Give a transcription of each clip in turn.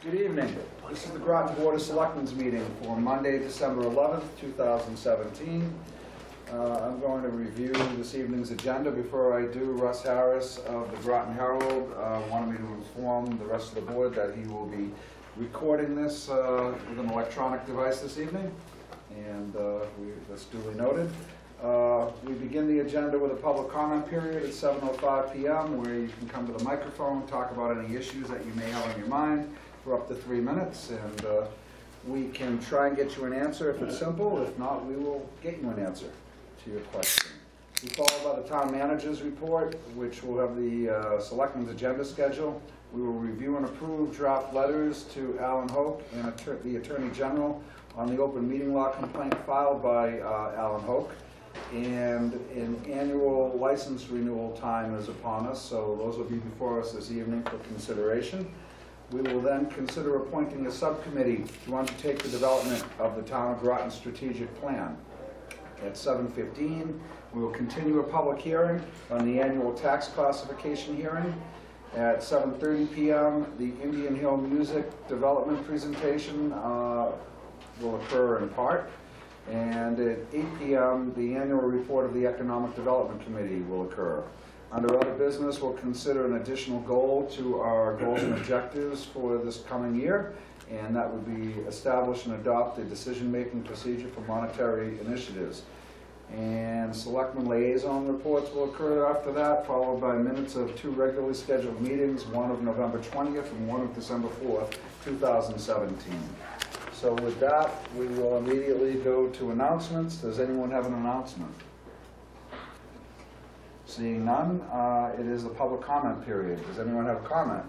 Good evening. This is the Groton Board of Selectmen's meeting for Monday, December 11th, 2017. I'm going to review this evening's agenda. Before I do, Russ Harris of the Groton Herald wanted me to inform the rest of the board that he will be recording this with an electronic device this evening, and that's duly noted. We begin the agenda with a public comment period at 7:05 p.m. where you can come to the microphone, talk about any issues that you may have on your mind for up to 3 minutes, and we can try and get you an answer if it's simple. If not, we will get you an answer to your question. We follow by the town manager's report, which will have the selectmen's agenda schedule. We will review and approve draft letters to Alan Hoke and the Attorney General on the open meeting law complaint filed by Alan Hoke. And an annual license renewal time is upon us, so those will be before us this evening for consideration. We will then consider appointing a subcommittee to undertake the development of the Town of Groton Strategic Plan. At 7:15, we will continue a public hearing on the annual tax classification hearing. At 7:30 p.m., the Indian Hill Music Development presentation will occur in part. And at 8 p.m., the annual report of the Economic Development Committee will occur. Under other business, we'll consider an additional goal to our goals and objectives for this coming year, and that would be establish and adopt a decision-making procedure for monetary initiatives. And Selectmen liaison reports will occur after that, followed by minutes of 2 regularly scheduled meetings, one of November 20th and one of December 4th, 2017. So with that, we will immediately go to announcements. Does anyone have an announcement? Seeing none, it is the public comment period. Does anyone have a comment?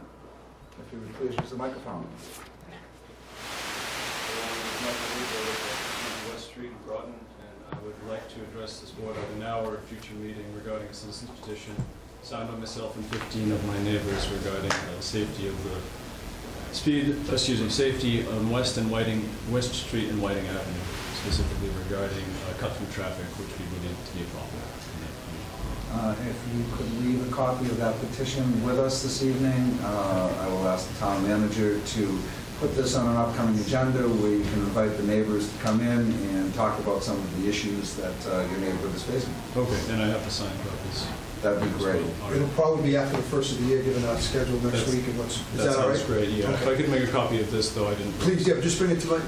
If you would please use the microphone. West Street in Groton, and I would like to address this board at an hour future meeting regarding a citizen's petition signed by myself and 15 of my neighbors regarding safety of the safety on West Street and Whiting Avenue, specifically regarding cut-through traffic, which we believe to be a problem. If you could leave a copy of that petition with us this evening, I will ask the town manager to put this on an upcoming agenda where you can invite the neighbors to come in and talk about some of the issues that your neighborhood is facing. Okay, and I have to sign copies. That'd be great. It'll probably be after the first of the year, given our schedule next week. And is that all right? Sounds great. Yeah. Okay. If I could make a copy of this, though, I didn't. Please, yeah. Just bring it to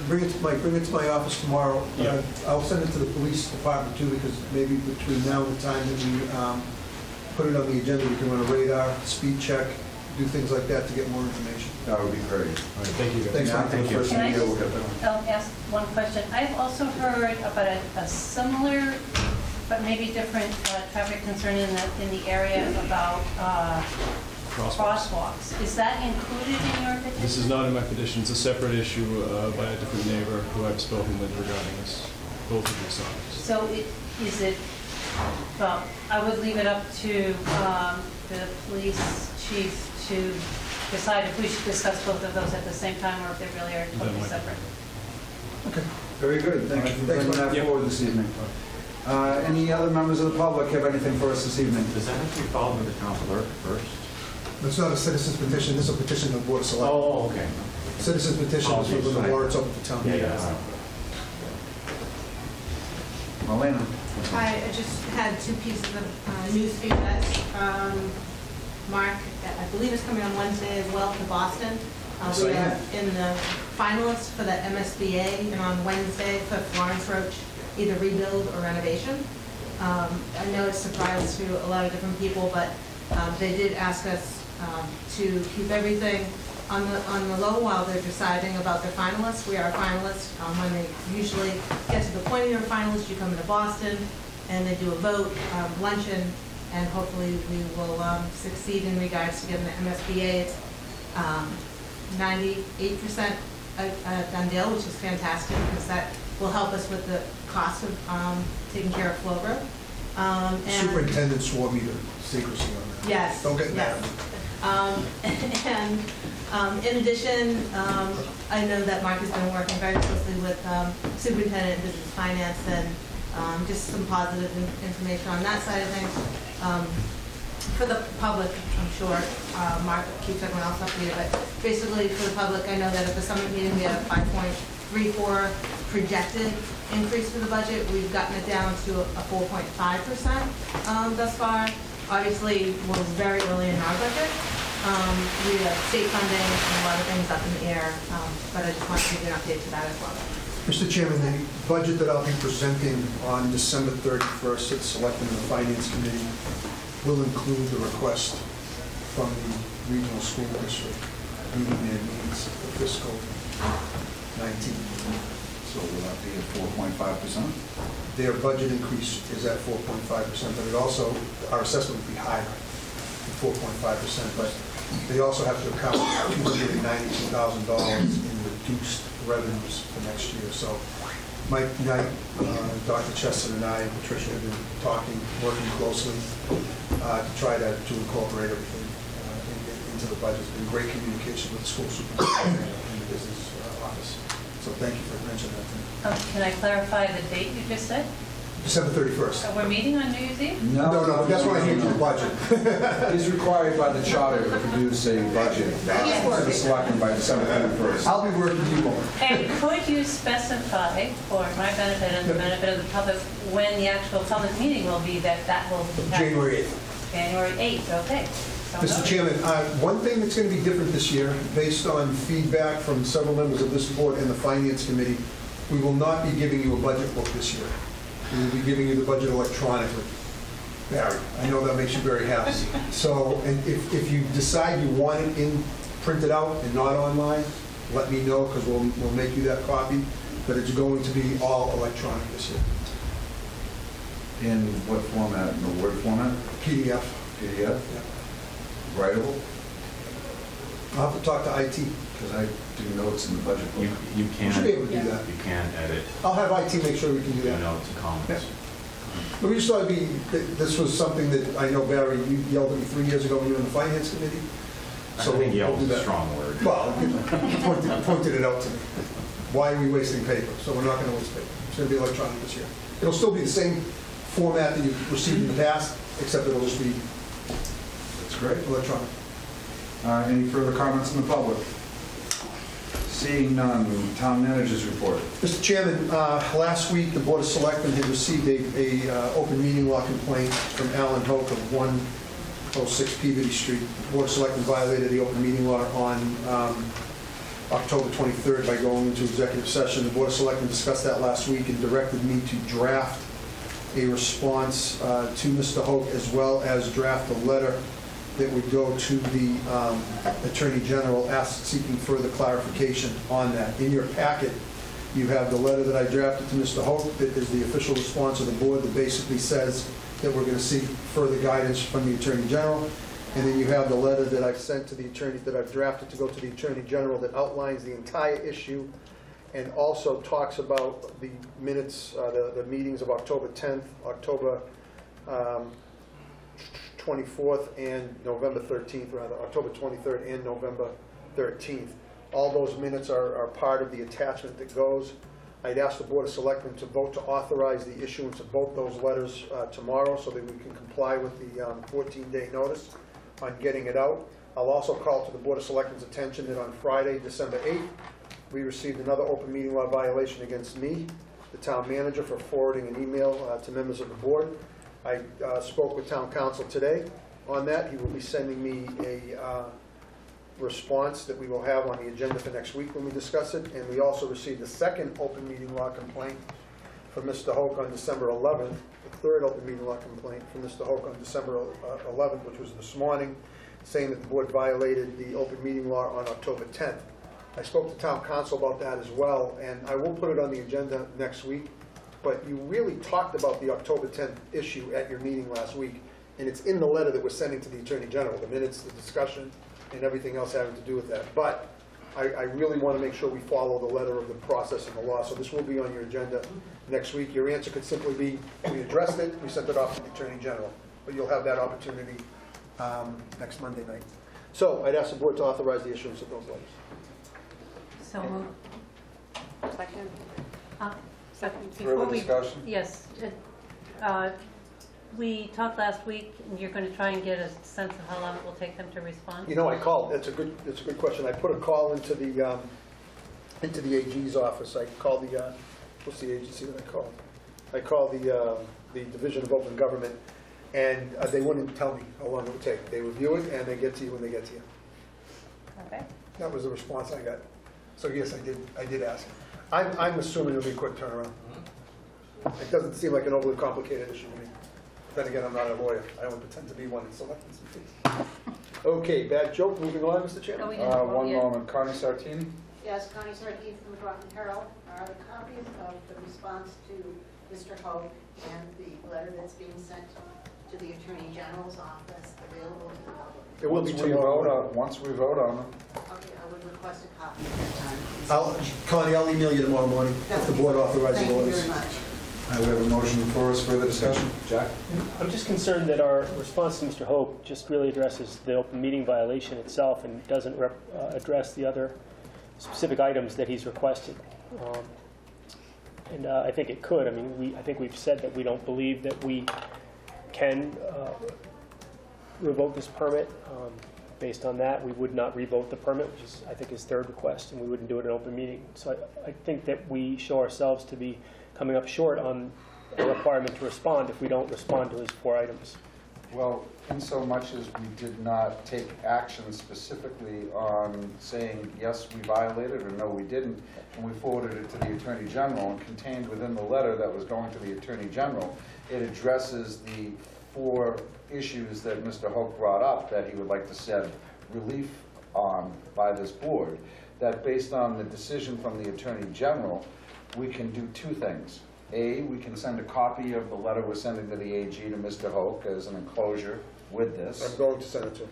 my office tomorrow. Yeah. I'll send it to the police department too, because maybe between now and the time that we put it on the agenda, we can run a radar, speed check, do things like that to get more information. That would be great. All right. Thank you, guys. Thanks. Thank you. Can I just ask one question? I've also heard about a similar, but maybe different traffic concern in the area about crosswalks. Is that included in your petition? This is not in my petition. It's a separate issue by a different neighbor who I've spoken with regarding this, both of these songs. So is it, well, I would leave it up to the police chief to decide if we should discuss both of those at the same time or if they really are totally separate. Okay. Very good. Thank you for bringing that forward this evening. Any other members of the public have anything for us this evening? Does that have to be followed with the town clerk first? It's not a citizen's petition. This is a petition of the Board of Selectmen. Oh, okay. Citizen's petition is when the warrant's open for town meeting. Marlena. Hi, I just had 2 pieces of news for you guys. Mark, I believe is coming on Wednesday as well to Boston. We are in the finalists for the MSBA, and on Wednesday for Florence Roach, either rebuild or renovation. I know it's a surprise to a lot of different people, but they did ask us to keep everything on the low while they're deciding about their finalists. We are finalists. When they usually get to the point of your finalists, you come into Boston and they do a vote, luncheon, and hopefully we will succeed in regards to getting the MSBA. It's 98% done deal, which is fantastic because that will help us with the cost of taking care of flow growth. The superintendent swore me to secrecy on that. Yes. Don't get mad. And in addition, I know that Mark has been working very closely with superintendent and business finance, and just some positive information on that side of things. for the public, I'm sure, Mark keeps everyone else updated, but basically for the public, I know that at the summit meeting, we had a 5.34 projected increase for the budget. We've gotten it down to a 4.5% thus far. Obviously, we're very early in our budget. We have state funding and a lot of things up in the air, but I just wanted to give you an update to that as well. Mr. Chairman, the budget that I'll be presenting on December 31st at Selectmen and the Finance Committee will include the request from the regional school district meeting their needs for fiscal 19. So will that be at 4.5%? Their budget increase is at 4.5%, but it also, our assessment would be higher than 4.5%, but they also have to account for $292,000 in reduced revenues for next year. So Mike Knight, Dr. Chesson and I, and Patricia have been talking, working closely to try to incorporate everything into the budget. It's been great communication with the school superintendent and the business office. So thank you for mentioning that to me. Can I clarify the date you just said? December 31st. So we're meeting on New Year's Eve? No, that's why I need the budget. He's required by the charter to produce a budget to the selectmen by December 31st. I'll be working you more. And could you specify, for my benefit and the benefit of the public, when the actual public meeting will be that will happen? January 8th. January 8th, okay. So Mr. Chairman, one thing that's going to be different this year, based on feedback from several members of this board and the Finance Committee, we will not be giving you a budget book this year. We will be giving you the budget electronically. Barry, I know that makes you very happy. So, and if you decide you want it printed out and not online, let me know, because we'll make you that copy. But it's going to be all electronic this year. In what format? In the Word format? PDF. PDF? Yeah. Writable? I'll have to talk to IT. Because I do notes in the budget book. You You should be able to do that. You can edit I'll have IT make sure we can do the that. notes and comments. Yeah. But we just thought this was something that I know, Barry, you yelled at me 3 years ago when you were in the Finance Committee. I So think we'll yelled do is a that. strong word. Well, you pointed it out to me. Why are we wasting paper? So we're not going to waste paper. It's going to be electronic this year. It'll still be the same format that you've received in the past, except it'll just be That's great. electronic. Any further comments from the public? Seeing none, town managers report. Mr. Chairman, last week, the Board of Selectmen had received a open meeting law complaint from Alan Hoke of 106 Peabody Street. The Board of Selectmen violated the open meeting law on October 23rd by going into executive session. The Board of Selectmen discussed that last week and directed me to draft a response to Mr. Hoke, as well as draft a letter that would go to the Attorney General seeking further clarification on that. In your packet, you have the letter that I drafted to Mr. Hope that is the official response of the board that basically says that we're going to seek further guidance from the Attorney General. And then you have the letter that I've sent to the attorneys that I've drafted to go to the Attorney General that outlines the entire issue and also talks about the minutes, the meetings of October 10th, October 24th and November 13th, rather, October 23rd and November 13th. All those minutes are part of the attachment that goes. I'd ask the Board of Selectmen to vote to authorize the issuance of both those letters tomorrow so that we can comply with the 14-day notice on getting it out. I'll also call to the Board of Selectmen's attention that on Friday, December 8th, we received another open meeting law violation against me, the town manager, for forwarding an email to members of the board. I spoke with town council today on that. He will be sending me a response that we will have on the agenda for next week when we discuss it. And we also received a second open meeting law complaint from Mr. Hoke on December 11th, the third open meeting law complaint from Mr. Hoke on December 11th, which was this morning, saying that the board violated the open meeting law on October 10th. I spoke to town council about that as well, and I will put it on the agenda next week. But you really talked about the October 10th issue at your meeting last week, and it's in the letter that we're sending to the Attorney General, the minutes, the discussion, and everything else having to do with that. But I really want to make sure we follow the letter of the process and the law, so this will be on your agenda next week. Your answer could simply be, we addressed it, we sent it off to the Attorney General, but you'll have that opportunity next Monday night. So I'd ask the board to authorize the issuance of those letters. So moved. Second. Further discussion? Yes. We talked last week, and you're going to try and get a sense of how long it will take them to respond? You know, I called, it's a good question. I put a call into the AG's office. I called the, what's the agency that I called? I called the Division of Open Government, and they wouldn't tell me how long it would take. They review it, and they get to you when they get to you. Okay. That was the response I got. So yes, I did ask. I'm assuming it'll be a quick turnaround. It doesn't seem like an overly complicated issue to me. Then again, I'm not a lawyer. I only pretend to be one in Selectmen. Okay, bad joke. Moving on, Mr. Chairman. No, we didn't vote One yet. moment, Connie Sartini? Yes, Connie Sartini from the Groton Herald. Are the copies of the response to Mr. Hope and the letter that's being sent to the Attorney General's office available to the public? It will be Once we tomorrow. Once we vote on them. Okay, I would request a copy at that time. Connie, I'll email you tomorrow morning if the board authorizes Thank you orders. very much. We have a motion for us, further discussion. Jack? I'm just concerned that our response to Mr. Hope just really addresses the open meeting violation itself and doesn't address the other specific items that he's requested. I think it could. I mean, I think we've said that we don't believe that we can revoke this permit. Based on that, we would not revoke the permit, which is, I think, his third request, and we wouldn't do it in open meeting. So I think that we show ourselves to be coming up short on a requirement to respond if we don't respond to his 4 items. Well, in so much as we did not take action specifically on saying, yes, we violated, or no, we didn't, and we forwarded it to the Attorney General, and contained within the letter that was going to the Attorney General, it addresses the 4 issues that Mr. Hope brought up that he would like to set relief on by this board, that based on the decision from the Attorney General, we can do 2 things. A, we can send a copy of the letter we're sending to the AG to Mr. Hoke as an enclosure with this. I'm going to send it to him.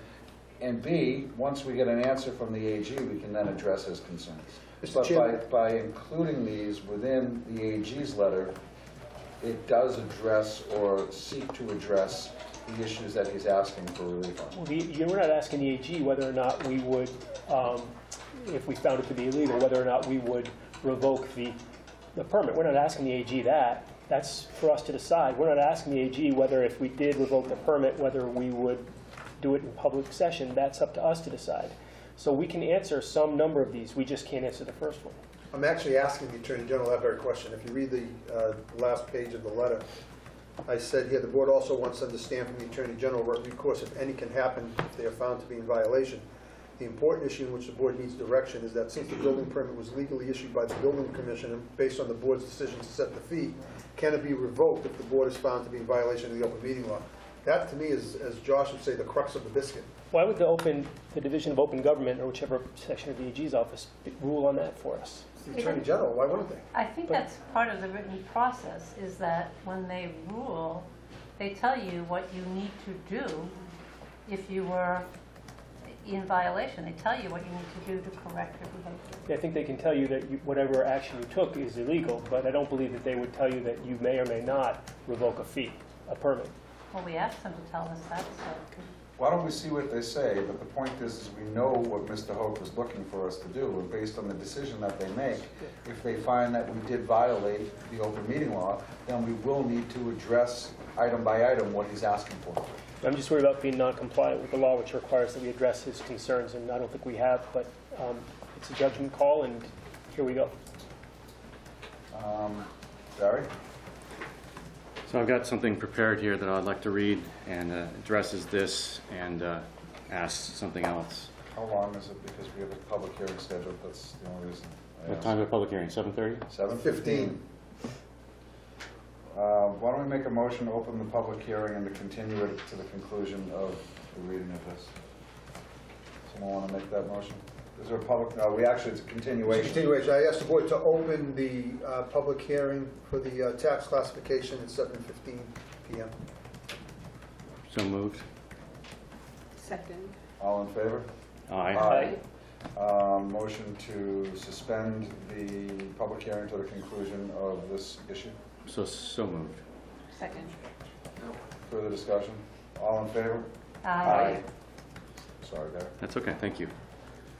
And B, once we get an answer from the AG, we can then address his concerns. Mr. But Chairman. by including these within the AG's letter, it does address or seek to address the issues that he's asking for relief on. Well, we're not asking the AG whether or not we would, if we found it to be illegal, whether or not we would revoke the permit. We're not asking the AG that. That's for us to decide. We're not asking the AG whether if we did revoke the permit, whether we would do it in public session. That's up to us to decide. So we can answer some number of these. We just can't answer the first one. I'm actually asking the Attorney General that very question. If you read the last page of the letter, I said here, the board also wants to understand from the Attorney General what recourse, if any, can happen if they are found to be in violation. The important issue in which the board needs direction is that since the building permit was legally issued by the building commissioner based on the board's decision to set the fee, can it be revoked if the board is found to be in violation of the open meeting law? That, to me, is, as Josh would say, the crux of the biscuit. Why would the Division of Open Government, or whichever section of the AG's office, rule on that for us? It's the Attorney General. Why wouldn't they? I think that's part of the written process, is that when they rule, they tell you what you need to do if you were in violation. They tell you what you need to do to correct your behavior. I think they can tell you that whatever action you took is illegal, but I don't believe that they would tell you that you may or may not revoke a fee, a permit. Well, we asked them to tell us that, so. Why don't we see what they say? But the point is we know what Mr. Hope is looking for us to do, and based on the decision that they make, if they find that we did violate the open meeting law, then we will need to address item by item what he's asking for. I'm just worried about being non-compliant with the law, which requires that we address his concerns, and I don't think we have, but it's a judgment call, and here we go. Barry? So I've got something prepared here that I'd like to read, and addresses this and asks something else. How long is it? Because we have a public hearing scheduled. That's the only reason. What time is the public hearing, 7:30? 7:15. Why don't we make a motion to open the public hearing and to continue it to the conclusion of the reading of this? Someone want to make that motion? Is there a public, no, it's a continuation. Continuation. I asked the board to open the public hearing for the tax classification at 7:15 p.m. So moved. Second. All in favor? Aye. Motion to suspend the public hearing to the conclusion of this issue. So moved. Second. Further discussion? All in favor? Aye. Sorry, Barry. That's okay, thank you.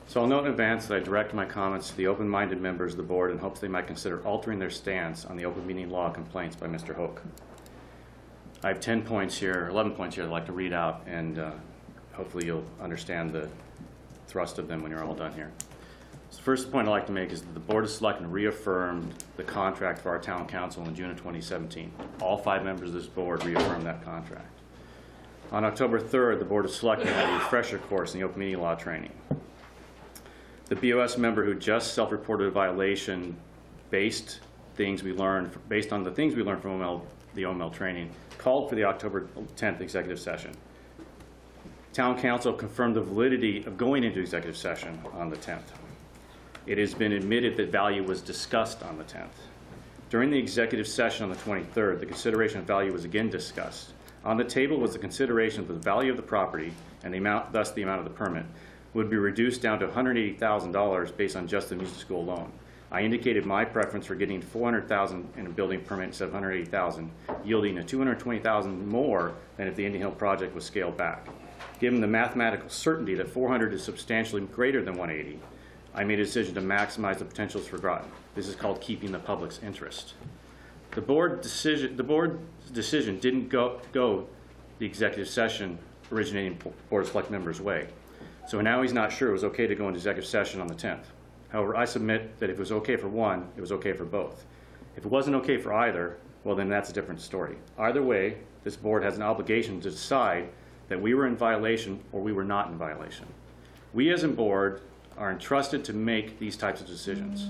So I'll note in advance that I direct my comments to the open-minded members of the board in hopes they might consider altering their stance on the open meeting law complaints by Mr. Hoke. I have 10 points here, 11 points here I'd like to read out, and hopefully you'll understand the thrust of them when you're all done here. So the first point I'd like to make is that the Board of Selectmen reaffirmed the contract for our town council in June of 2017. All 5 members of this board reaffirmed that contract. On October 3rd, the Board of Selectmen had a refresher course in the open meeting law training. The BOS member who just self-reported a violation based on the things we learned from the OML training called for the October 10th executive session. Town council confirmed the validity of going into executive session on the 10th. It has been admitted that value was discussed on the 10th. During the executive session on the 23rd, the consideration of value was again discussed. On the table was the consideration of the value of the property and the amount, thus the amount of the permit, would be reduced down to $180,000 based on just the music school alone. I indicated my preference for getting $400,000 in a building permit instead of $180,000, yielding a $220,000 more than if the Indian Hill project was scaled back. Given the mathematical certainty that 400 is substantially greater than 180, I made a decision to maximize the potentials for Groton. This is called keeping the public's interest. The board's decision didn't go the executive session originating Board of Select members' way. So now he's not sure it was okay to go into executive session on the 10th. However, I submit that if it was okay for one, it was okay for both. If it wasn't okay for either, well then that's a different story. Either way, this board has an obligation to decide that we were in violation or we were not in violation. We as a board are entrusted to make these types of decisions.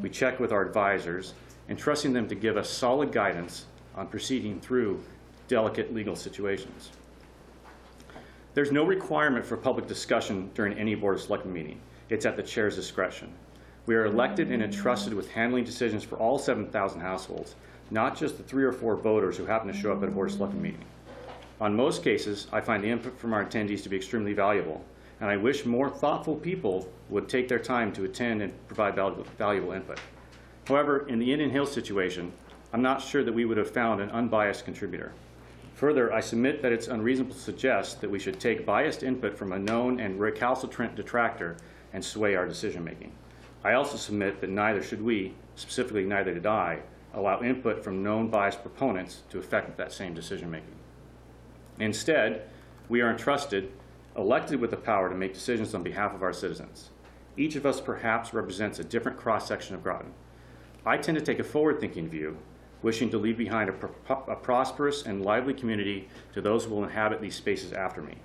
We check with our advisors, entrusting them to give us solid guidance on proceeding through delicate legal situations. There's no requirement for public discussion during any Board of Selectmen meeting. It's at the chair's discretion. We are elected and entrusted with handling decisions for all 7,000 households, not just the 3 or 4 voters who happen to show up at a Board of Selectmen meeting. On most cases, I find the input from our attendees to be extremely valuable, and I wish more thoughtful people would take their time to attend and provide valuable input. However, in the Indian Hill situation, I'm not sure that we would have found an unbiased contributor. Further, I submit that it's unreasonable to suggest that we should take biased input from a known and recalcitrant detractor and sway our decision-making. I also submit that neither should we, specifically neither did I, allow input from known biased proponents to affect that same decision-making. Instead, we are entrusted, elected with the power to make decisions on behalf of our citizens. Each of us perhaps represents a different cross-section of Groton. I tend to take a forward-thinking view, wishing to leave behind a prosperous and lively community to those who will inhabit these spaces after me.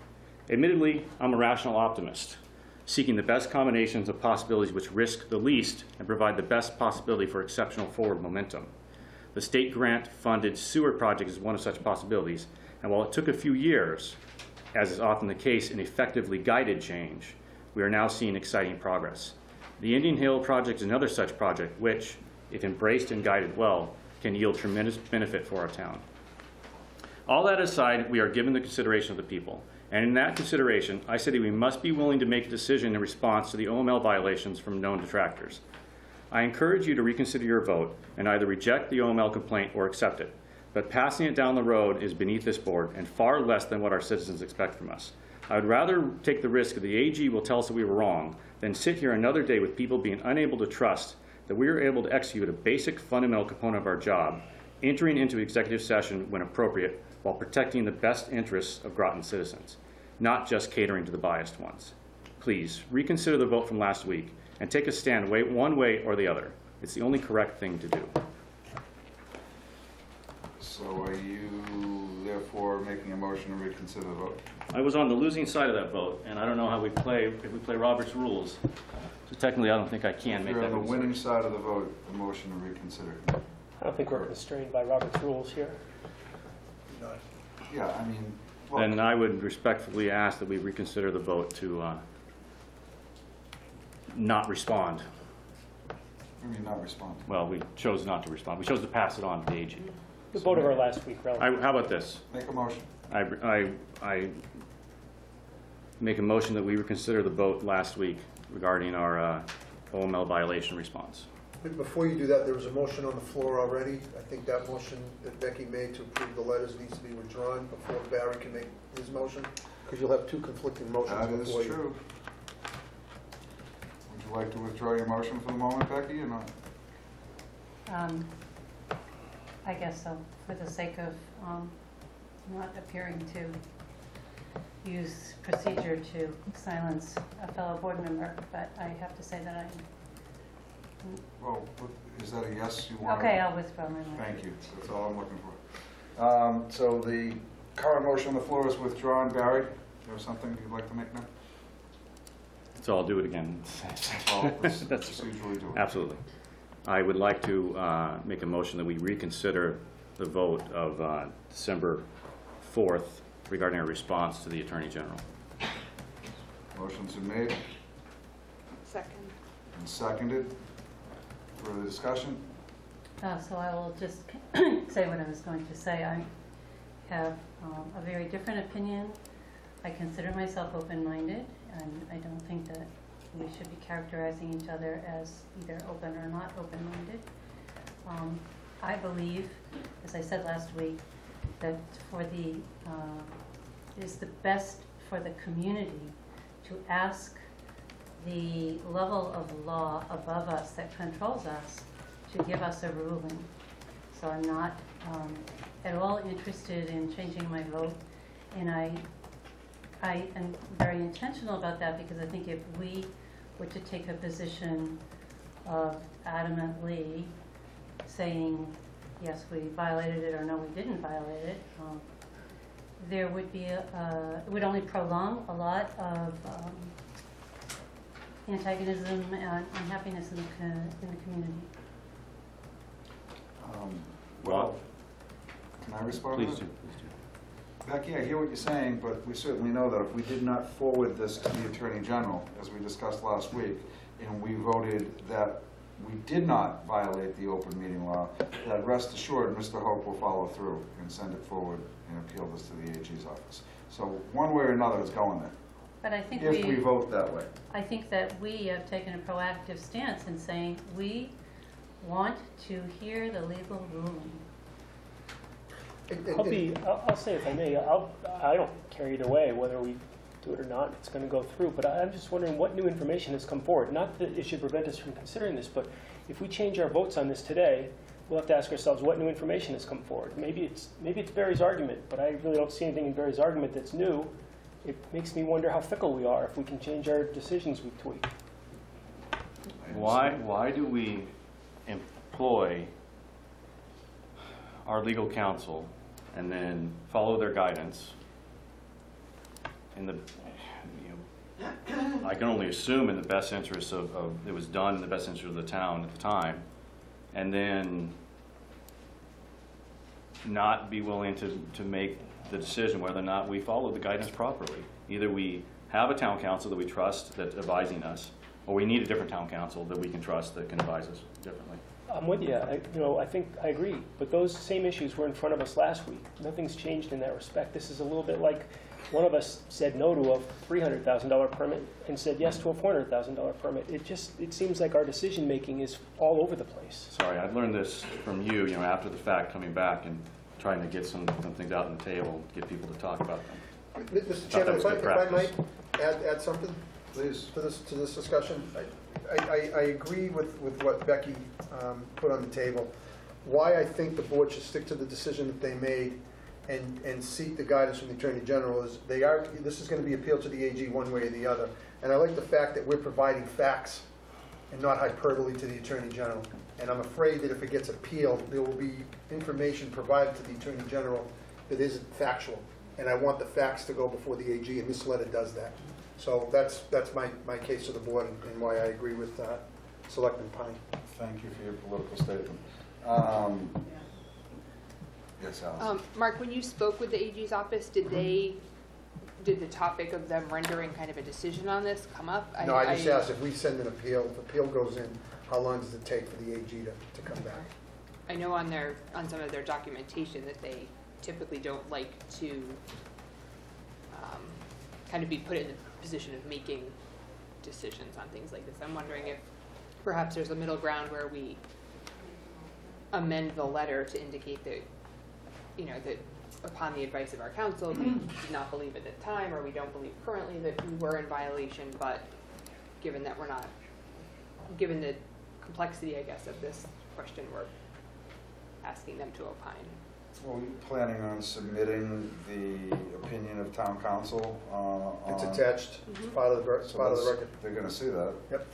Admittedly, I'm a rational optimist, seeking the best combinations of possibilities which risk the least and provide the best possibility for exceptional forward momentum. The state grant-funded sewer project is one of such possibilities, and while it took a few years, as is often the case in effectively guided change, we are now seeing exciting progress. The Indian Hill project is another such project which, if embraced and guided well, can yield tremendous benefit for our town. All that aside, we are given the consideration of the people. And in that consideration, I say that we must be willing to make a decision in response to the OML violations from known detractors. I encourage you to reconsider your vote and either reject the OML complaint or accept it. But passing it down the road is beneath this board and far less than what our citizens expect from us. I would rather take the risk that the AG will tell us that we were wrong than sit here another day with people being unable to trust that we are able to execute a basic fundamental component of our job, entering into executive session when appropriate while protecting the best interests of Groton citizens, not just catering to the biased ones. Please reconsider the vote from last week and take a stand one way or the other. It's the only correct thing to do. So are you therefore making a motion to reconsider the vote? I was on the losing side of that vote, and I don't know how we play, if we play Robert's rules. So technically, I don't think I can make that. If you're on the winning side of the vote, the motion to reconsider. I don't think we're constrained by Robert's rules here. Yeah, I mean, well, Then I would respectfully ask that we reconsider the vote to not respond. I mean, not respond. Well, we chose not to respond. We chose to pass it on to the AG. The vote of our last week, relative. How about this? Make a motion. I make a motion that we reconsider the vote last week regarding our OML violation response. Before you do that, there was a motion on the floor already. I think that motion that Becky made to approve the letters needs to be withdrawn before Barry can make his motion, because you'll have 2 conflicting motions That is before you. true. Would you like to withdraw your motion for the moment, Becky, or not? I guess so, for the sake of not appearing to use procedure to silence a fellow board member, but I have to say that I'm, Well, is that a yes you want? okay, I'll withdraw my motion. Thank you, that's all I'm looking for. So the current motion on the floor is withdrawn. Barry, you have something you'd like to make now? So I'll do it again. Well, let's That's procedurally do it. absolutely. I would like to make a motion that we reconsider the vote of December 4th regarding our response to the Attorney General. Motion's been made Second. and seconded. Further discussion? So I will just say what I was going to say. I have a very different opinion. I consider myself open-minded, and I don't think that we should be characterizing each other as either open or not open-minded. I believe, as I said last week, that it is the best for the community to ask the level of law above us that controls us to give us a ruling. So I'm not at all interested in changing my vote, and I am very intentional about that, because I think if we were to take a position of adamantly saying, yes, we violated it, or no, we didn't violate it, there would be it would only prolong a lot of antagonism and unhappiness in the community. Well, can I respond to Please that? do. Please do. Becky, I hear what you're saying, but we certainly know that if we did not forward this to the Attorney General, as we discussed last week, and we voted that we did not violate the open meeting law, that rest assured, Mr. Hope will follow through and send it forward and appeal this to the AG's office. So one way or another, it's going there, But I think if we vote that way. I think that we have taken a proactive stance in saying we want to hear the legal ruling. I'll say, if I may, I don't care either way whether we do it or not, it's going to go through. But I'm just wondering what new information has come forward. Not that it should prevent us from considering this, but if we change our votes on this today, we'll have to ask ourselves what new information has come forward. Maybe it's Barry's argument, but I really don't see anything in Barry's argument that's new. It makes me wonder how fickle we are if we can change our decisions week to week. Why do we employ our legal counsel and then follow their guidance in the, I can only assume in the best interest of it was done in the best interest of the town at the time, and then not be willing to make the decision whether or not we follow the guidance properly. Either we have a town council that we trust that's advising us, or we need a different town council that we can trust that can advise us differently. I'm with you. I think I agree. But those same issues were in front of us last week. Nothing's changed in that respect. This is a little bit like one of us said no to a $300,000 permit and said yes to a $400,000 permit. It seems like our decision making is all over the place. Sorry, I learned this from you, after the fact, coming back and trying to get some things out on the table, get people to talk about them. Mr. Chairman, if I might add something, Please. to this discussion. I agree with what Becky put on the table. Why I think the board should stick to the decision that they made and seek the guidance from the Attorney General is this is going to be appealed to the AG one way or the other. And I like the fact that we're providing facts and not hyperbole to the Attorney General. And I'm afraid that if it gets appealed, there will be information provided to the Attorney General that isn't factual. And I want the facts to go before the AG, and this letter does that. So that's my case to the board and why I agree with Selectman Pine. Thank you for your political statement. Yes, Alice. Mark, when you spoke with the AG's office, did the topic of them rendering kind of a decision on this come up? No, I just asked if we send an appeal, if appeal goes in, how long does it take for the AG to come back? I know on some of their documentation that they typically don't like to kind of be put in the position of making decisions on things like this. I'm wondering if perhaps there's a middle ground where we amend the letter to indicate that, that upon the advice of our counsel, we did not believe at the time, or we don't believe currently that we were in violation, but given that given the complexity, I guess, of this question, we're asking them to opine. Well, you planning on submitting the opinion of town council? It's on- attached, it's part of the, so part of the that's- record. They're gonna see that. Yep.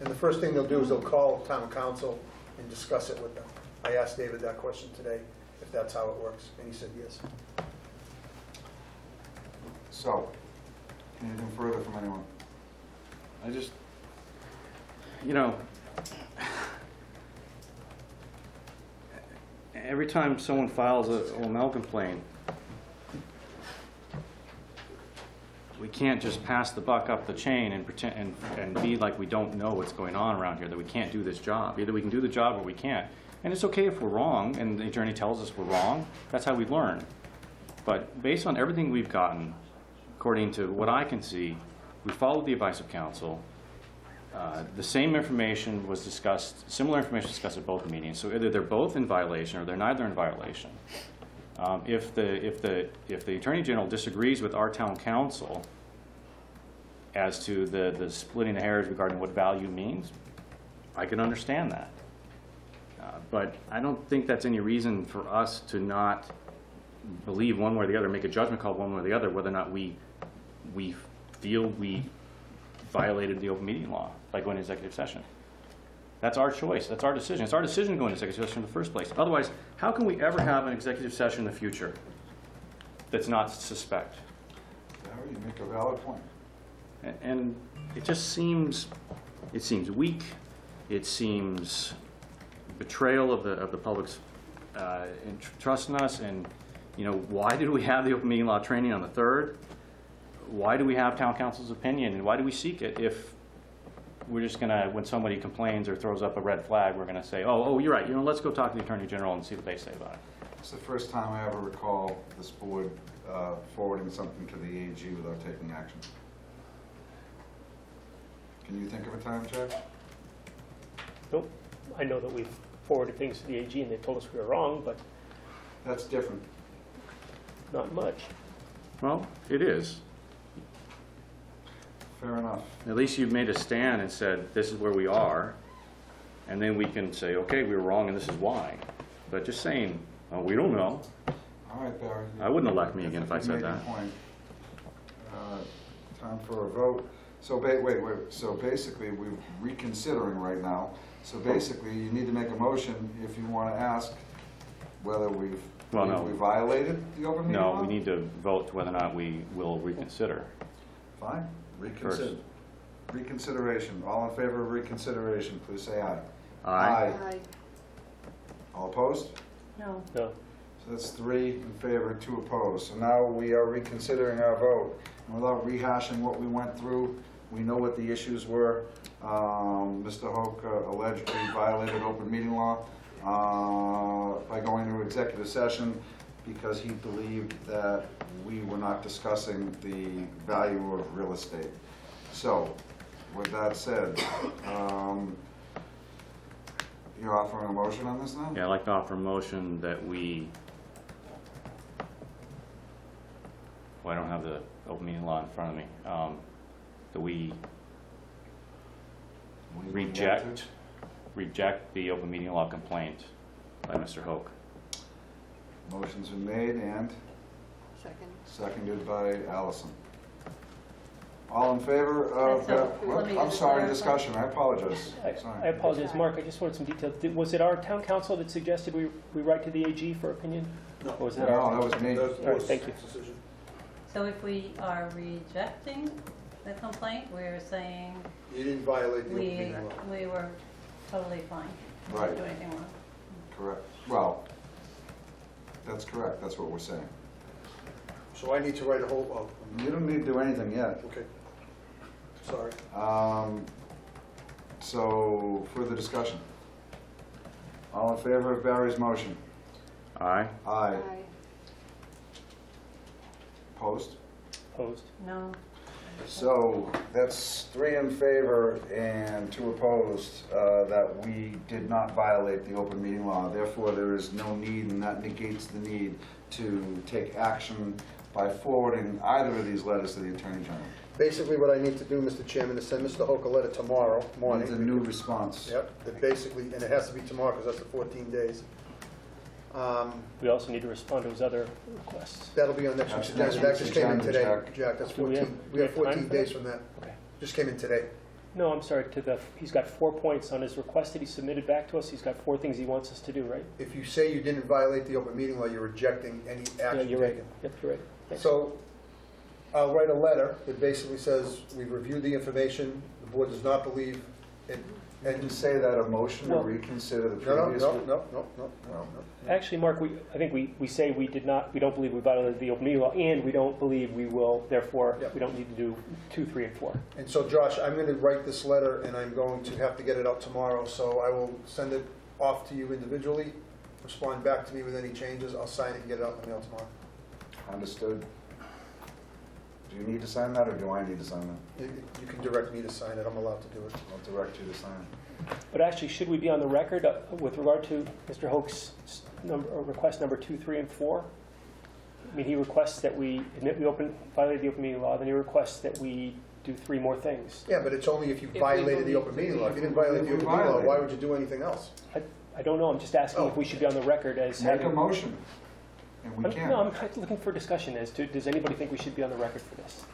And the first thing they'll do is they'll call town council and discuss it with them. I asked David that question today, if that's how it works, and he said yes. So, anything further from anyone? I just, you know, every time someone files a OML complaint, we can't just pass the buck up the chain and pretend and be like we don't know what's going on around here, that we can't do this job. Either we can do the job or we can't. And it's okay if we're wrong and the attorney tells us we're wrong. That's how we learn. But based on everything we've gotten, according to what I can see, we followed the advice of counsel. The same information was discussed, similar information was discussed at both meetings. So either they're both in violation or they're neither in violation. If the Attorney General disagrees with our town council as to the splitting the hairs regarding what value means, I can understand that. But I don't think that's any reason for us to not believe one way or the other, make a judgment call one way or the other, whether or not we feel we violated the open meeting law by going to executive session. That's our choice. That's our decision. It's our decision to go into executive session in the first place. Otherwise, how can we ever have an executive session in the future that's not suspect? Barry, you make a valid point. And it just seems, weak. It seems betrayal of the public's trust in us. And you know, why did we have the open meeting law training on the 3rd? Why do we have town council's opinion, and why do we seek it if we're just gonna, when somebody complains or throws up a red flag, we're gonna say, oh, you're right, you know, let's go talk to the Attorney General and see what they say about it. It's the first time I ever recall this board forwarding something to the AG without taking action. Can you think of a time, Jack? Nope. I know that we've forwarded things to the AG and they told us we were wrong, but That's different. not much. Well, it is. Fair enough. At least you've made a stand and said, this is where we are, and then we can say, okay, we were wrong and this is why. But just saying, oh, we don't know. All right, Barry. I wouldn't elect me again if I You said made your that. point. Time for a vote. So wait. So basically, we're reconsidering right now. So basically, you need to make a motion if you want to ask whether we violated the open meeting law? No, we need to vote whether or not we will reconsider. Fine, reconsider. Reconsideration. All in favor of reconsideration, please say aye. Aye. All opposed? No. No. So that's 3 in favor, 2 opposed. So now we are reconsidering our vote. And without rehashing what we went through, we know what the issues were. Mr. Hoke allegedly violated open meeting law by going to executive session because he believed that we were not discussing the value of real estate. So, with that said, you're offering a motion on this now? Yeah, I'd like to offer a motion that we, well, I don't have the open meeting law in front of me, that we reject the open meeting law complaint by Mr. Hoke. Motion's been made and Second. seconded by Allison. All in favor of, Let me I'm just sorry, clarify. discussion, I apologize. I Sorry. apologize, Mark, I just wanted some detail. Was it our town council that suggested we write to the AG for opinion? No. Or was that our? No, that was me. That's the All right, board's thank you. decision. So if we are rejecting the complaint, we're saying You didn't violate the open we meeting law. we were totally fine. We Right. didn't do anything wrong. Correct. Well, that's correct, that's what we're saying. So I need to write a whole, You don't need to do anything yet. okay. Sorry. So, further discussion. All in favor of Barry's motion? Aye? Aye. Opposed? Opposed? No. So, that's 3 in favor and 2 opposed, that we did not violate the open meeting law. Therefore, there is no need, and that negates the need to take action by forwarding either of these letters to the Attorney General. Basically, what I need to do, Mr. Chairman, is send Mr. Hoke a letter tomorrow morning. It's a new response. Yep, that basically, and it has to be tomorrow because that's the 14 days. We also need to respond to his other requests. That'll be on next week's That's agenda. next That just week's came in agenda, today, Jack. Jack. That's Do we have- 14, do we have we have time 14 for days that? from that. Okay. Just came in today. No, I'm sorry, he's got 4 points on his request that he submitted back to us. He's got 4 things he wants us to do, right? If you say you didn't violate the open meeting law, you're rejecting any Yeah, action you're right. taken. Yep, you're right. Thanks. So I'll write a letter that basically says, we've reviewed the information, the board does not believe it. You can say that a motion to Well- reconsider the No, previous. no. Actually, Mark, I think we say we don't believe we violated the open meeting law, and we don't believe we will, therefore, Yep. we don't need to do 2, 3, and 4. And so, Josh, I'm going to write this letter, and I'm going to have to get it out tomorrow, so I will send it off to you individually, respond back to me with any changes, I'll sign it and get it out in the mail tomorrow. Understood. Do you need to sign that, or do I need to sign that? You can direct me to sign it, I'm allowed to do it. I'll direct you to sign it. But actually, should we be on the record with regard to Mr. Hoke's request number 2, 3, and 4? I mean, he requests that we admit we violated the open meeting law, then he requests that we do 3 more things. Yeah, but it's only if you we violated the believe open meeting law. If you didn't If violate we the open meeting law, violated. why would you do anything else? I don't know, I'm just asking if Oh. we should be on the record as Make a having... motion, and we can. No, I'm looking for discussion as to, does anybody think we should be on the record for this?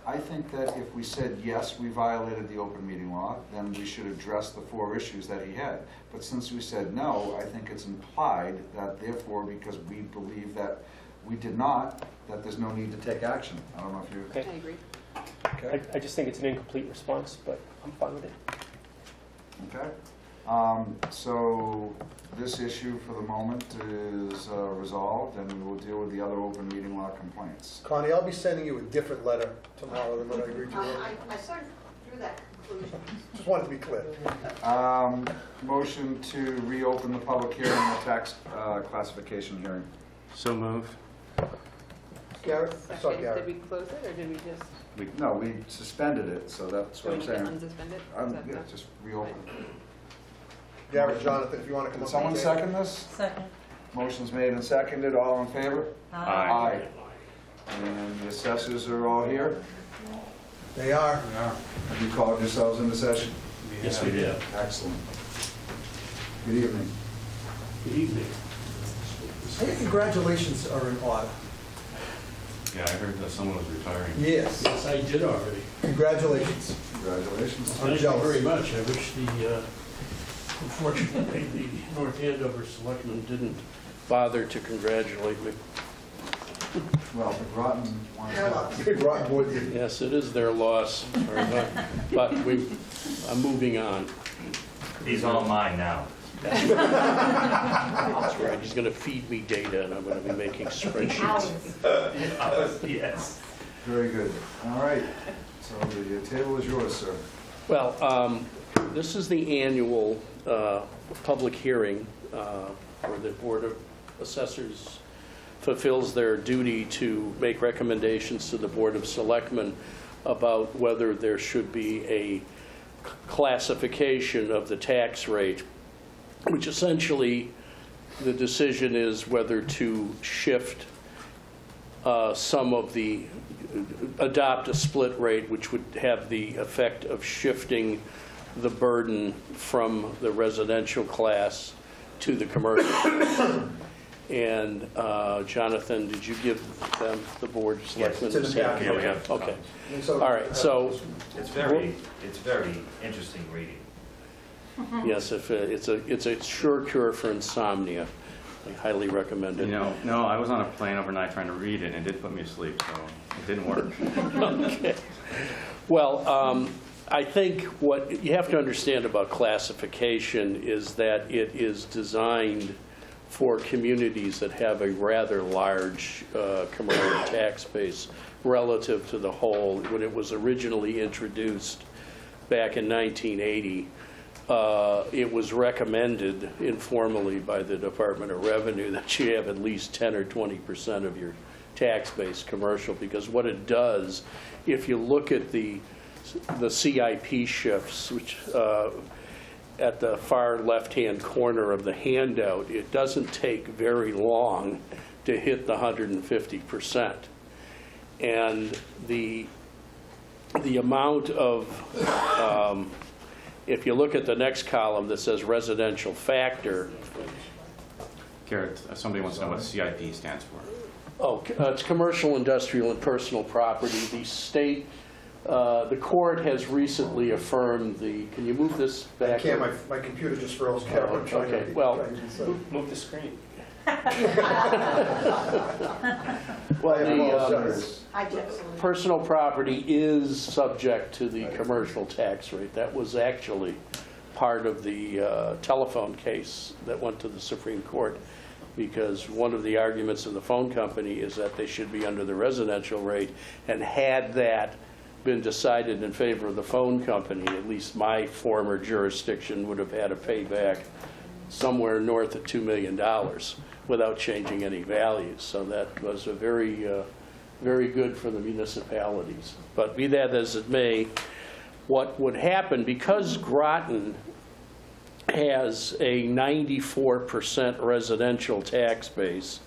I think that if we said, yes, we violated the open meeting law, then we should address the 4 issues that he had. But since we said no, I think it's implied that therefore, because we believe that we did not, that there's no need to take action. I don't know if you... Okay. I agree. Okay? I just think it's an incomplete response, but I'm fine with it. Okay. So this issue for the moment is resolved, and we will deal with the other open meeting law complaints. Connie, I'll be sending you a different letter tomorrow than what I agreed to. I sort of drew that conclusion. Just wanted to be clear. Motion to reopen the public hearing on the tax classification hearing. So moved. Garrett? I saw Second, did we Garrett. close it, or did we just, No, we suspended it, so that's do what we I'm need to saying. unsuspend it? Is that Yeah, the- just reopen. Garrett, Jonathan, if you want to come Can up. someone and- second this? Second. Motion's made and seconded, all in favor? Aye. And the assessors are all here? They are. Have you called yourselves into session? Yes, we did. Excellent. Good evening. Good evening. Hey, congratulations are in order. Yeah, I heard that someone was retiring. Yes. Yes, I did already. Congratulations. Congratulations. I'm Thank you jealous. very much. I wish unfortunately, the North Andover Selectmen didn't bother to congratulate me. Well, the Groton wants to... Rotten wood, you- Yes, it is their loss, but I'm moving on. These are all mine now. That's right. He's going to feed me data, and I'm going to be making spreadsheets. Yes. Very good. All right. So the table is yours, sir. Well, this is the annual public hearing where the Board of Assessors fulfills their duty to make recommendations to the Board of Selectmen about whether there should be a classification of the tax rate, which essentially the decision is whether to shift some of the, adopt a split rate, which would have the effect of shifting the burden from the residential class to the commercial. And Jonathan, did you give them the Board of Selectmen? it's in the packet. Yeah, we have. Okay. And so- All right, so It's very interesting reading. yes, if it's a sure cure for insomnia. I highly recommend it. You know, no, I was on a plane overnight trying to read it, and it did put me asleep, so it didn't work. Okay. Well, I think what you have to understand about classification is that it is designed for communities that have a rather large commercial tax base relative to the whole. When it was originally introduced back in 1980, it was recommended informally by the Department of Revenue that you have at least 10 or 20% of your tax base commercial, because what it does, if you look at the CIP shifts, which at the far left-hand corner of the handout, it doesn't take very long to hit the 150%. And the amount of, if you look at the next column that says residential factor, Garrett, somebody wants to know what CIP stands for. Oh, it's commercial, industrial, and personal property. The state, the court has recently affirmed the, can you move this back? I can't, my computer just froze, Karen. I'm trying to- Okay, well, trying to do something. Move the screen. Well, I just. personal property is subject to the commercial tax rate. That was actually part of the telephone case that went to the Supreme Court, because one of the arguments of the phone company is that they should be under the residential rate, and had that been decided in favor of the phone company, at least my former jurisdiction would have had to pay back somewhere north of $2 million without changing any values. So that was a very, very good for the municipalities. But be that as it may, what would happen, because Groton has a 94% residential tax base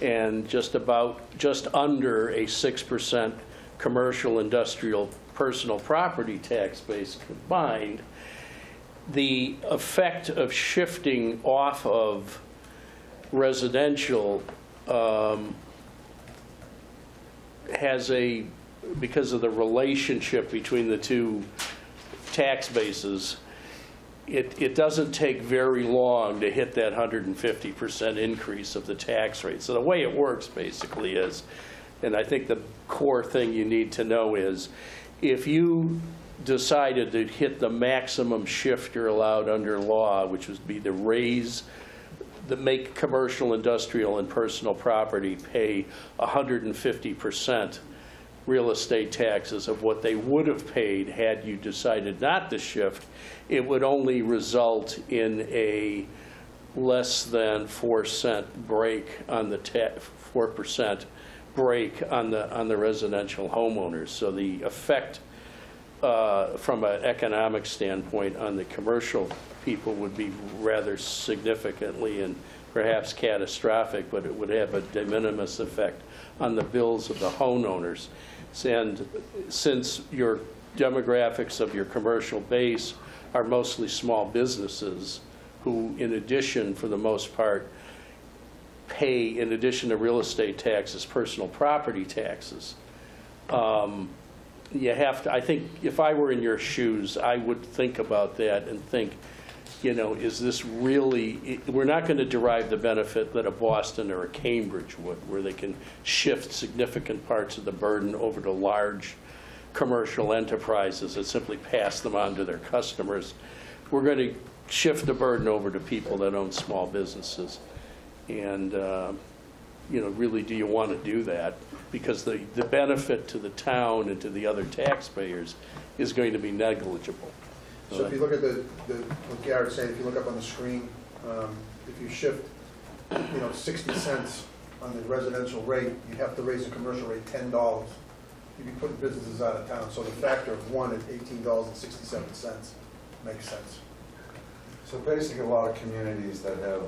and just under a 6% commercial, industrial, personal property tax base combined, the effect of shifting off of residential has a, because of the relationship between the two tax bases, it doesn't take very long to hit that 150% increase of the tax rate. So the way it works basically is, and I think the core thing you need to know is, if you decided to hit the maximum shift you're allowed under law, which would be to raise, that make commercial, industrial, and personal property pay 150% real estate taxes of what they would have paid had you decided not to shift, it would only result in a less than 4-cent break on the 4% break on the residential homeowners. So the effect from an economic standpoint on the commercial people would be rather significantly and perhaps catastrophic, but it would have a de minimis effect on the bills of the homeowners. And since your demographics of your commercial base are mostly small businesses who, in addition, for the most part, pay, in addition to real estate taxes, personal property taxes, you have to, I think, if I were in your shoes, I would think about that and think, you know, is this really, we're not going to derive the benefit that a Boston or a Cambridge would, where they can shift significant parts of the burden over to large commercial enterprises that simply pass them on to their customers. We're going to shift the burden over to people that own small businesses. And, you know, really, do you want to do that? Because the benefit to the town and to the other taxpayers is going to be negligible. So if you look at what Garrett's saying, if you look up on the screen, if you shift, you know, 60 cents on the residential rate, you have to raise the commercial rate $10. You'd be putting businesses out of town. So the factor of 1 at $18.67 makes sense. So basically, a lot of communities that have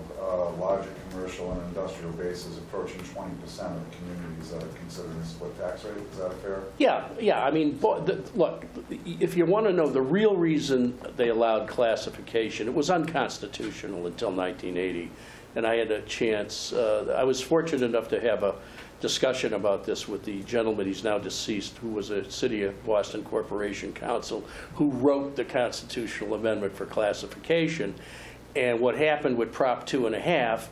larger commercial and industrial bases approaching 20% of the communities that are considered a split tax rate. Is that fair? Yeah. I mean, look, if you want to know the real reason they allowed classification, it was unconstitutional until 1980. And I had a chance, I was fortunate enough to have a discussion about this with the gentleman, he's now deceased, who was a City of Boston Corporation Counsel, who wrote the constitutional amendment for classification. And what happened with Prop 2.5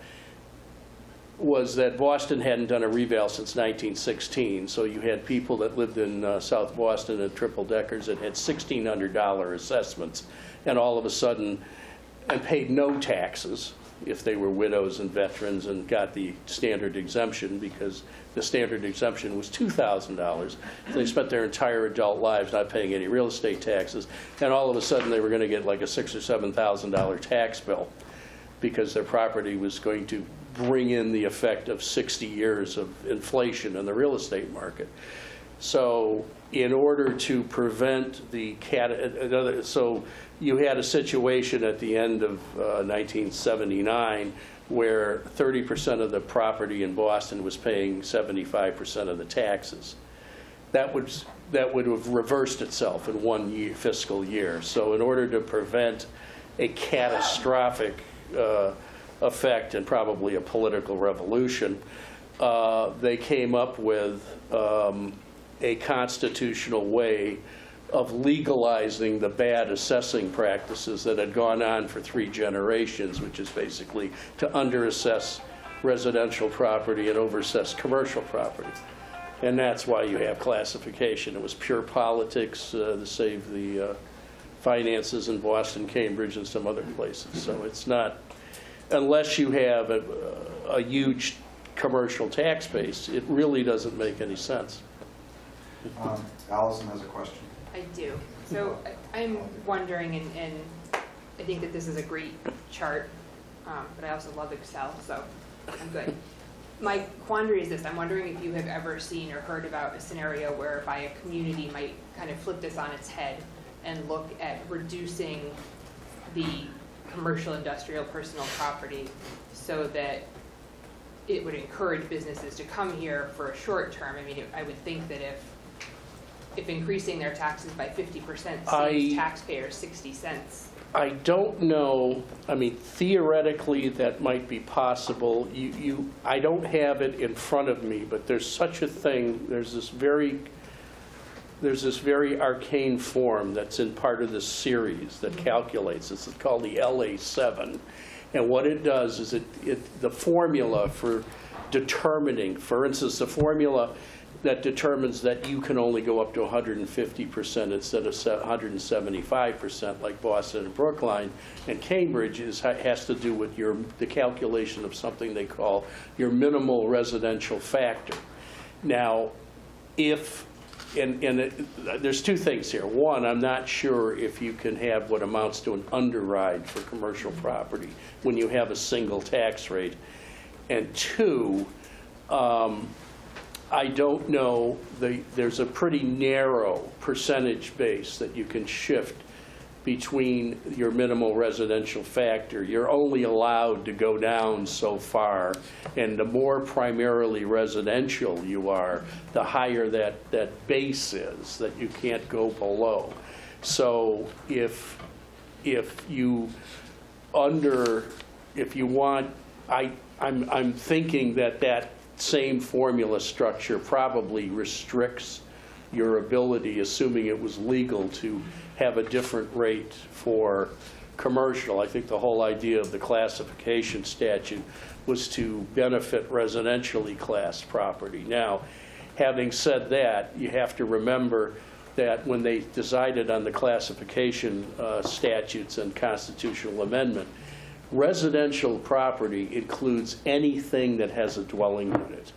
was that Boston hadn't done a reval since 1916. So you had people that lived in South Boston in triple deckers that had $1,600 assessments, and all of a sudden, and paid no taxes if they were widows and veterans and got the standard exemption, because the standard exemption was $2,000. They spent their entire adult lives not paying any real estate taxes, and all of a sudden they were going to get like a $6,000 or $7,000 tax bill because their property was going to bring in the effect of 60 years of inflation in the real estate market. So in order to prevent the so you had a situation at the end of 1979 where 30% of the property in Boston was paying 75% of the taxes. That would have reversed itself in 1 year, fiscal year. So in order to prevent a catastrophic effect and probably a political revolution, they came up with a constitutional way of legalizing the bad assessing practices that had gone on for 3 generations, which is basically to underassess residential property and overassess commercial property. And that's why you have classification. It was pure politics to save the finances in Boston, Cambridge, and some other places. So it's not, unless you have a huge commercial tax base, it really doesn't make any sense. Allison has a question. I do. So I'm wondering, and I think that this is a great chart, but I also love Excel, so I'm good. My quandary is this: I'm wondering if you have ever seen or heard about a scenario whereby a community might kind of flip this on its head and look at reducing the commercial, industrial, personal property so that it would encourage businesses to come here for a short term. I mean, I would think that if increasing their taxes by 50% saves taxpayers 60 cents. I don't know. I mean, theoretically, that might be possible. I don't have it in front of me, but there's such a thing. There's this very arcane form that's in part of this series that calculates this. It's called the LA7. And what it does is the formula for determining, for instance, the formula that determines that you can only go up to 150% instead of 175% like Boston and Brookline and Cambridge has to do with the calculation of something they call your minimal residential factor. Now, there's 2 things here. One, I'm not sure if you can have what amounts to an underride for commercial property when you have a single tax rate. And 2, I don't know, there's a pretty narrow percentage base that you can shift between your minimal residential factor. You're only allowed to go down so far, and the more primarily residential you are, the higher that base is that you can't go below. So if you want, I'm thinking that same formula structure probably restricts your ability, assuming it was legal, to have a different rate for commercial. I think the whole idea of the classification statute was to benefit residentially classed property. Now, having said that, you have to remember that when they decided on the classification statutes and constitutional amendment, residential property includes anything that has a dwelling unit.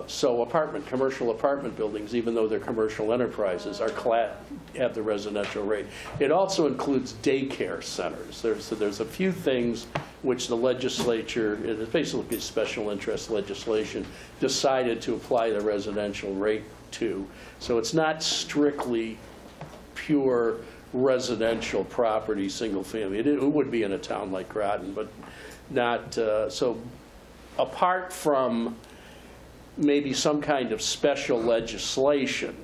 So commercial apartment buildings, even though they're commercial enterprises, have the residential rate. It also includes daycare centers. There's a few things which the legislature, it's basically special interest legislation, decided to apply the residential rate to. So it's not strictly pure residential property, single family. It would be in a town like Groton, but not, so apart from maybe some kind of special legislation.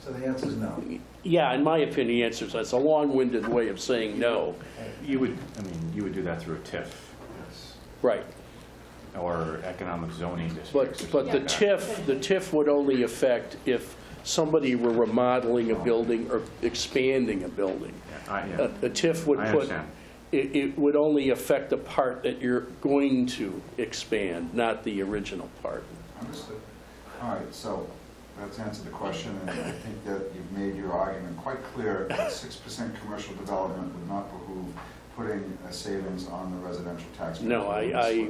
So the answer is no. Yeah, in my opinion, the answer is that's a long-winded way of saying no. You would do that through a TIF. Yes. Right. Or economic zoning districts. But the TIF would only affect if somebody were remodeling a building or expanding a building. The TIF would it would only affect the part that you're going to expand, not the original part. Understood. All right, so that's answered the question, and I think that you've made your argument quite clear that 6% commercial development would not behoove putting a savings on the residential tax rate. No,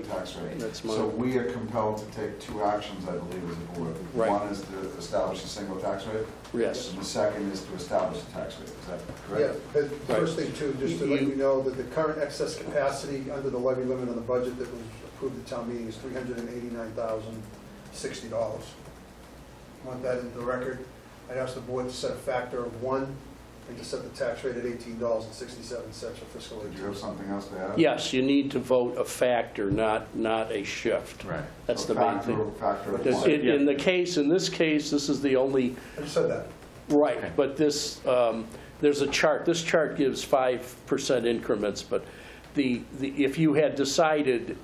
tax rate. That's my... So we are compelled to take 2 actions, I believe, as a board. Right. One is to establish a single tax rate. Yes. And the second is to establish a tax rate. Is that correct? Yeah, but first thing too, just to let you know that the current excess capacity under the levy limit on the budget that was approved at town meeting is $389,060. Want that in the record? I'd ask the board to set a factor of 1 and to set the tax rate at $18.67 for fiscal year. Do you have something else to add? Yes, you need to vote a factor, not a shift. Right. That's So the main thing. Factor of 1. In this case, this is the only... I just said that. Right, but this, there's a chart. This chart gives 5% increments, but if you had decided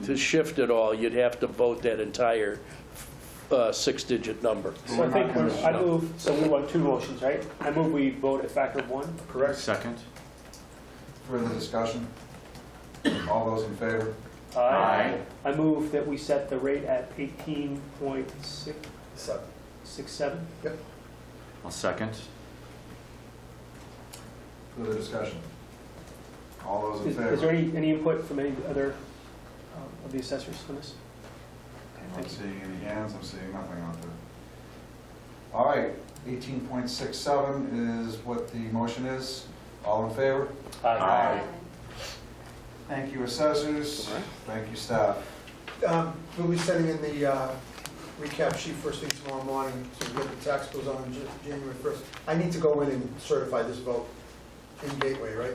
to shift it all, you'd have to vote that entire 6-digit number. So I think I move, so we want 2 motions, right? I move we vote a factor of 1. Correct? Second. Further discussion? All those in favor? Aye. I move that we set the rate at 18.67. Yep. I'll second. Further discussion? All those in favor? Is there any input from any other of the assessors on this? I'm not seeing any hands, I'm seeing nothing out there. All right, 18.67 is what the motion is. All in favor? Aye. Thank you, assessors. Thank you, staff. We'll be sending in the recap sheet first thing tomorrow morning, so we get the tax bills on January 1st. I need to go in and certify this vote in Gateway, right?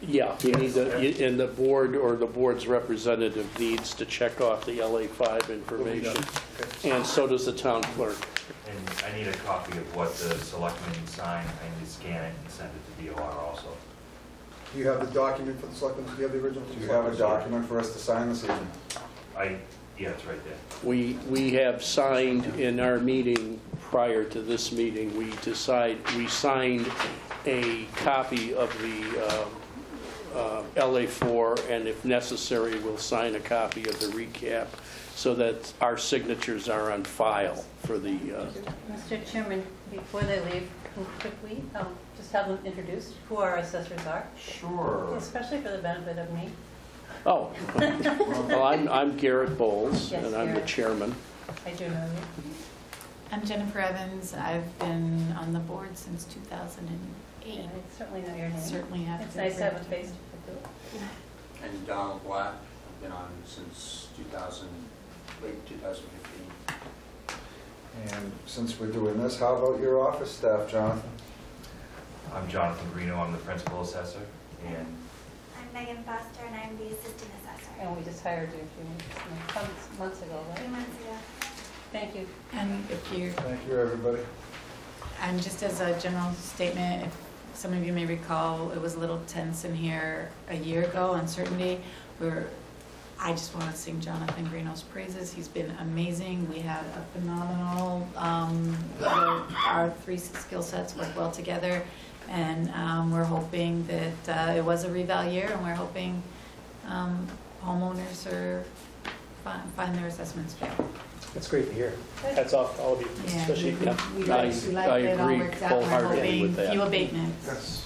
Yeah, you need and the board or the board's representative needs to check off the LA5 information, Okay. and so does the town clerk. And I need a copy of what the selectmen sign. I need to scan it and send it to DOR also. Do you have the document for the selectmen? Do you have the original? Do you have a document for us to sign this evening? Yeah, it's right there. We have signed in our meeting prior to this meeting, we signed a copy of the LA4, and if necessary, we'll sign a copy of the recap so that our signatures are on file for the... Mr. Chairman, before they leave, could we just have them introduced, who our assessors are? Sure. Especially for the benefit of me. Oh, well, I'm Garrett Bowles, Yes, and I'm the Garrett. chairman. I do know you. I'm Jennifer Evans. I've been on the board since 2008. And I certainly know your name. Certainly have. It's nice to have a face to put to it. And Donald Black, I've been on since late 2015. And since we're doing this, how about your office staff, Jonathan? I'm Jonathan Greeno. I'm the principal assessor. And I'm Megan Foster, and I'm the assistant assessor. And we just hired you a few months ago, A few right? months ago. Thank you. And if you, Thank you, everybody. and just as a general statement, if some of you may recall, it was a little tense in here a year ago, uncertainty, where I just want to sing Jonathan Greeno's praises. He's been amazing. We had a phenomenal, our 3 skill sets work well together, and we're hoping that it was a reval year, and we're hoping homeowners find their assessments fair. That's great to hear. Hats off to all of you, Yeah, especially, we yeah. like I that it all agree worked out. We're wholeheartedly hoping with that. few abatements. Yes.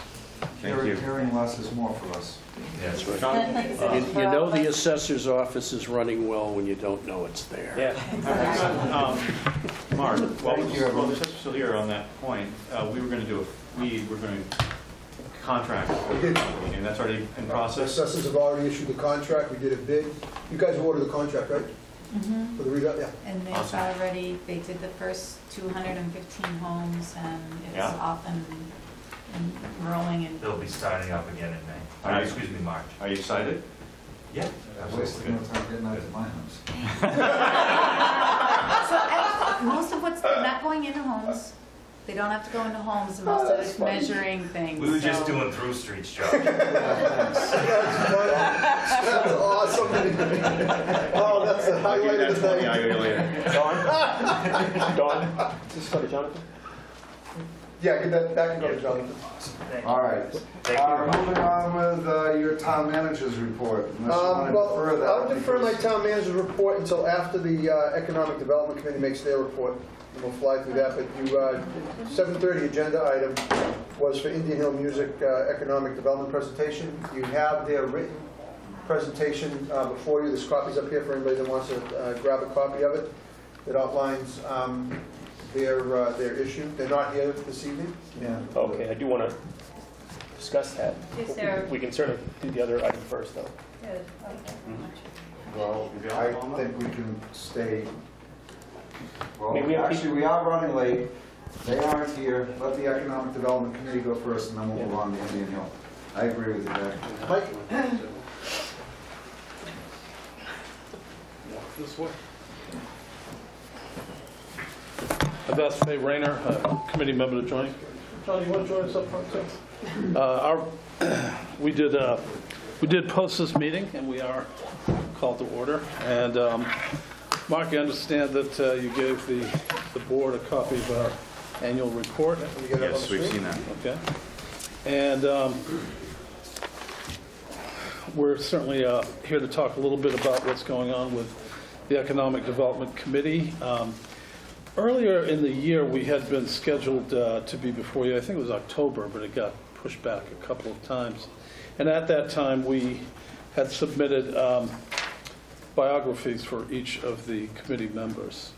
Thank you. Hearing less is more for us. yeah, That's right. Thanks You for all know of the us. assessor's office is running well when you don't know it's there. Yeah. Mark, while Thank you, everyone. the assessor's still here on that point, we were going to contract for We did. and that's already in The process? assessors have already issued the contract. We did a bid. You guys awarded the contract, right? Mhm. For the reval, yeah. And they've Awesome. already, they did the first 215 homes, and it's Yeah. off and rolling, and they'll be starting up again in May. Are you- Excuse me, March. Are you excited? Yeah, I'm wasting no time getting out to my house. so most of what's not going into homes, they don't have to go into homes, and most of that's it's funny. measuring things. We were just so- doing through streets, Joe. That's awesome. Oh, that's the I'll give you highlight that of the 20, I'll day. give you later. Dawn, is this for Jonathan? Yeah, get that back and go to Jonathan. All right. Thank you. Moving on with your town manager's report. Unless you want to Well, defer that, I'll defer my because- town manager's report until after the Economic Development Committee makes their report, and we'll fly through that. But you, 7:30 agenda item was for Indian Hill Music Economic Development presentation. You have their written presentation before you. There's copies up here for anybody that wants to grab a copy of it. It outlines their issue. They're not here this evening. Yeah. Okay, I do want to discuss that. Is there- We can certainly do the other item first, though. Good, okay. Well, I think we can stay, well, Maybe we have actually, we are running late. They aren't here. Let the Economic Development Committee go first, and then we'll move on to Indian Hill. I agree with you, Jack. Mike? This way. That's Fay Rayner, committee member to join. John, you want to join us up front, too? We did We did post this meeting, and we are called to order. And Mark, I understand that you gave the board a copy of our annual report. Yes, we've seen that. Okay. And we're certainly here to talk a little bit about what's going on with the Economic Development Committee. Earlier in the year, we had been scheduled to be before you. I think it was October, but it got pushed back a couple of times. And at that time, we had submitted biographies for each of the committee members.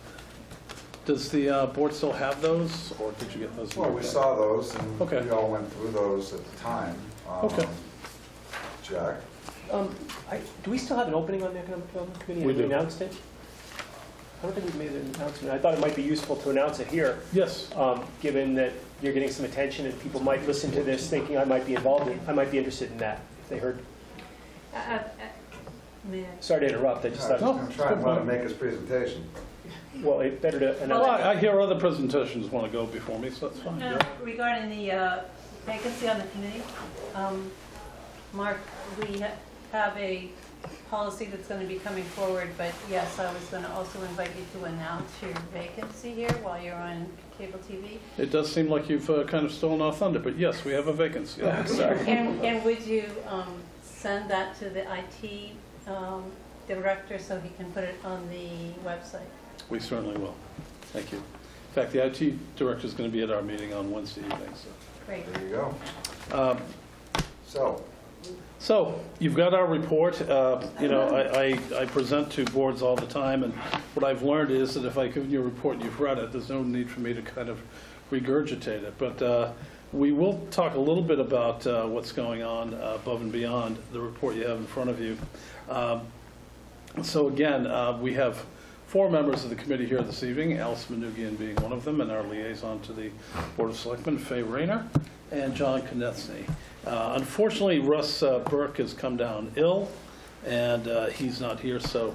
Does the board still have those, or did you get those? Well, we saw those, and okay. We all went through those at the time. Okay. Jack? Do we still have an opening on the Economic Development Committee? We Have do. Announced it? I don't think we've made an announcement. I thought it might be useful to announce it here. Yes. Given that you're getting some attention and people might listen to this thinking I might be involved in, I might be interested in that if they heard. Sorry to interrupt. I just thought. I'm trying to let him make his presentation. Well, it's better to announce. Well, I hear other presentations want to go before me, so that's fine. Regarding the vacancy on the committee, Mark, we have a policy that's going to be coming forward, but yes, I was going to also invite you to announce your vacancy here while you're on cable TV. It does seem like you've kind of stolen our thunder, but yes, we have a vacancy. And would you send that to the IT director so he can put it on the website? We certainly will. Thank you. In fact, the IT director is going to be at our meeting on Wednesday evening. So. Great. There you go. So you've got our report. You know, I present to boards all the time, and what I've learned is that if I give you a report and you've read it, there's no need for me to kind of regurgitate it. But we will talk a little bit about what's going on above and beyond the report you have in front of you. So again, we have 4 members of the committee here this evening, Alice Manoogian being one of them, and our liaison to the Board of Selectmen, Faye Rayner, and John Konechny. Unfortunately, Russ Burke has come down ill, and he's not here, so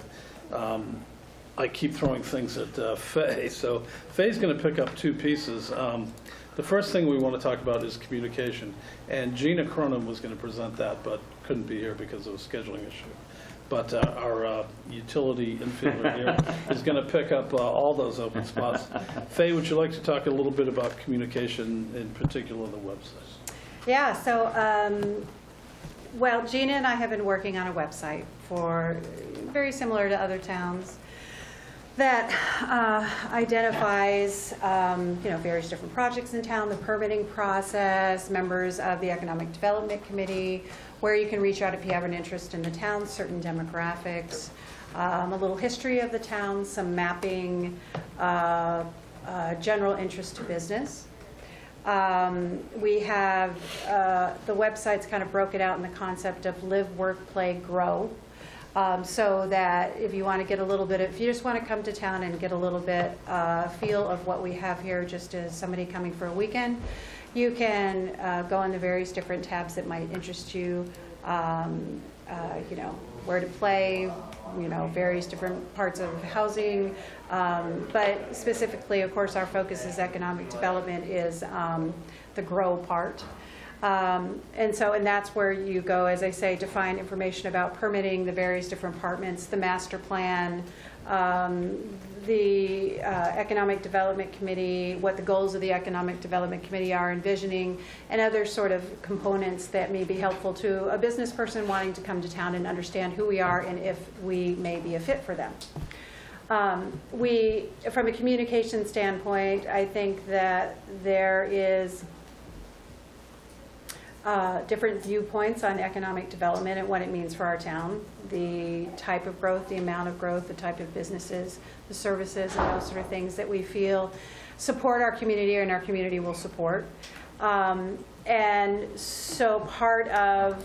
I keep throwing things at Faye. So Faye's going to pick up 2 pieces. The first thing we want to talk about is communication, and Gina Cronin was going to present that, but couldn't be here because of a scheduling issue. But our utility infielder here is going to pick up all those open spots. Faye, would you like to talk a little bit about communication, in particular the website? Yeah, so, well, Gina and I have been working on a website for very similar to other towns that identifies, you know, various different projects in town, the permitting process, members of the Economic Development Committee, where you can reach out if you have an interest in the town, certain demographics, a little history of the town, some mapping, general interest to business. We have, the website's kind of broken out in the concept of live, work, play, grow. So that if you want to get a little bit, if you just want to come to town and get a little bit feel of what we have here just as somebody coming for a weekend, you can go on the various different tabs that might interest you, you know, where to play, you know, various different parts of housing. But specifically, of course, our focus is economic development is the grow part. And that's where you go, as I say, to find information about permitting, the various different departments, the master plan, the Economic Development Committee, what the goals of the Economic Development Committee are envisioning, and other sort of components that may be helpful to a business person wanting to come to town and understand who we are and if we may be a fit for them. From a communication standpoint, I think that there is different viewpoints on economic development and what it means for our town, the type of growth, the amount of growth, the type of businesses, the services, and those sort of things that we feel support our community and our community will support. And so part of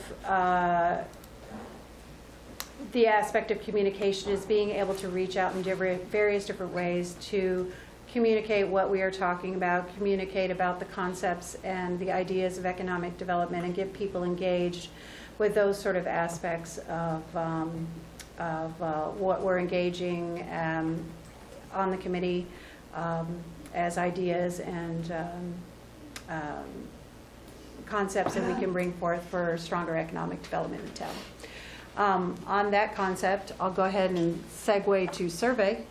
the aspect of communication is being able to reach out in various different ways to communicate what we are talking about, communicate about the concepts and the ideas of economic development, and get people engaged with those sort of aspects of what we're engaging on the committee as ideas and concepts that we can bring forth for stronger economic development in town. On that concept, I'll go ahead and segue to survey.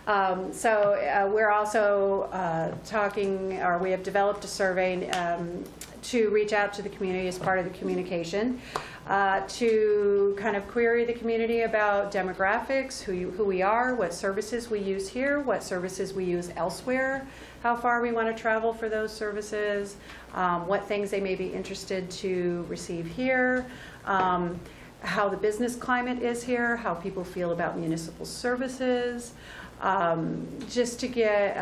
We're also talking, or we have developed a survey to reach out to the community as part of the communication, to kind of query the community about demographics, who we are, what services we use here, what services we use elsewhere, how far we want to travel for those services, what things they may be interested to receive here, how the business climate is here, how people feel about municipal services, just to get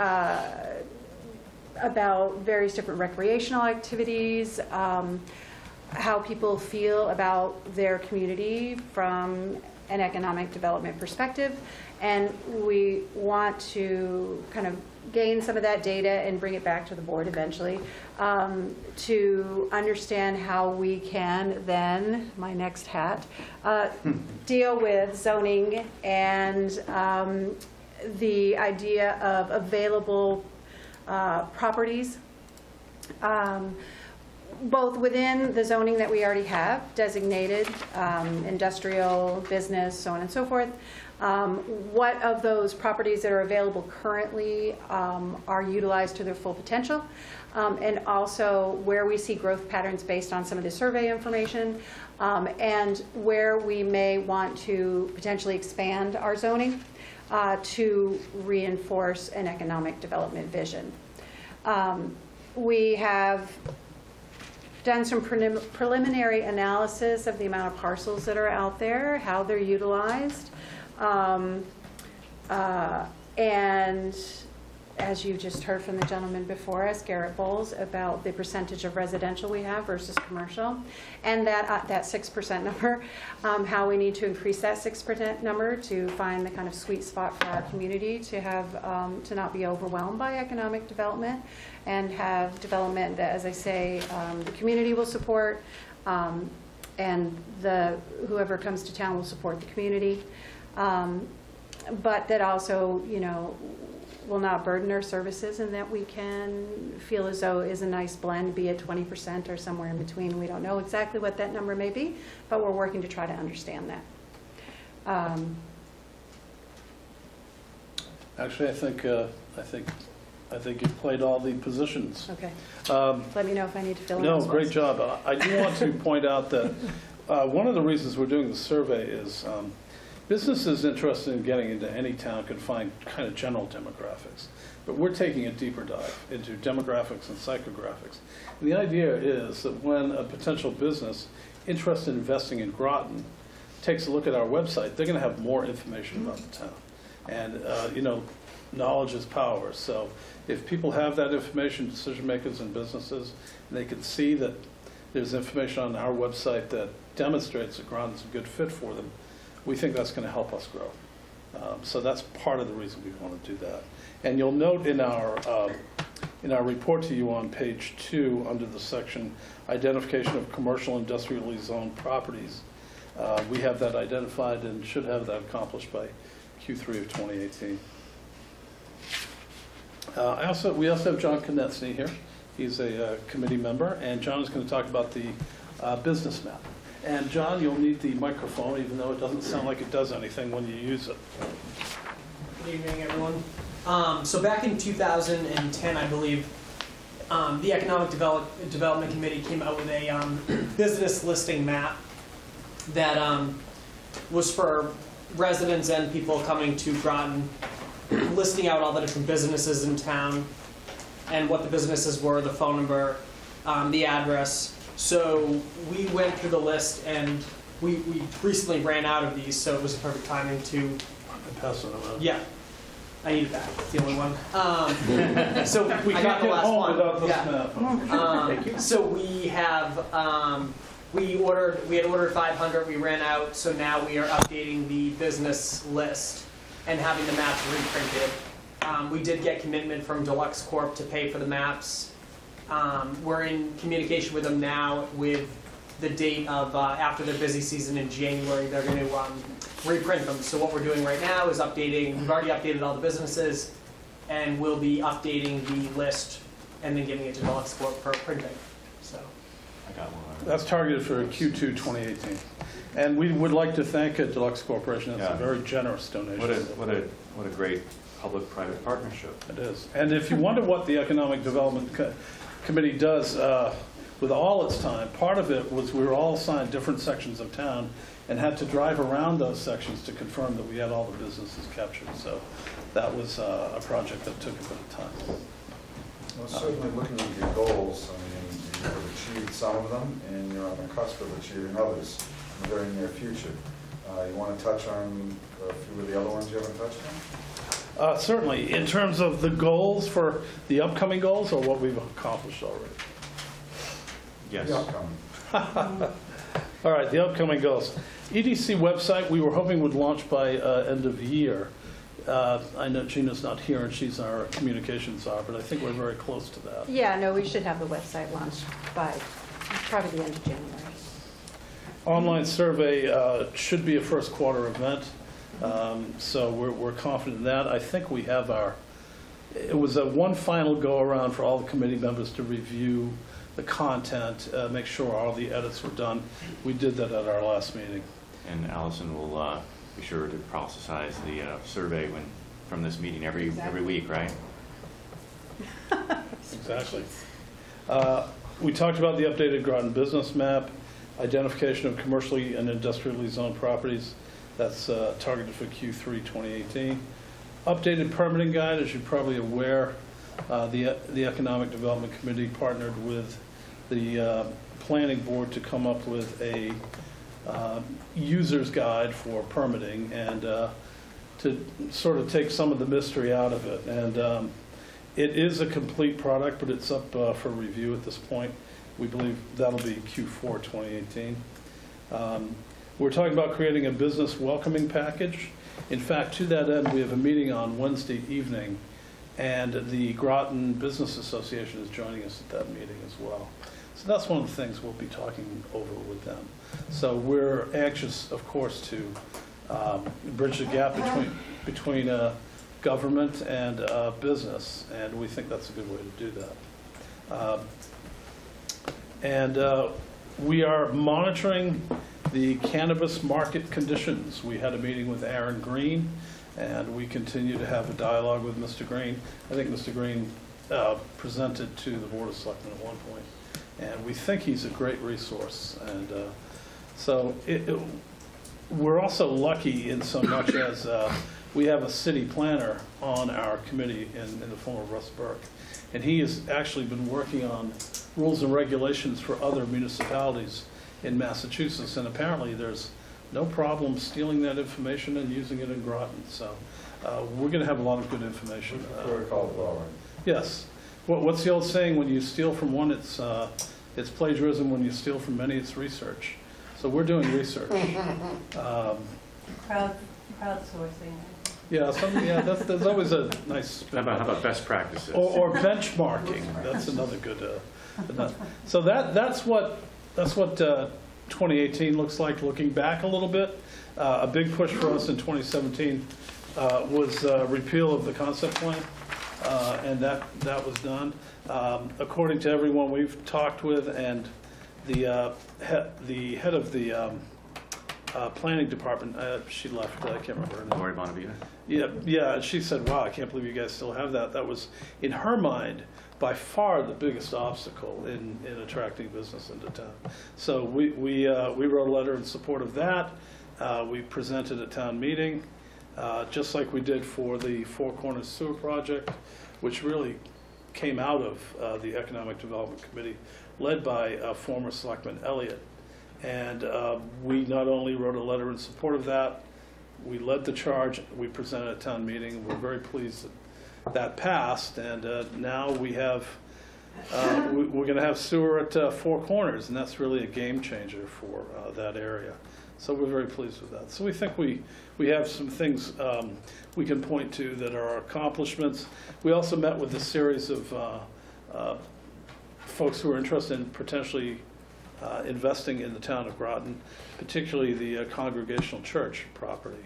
about various different recreational activities, how people feel about their community from an economic development perspective. And we want to kind of gain some of that data and bring it back to the board eventually, to understand how we can then, my next hat, deal with zoning and the idea of available properties, both within the zoning that we already have designated, industrial, business, so on and so forth. What of those properties that are available currently are utilized to their full potential, and also where we see growth patterns based on some of the survey information, and where we may want to potentially expand our zoning to reinforce an economic development vision. We have done some preliminary analysis of the amount of parcels that are out there, how they're utilized, and as you just heard from the gentleman before us, Garrett Bowles, about the percentage of residential we have versus commercial, and that 6% number, how we need to increase that 6% number to find the kind of sweet spot for our community to have, to not be overwhelmed by economic development, and have development that, as I say, the community will support, and whoever comes to town will support the community, but that also, you know, will not burden our services, and that we can feel as though is a nice blend, be it 20% or somewhere in between. We don't know exactly what that number may be, but we're working to try to understand that. Actually, I think you played all the positions. Okay. Let me know if I need to fill in. No, those great ones. job. I do want to point out that one of the reasons we're doing the survey is businesses interested in getting into any town can find kind of general demographics, but we're taking a deeper dive into demographics and psychographics. And the idea is that when a potential business interested in investing in Groton takes a look at our website, they're going to have more information about the town. And you know, knowledge is power. So if people have that information, decision makers and businesses, and they can see that there's information on our website that demonstrates that Groton's a good fit for them, we think that's going to help us grow. So that's part of the reason we want to do that. And you'll note in our report to you on page 2, under the section identification of commercial industrially zoned properties, we have that identified and should have that accomplished by Q3 of 2018. We also have John Konechny here. He's a committee member, and John is going to talk about the business map. And John, you'll need the microphone, even though it doesn't sound like it does anything when you use it. Good evening, everyone. So back in 2010, I believe, the Economic Development Committee came out with a business listing map that was for residents and people coming to Groton, listing out all the different businesses in town and what the businesses were, the phone number, the address. So we went through the list, and we recently ran out of these, so it was a perfect timing to pass it around. Yeah, I needed that. It's the only one. So we I can't got the get last home one. without this Yeah. map. Thank you. So we have we had ordered 500. We ran out, so now we are updating the business list and having the maps reprinted. We did get commitment from Deluxe Corp to pay for the maps. We're in communication with them now with the date of after their busy season in January. They're going to reprint them. So what we're doing right now is updating. We've already updated all the businesses, and we'll be updating the list and then giving it to Deluxe Corp for printing. that one. That's targeted for Q2 2018. And we would like to thank Deluxe Corporation. That's a very generous donation. What a great public-private partnership. It is. And if you wonder what the Economic Development Committee does with all its time, part of it was we were all assigned different sections of town and had to drive around those sections to confirm that we had all the businesses captured. So that was a project that took a bit of time. Well, certainly looking at your goals, I mean, you've achieved some of them, and you're on the cusp of achieving others in the very near future. You want to touch on a few of the other ones you haven't touched on? Certainly. In terms of the goals for the upcoming goals, or what we've accomplished already? Yes. The upcoming. All right, the upcoming goals. EDC website we were hoping would launch by end of year. I know Gina's not here and she's our communications czar, but I think we're very close to that. Yeah, no, we should have the website launched by probably the end of January. Online survey should be a first quarter event, so we're confident in that. I think we have it was a one final go around for all the committee members to review the content, make sure all the edits were done. We did that at our last meeting. And Allison will be sure to processize the survey from this meeting every week, right? Exactly. We talked about the updated Groton business map, identification of commercially and industrially zoned properties. That's targeted for Q3 2018. Updated permitting guide, as you're probably aware, the Economic Development Committee partnered with the Planning Board to come up with a user's guide for permitting and to sort of take some of the mystery out of it. And it is a complete product, but it's up for review at this point. We believe that'll be Q4 2018. We're talking about creating a business welcoming package. In fact, to that end, we have a meeting on Wednesday evening, and the Groton Business Association is joining us at that meeting as well. So that's one of the things we'll be talking over with them. So we're anxious, of course, to bridge the gap between government and business, and we think that's a good way to do that. We are monitoring the cannabis market conditions. We had a meeting with Aaron Green, and we continue to have a dialogue with Mr. Green. I think Mr. Green presented to the Board of Selectmen at one point, and we think he's a great resource. And so we're also lucky in so much as we have a city planner on our committee in the form of Russ Burke. And he has actually been working on rules and regulations for other municipalities in Massachusetts. And apparently there's no problem stealing that information and using it in Groton. So we're going to have a lot of good information. Yes. What's the old saying? When you steal from one, it's plagiarism. When you steal from many, it's research. So we're doing research. Crowdsourcing. Yeah, there's always a nice spin. How about best practices? Or benchmarking. That's another good. So that's what 2018 looks like. Looking back a little bit, a big push for us in 2017 was repeal of the concept plan, and that was done. According to everyone we've talked with, and the head of the planning department, she left. I can't remember her name. Lori Bonavita? Yeah. She said, "Wow, I can't believe you guys still have that." That was, in her mind, by far the biggest obstacle in attracting business into town. So we wrote a letter in support of that. We presented at town meeting, just like we did for the Four Corners Sewer Project, which really came out of the Economic Development Committee, led by former Selectman Elliott. And we not only wrote a letter in support of that, we led the charge, we presented at town meeting. We're very pleased that passed, and now we have, we're going to have sewer at Four Corners, and that's really a game changer for that area. So we're very pleased with that. So we think we have some things we can point to that are our accomplishments. We also met with a series of folks who are interested in potentially investing in the town of Groton, particularly the Congregational Church property.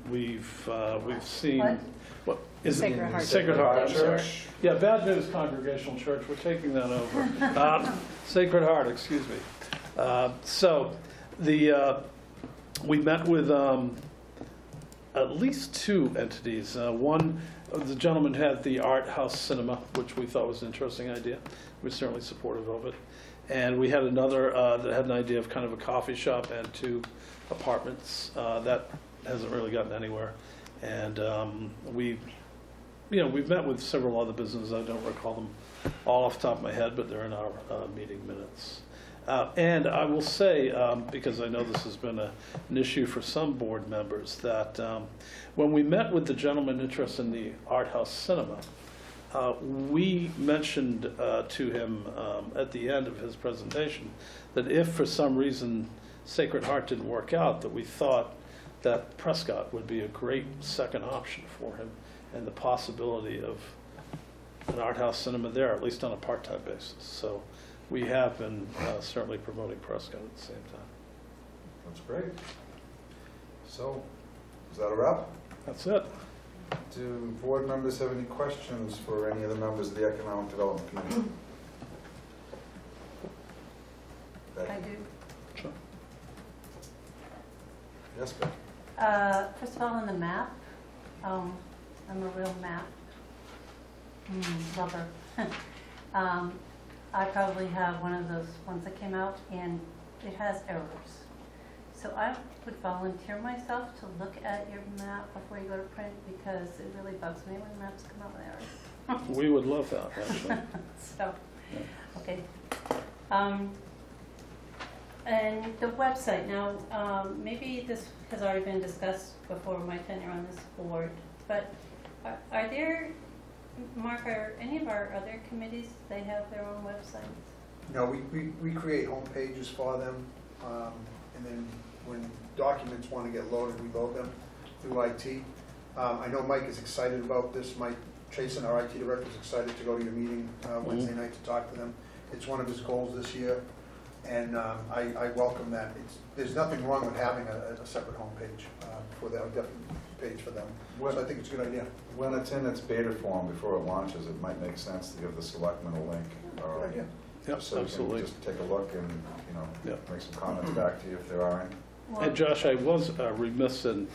We've seen. What? What is it? Sacred Heart. Sacred Heart Church. Yeah, Bad News Congregational Church. We're taking that over. Sacred Heart, excuse me. So we met with at least two entities. One, the gentleman had the Art House Cinema, which we thought was an interesting idea. We're certainly supportive of it. And we had another that had an idea of kind of a coffee shop and 2 apartments. That hasn't really gotten anywhere. And we've met with several other businesses. I don't recall them all off the top of my head, but they're in our meeting minutes. And I will say, because I know this has been an issue for some board members, that when we met with the gentleman interested in the Art House Cinema, we mentioned to him at the end of his presentation that if for some reason Sacred Heart didn't work out, that we thought that Prescott would be a great second option for him, and the possibility of an art house cinema there, at least on a part-time basis. So we have been certainly promoting Prescott at the same time. That's great. So, is that a wrap? That's it. Do board members have any questions for any of the members of the Economic Development Committee? I do. Sure. Yes, Becky? First of all, on the map, I'm a real map lover. I probably have one of those ones that came out and it has errors. So I would volunteer myself to look at your map before you go to print, because it really bugs me when maps come out with errors. We would love that, actually. So, okay. And the website, now, maybe this has already been discussed before my tenure on this board, but are there, Mark, are any of our other committees, they have their own websites? No, we create home pages for them, and then when documents want to get loaded, we load them through IT. I know Mike is excited about this. Mike Chasen, our IT director, is excited to go to your meeting Wednesday night to talk to them. It's one of his goals this year, and I welcome that. There's nothing wrong with having a separate home page for them, a different page for them. So I think it's a good idea. When it's in its beta form before it launches, it might make sense to give the selectmen a link. Good idea. Yep, So you absolutely. can just take a look and, Yep. make some comments back to you if there are any. And Josh, I was remiss in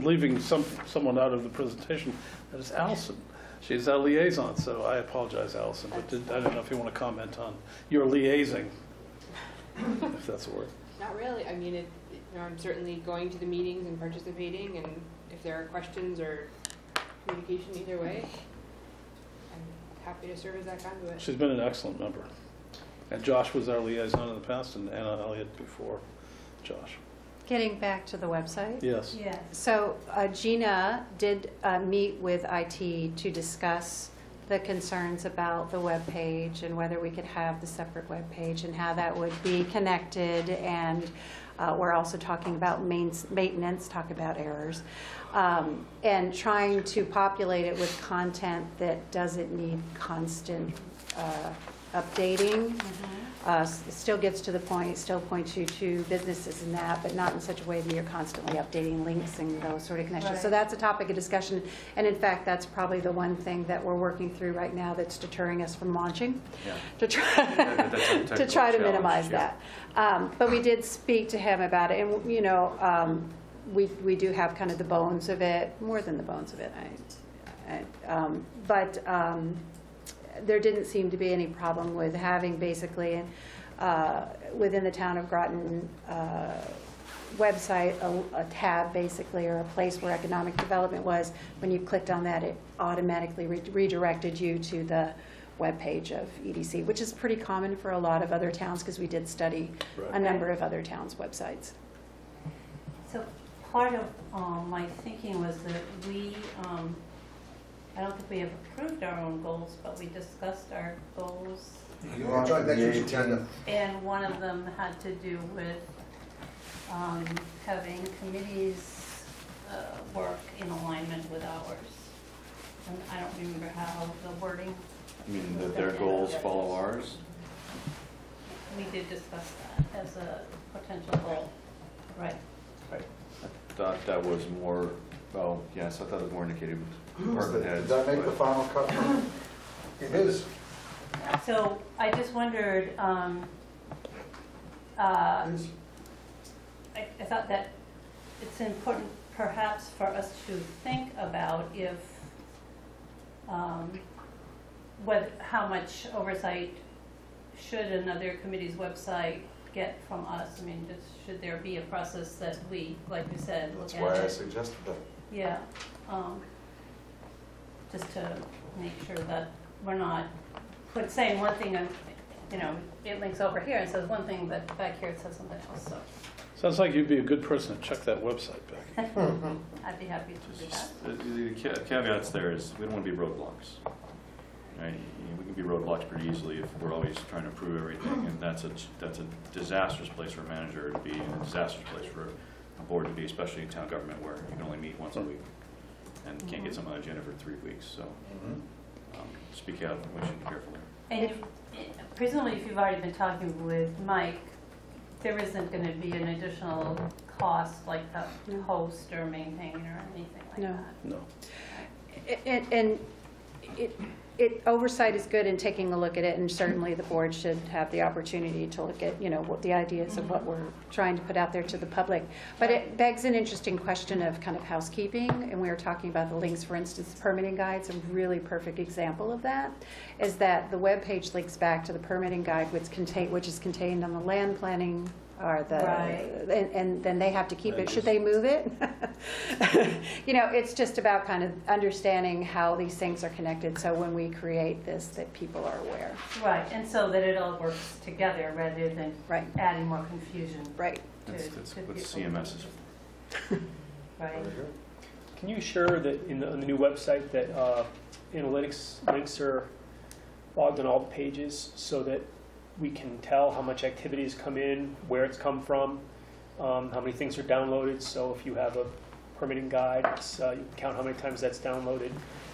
leaving someone out of the presentation. That is Allison. She's our liaison, so I apologize, Allison, but I don't know if you want to comment on your liaising, if that's a word. Not really. I mean, I'm certainly going to the meetings and participating, and if there are questions or communication either way, I'm happy to serve as that conduit. She's been an excellent member. And Josh was our liaison in the past, and Anna Elliott before Josh. Getting back to the website? Yes. Yeah. So Gina did meet with IT to discuss the concerns about the web page and whether we could have the separate web page and how that would be connected. And we're also talking about maintenance, talk about errors, and trying to populate it with content that doesn't need constant updating. Still gets to the point, still points you to businesses and that, but not in such a way that you're constantly updating links and those sort of connections. Right. So that's a topic of discussion, and in fact, that's probably the one thing that we're working through right now that's deterring us from launching, Yeah. to try to minimize that. But we did speak to him about it, and we do have kind of the bones of it, more than the bones of it. But there didn't seem to be any problem with having basically within the town of Groton website a tab basically, or a place where economic development was. When you clicked on that, it automatically redirected you to the webpage of EDC, which is pretty common for a lot of other towns, because we did study a number of other towns' websites. So part of my thinking was that we, I don't think we have approved our own goals, but we discussed our goals. And one of them had to do with having committees work in alignment with ours. And I don't remember how the wording. You mean that their goals follow ours? We did discuss that as a potential goal. Right. Right. thought that was more, well, yes, I thought it was more indicated with department heads. Did that make the but- final cut? It is. So I just wondered, I thought that it's important perhaps for us to think about if, how much oversight should another committee's website get from us? I mean, should there be a process that we, like we said, look at it? That's why I suggested that. Yeah, just to make sure that we're not saying one thing and, it links over here and says one thing, but back here it says something else, so. Sounds like you'd be a good person to check that website, Becky. I'd be happy to do that. The caveats there is, we don't want to be roadblocks. Right? We can be roadblocks pretty easily if we're always trying to improve everything, and that's a disastrous place for a manager to be, and a disastrous place for a board to be, especially in town government where you can only meet once a week and can't get something on the agenda for 3 weeks. So speak out information carefully. And presumably if you've already been talking with Mike, there isn't going to be an additional cost like a host or maintain or anything like that? No. And oversight is good in taking a look at it, and certainly the board should have the opportunity to look at, what the ideas of what we're trying to put out there to the public. But it begs an interesting question of kind of housekeeping, and we were talking about the links, for instance, permitting guides. A really perfect example of that is that the web page links back to the permitting guide, which is contained on the land planning, or the, and then they have to keep it. Should they move it? It's just about kind of understanding how these things are connected, so when we create this, that people are aware. Right, and so that it all works together rather than adding more confusion. Right. That's what CMS is for. Right. Can you assure that on the new website that analytics links are logged on all the pages so that we can tell how much activity has come in, where it's come from, how many things are downloaded? So if you have a permitting guide, you can count how many times that's downloaded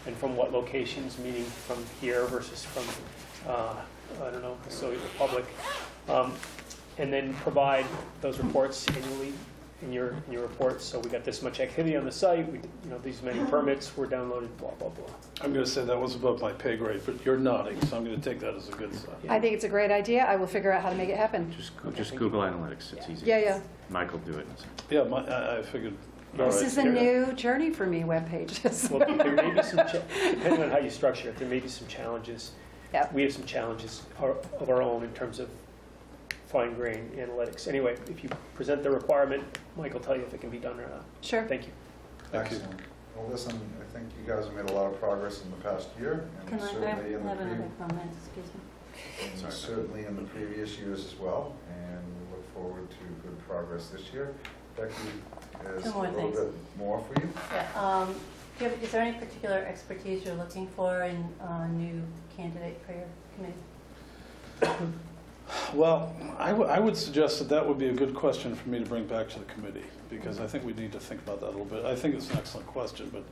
and from what locations, meaning from here versus from, I don't know, so the public. And then provide those reports annually in your reports. So we got this much activity on the site, these many permits were downloaded, blah, blah, blah. I'm going to say that was above my pay grade, but you're nodding, so I'm going to take that as a good sign. I think it's a great idea. I will figure out how to make it happen. Just Google Analytics, it's easy. Yeah. Mike will do it. Yeah, I figured. This is a new journey for me, web pages. Well, there may be some, depending on how you structure it, there may be some challenges. Yeah. We have some challenges of our own in terms of fine-grained analytics. Anyway, if you present the requirement, Mike will tell you if it can be done or not. Sure. Thank you. Excellent. Well, listen, I think you guys have made a lot of progress in the past year, and Can I certainly in have the another comment, excuse me? and certainly in the previous years as well, and we look forward to good progress this year. Becky has Two a more little things. bit more for you. Yeah, is there any particular expertise you're looking for in a new candidate for your committee? Well, I would suggest that would be a good question for me to bring back to the committee, because I think we need to think about that a little bit. I think it's an excellent question, but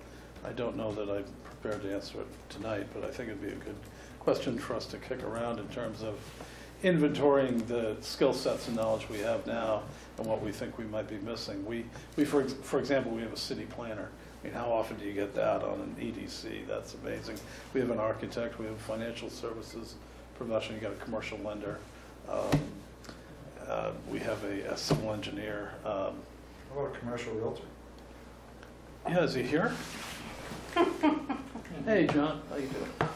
I don't know that I'm prepared to answer it tonight, but I think it'd be a good question for us to kick around in terms of inventorying the skill sets and knowledge we have now and what we think we might be missing. For example, we have a city planner. I mean, how often do you get that on an EDC? That's amazing. We have an architect, we have a financial services professional, you got a commercial lender. We have a civil engineer. How about a commercial realtor? Yeah, is he here? Hey, John, how you doing?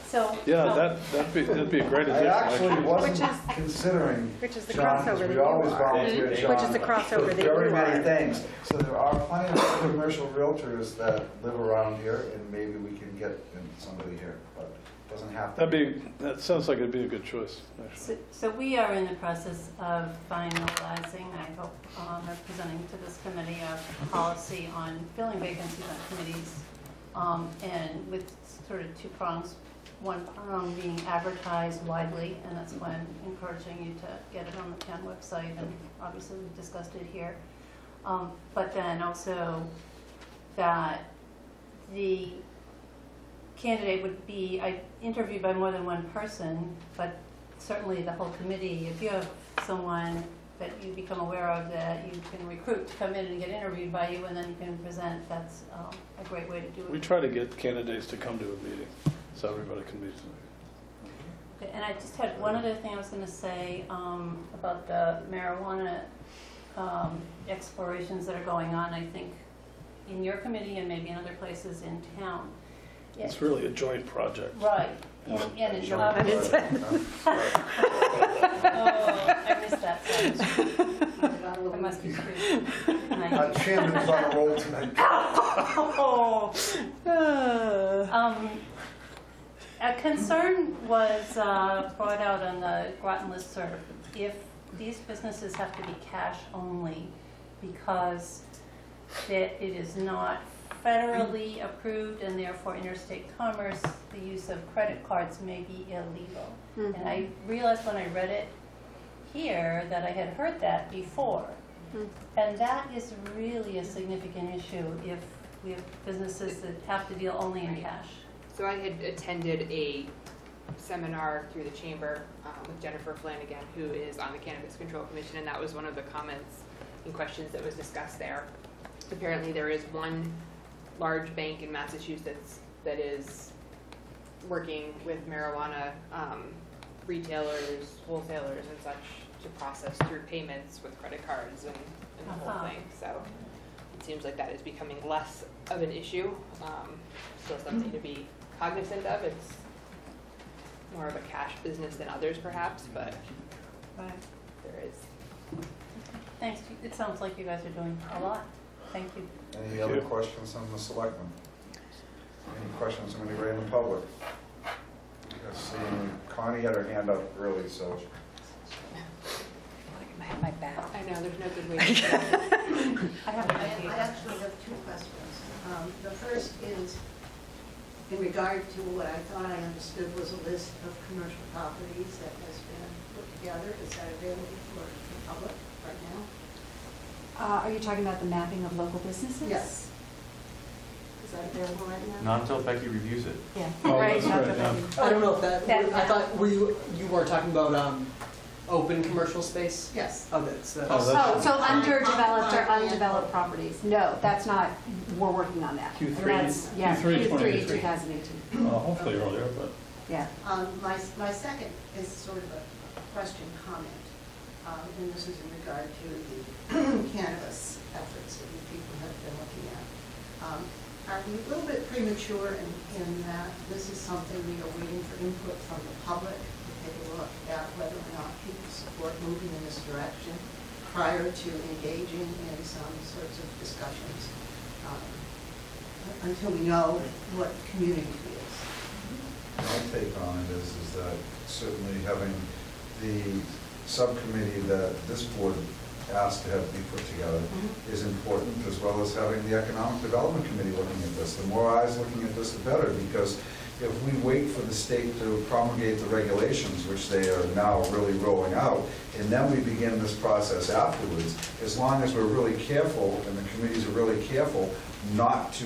So Yeah, that'd be a great addition. I actually wasn't considering Which is the John, crossover because that we you always are. volunteer John Which is the crossover that you for very are. many things. So there are plenty of commercial realtors that live around here, and maybe we can get somebody here, but it doesn't have to. That sounds like it'd be a good choice, actually. So we are in the process of finalizing, I hope, or presenting to this committee a policy on filling vacancies on committees, and with sort of two prongs. One prong being advertised widely, and that's why I'm encouraging you to get it on the town website, and obviously we've discussed it here. But then also that the candidate would be interviewed by more than one person, but certainly the whole committee. If you have someone that you become aware of, that you can recruit to come in and get interviewed by you, and then you can present. That's a great way to do it. We try to get candidates to come to a meeting, so everybody can be. Okay, and I just had one other thing I was going to say about the marijuana explorations that are going on, I think, in your committee and maybe in other places in town. It's really a joint project. Right. And it's oh, I missed that. I must be screwed. Chairman's on a roll tonight. A concern was brought out on the Groton listserv. If these businesses have to be cash only because it is not federally approved and therefore interstate commerce, the use of credit cards may be illegal. Mm-hmm. And I realized when I read it here that I had heard that before. Mm-hmm. And that is really a significant issue if we have businesses that have to deal only in cash. So I had attended a seminar through the chamber with Jennifer Flanagan, who is on the Cannabis Control Commission, and that was one of the comments and questions that was discussed there. Apparently there is one large bank in Massachusetts that is working with marijuana retailers, wholesalers and such to process through payments with credit cards and the whole thing. So it seems like that is becoming less of an issue. Still something to be cognizant of. It's more of a cash business than others perhaps, but there is. Thanks. It sounds like you guys are doing a lot. Thank you. Any other questions on the selectmen? Any questions from anybody in the public? Seeing Connie had her hand up early, so. I have my back. I know, there's no good way to do it. I actually have two questions. The first is in regard to what I thought I understood was a list of commercial properties that has been put together. Is that available for the public right now? Are you talking about the mapping of local businesses? Yes. Is that available right now? Not until Becky reviews it. Yeah. Oh, right. that's right, yeah. I don't know if I thought, you were talking about open commercial space? Yes. Oh, that's. Oh, so underdeveloped or undeveloped properties? No, that's not, we're working on that. Q3, That's, yeah, Q3 Q3 2018. Hopefully earlier, but. Yeah. My second is sort of a question comment, and this is in regard to the cannabis efforts that you people have been looking at. Are we a little bit premature in that this is something we are waiting for input from the public to take a look at whether or not people support moving in this direction prior to engaging in some sorts of discussions until we know what community feels? My take on it is that certainly having the subcommittee that this board asked to have be put together is important, as well as having the Economic Development Committee looking at this. The more eyes looking at this, the better, because if we wait for the state to promulgate the regulations, which they are now really rolling out, and then we begin this process afterwards, as long as we're really careful, and the committees are really careful, not to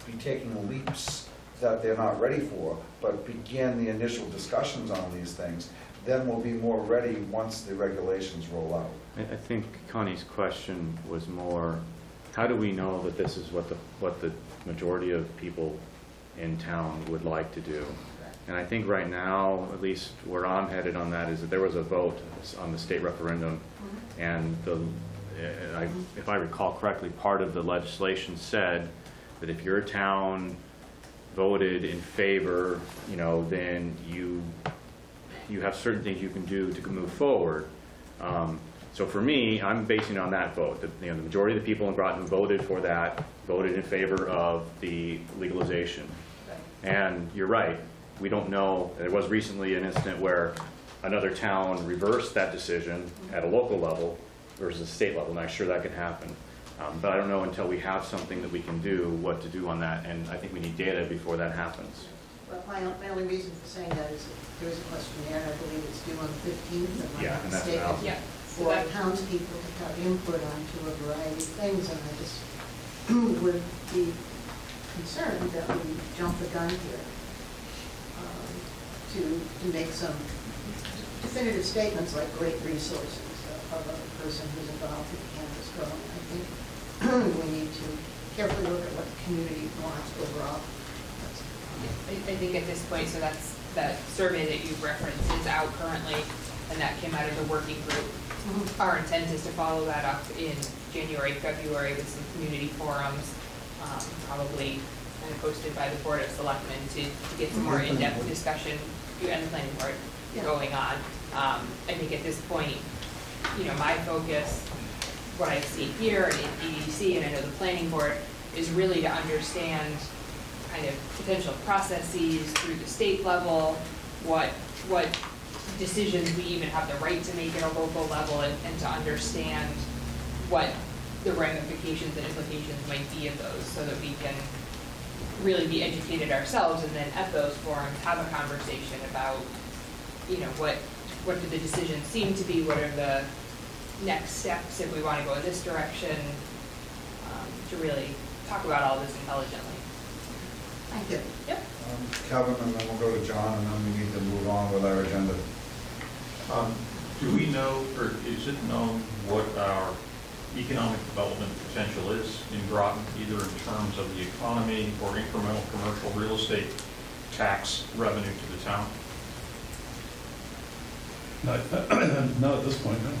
be taking leaps that they're not ready for, but begin the initial discussions on these things, then we'll be more ready once the regulations roll out. I think Connie's question was more, how do we know that this is what the majority of people in town would like to do? And I think right now, at least where I'm headed on that, is that there was a vote on the state referendum, and if I recall correctly, part of the legislation said that if your town voted in favor, then you have certain things you can do to move forward. So for me, I'm basing on that vote. The majority of the people in Groton who voted for that voted in favor of the legalization. And you're right, we don't know. There was recently an incident where another town reversed that decision at a local level versus a state level, and I'm sure that could happen. But I don't know until we have something that we can do what to do on that, and I think we need data before that happens. Well, my only reason for saying that is that there's a questionnaire, I believe it's due on the 15th, if I'm not mistaken, for townspeople to have input onto a variety of things, and I just would be concerned that we jump the gun here to make some definitive statements like great resources. of a person who's involved in cannabis growing. I think we need to carefully look at what the community wants overall. I think at this point, so that's, that survey that you referenced is out currently, and that came out of the working group. Our intent is to follow that up in January, February with some community forums, probably kind of hosted by the Board of Selectmen to get some more in-depth discussion, and the planning board going on. I think at this point, you know, my focus, what I see here and in EDC, and I know the planning board, is really to understand kind of potential processes through the state level, what decisions we even have the right to make at a local level, and to understand what the ramifications and implications might be of those, so that we can really be educated ourselves, and then at those forums have a conversation about, you know, what do the decisions seem to be, what are the next steps if we want to go in this direction, to really talk about all this intelligently. Thank you. Yep. Kevin, and then we'll go to John, and then we need to move on with our agenda. Do we know, or is it known what our economic development potential is in Groton, either in terms of the economy or incremental commercial real estate tax revenue to the town? Not at this point, no.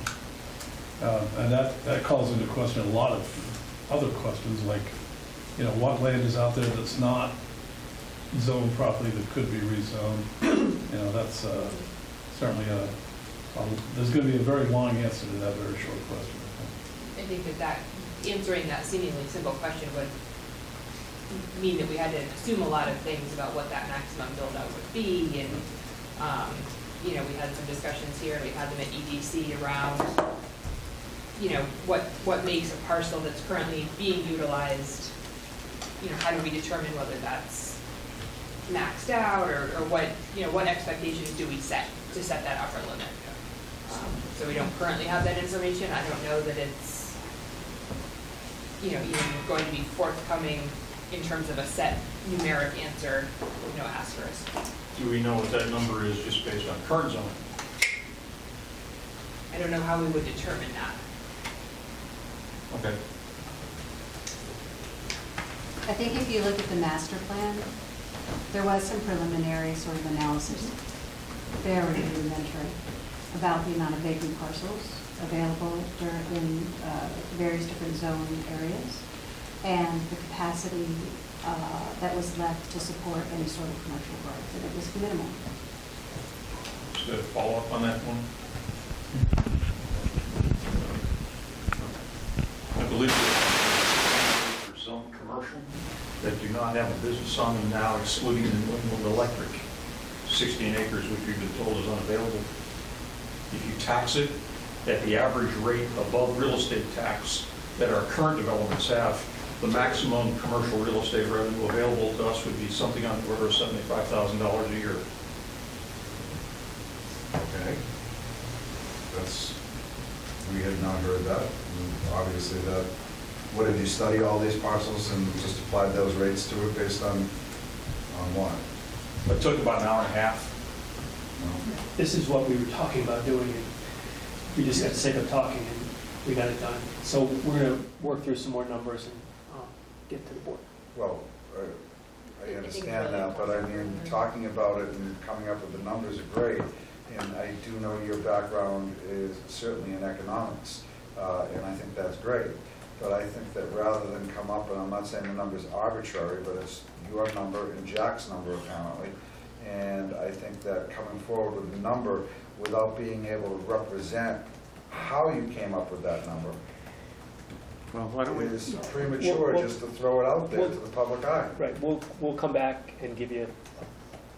And that calls into question a lot of other questions, like, you know, what land is out there that's not zoned properly that could be rezoned? You know, that's certainly there's going to be a very long answer to that very short question. I think that answering that seemingly simple question would mean that we had to assume a lot of things about what that maximum build out would be, and you know, we had some discussions here, we had them at EDC around, you know, what makes a parcel that's currently being utilized, you know, how do we determine whether that's maxed out, or what, you know, what expectations do we set to set that upper limit? So we don't currently have that information. I don't know that it's, you know, even going to be forthcoming in terms of a set numeric answer, you know, asterisk. Do we know what that number is just based on current zoning? I don't know how we would determine that. Okay. I think if you look at the master plan, there was some preliminary sort of analysis, very rudimentary, about the amount of vacant parcels available in various different zone areas, and the capacity that was left to support any sort of commercial growth, and it was minimal. Just a follow-up on that one. I believe for zone commercial that do not have a business on them now, excluding the New England Electric, 16 acres, which we've been told is unavailable. If you tax it at the average rate above real estate tax that our current developments have, the maximum commercial real estate revenue available to us would be something on the order of $75,000 a year. Okay. We had not heard that. Obviously that, what, did you study all these parcels and just applied those rates to it based on what? It took about an hour and a half. This is what we were talking about doing, and we just got sick of talking, and we got it done. So we're going to work through some more numbers and get to the board. Well, I understand that, but I mean, talking about it and coming up with the numbers are great, and I do know your background is certainly in economics, and I think that's great. But I think that rather than come up, and I'm not saying the number's arbitrary, but it's your number and Jack's number apparently, and I think that coming forward with a number without being able to represent how you came up with that number, well, why don't we? It is premature just to throw it out there to the public eye. Right. We'll come back and give you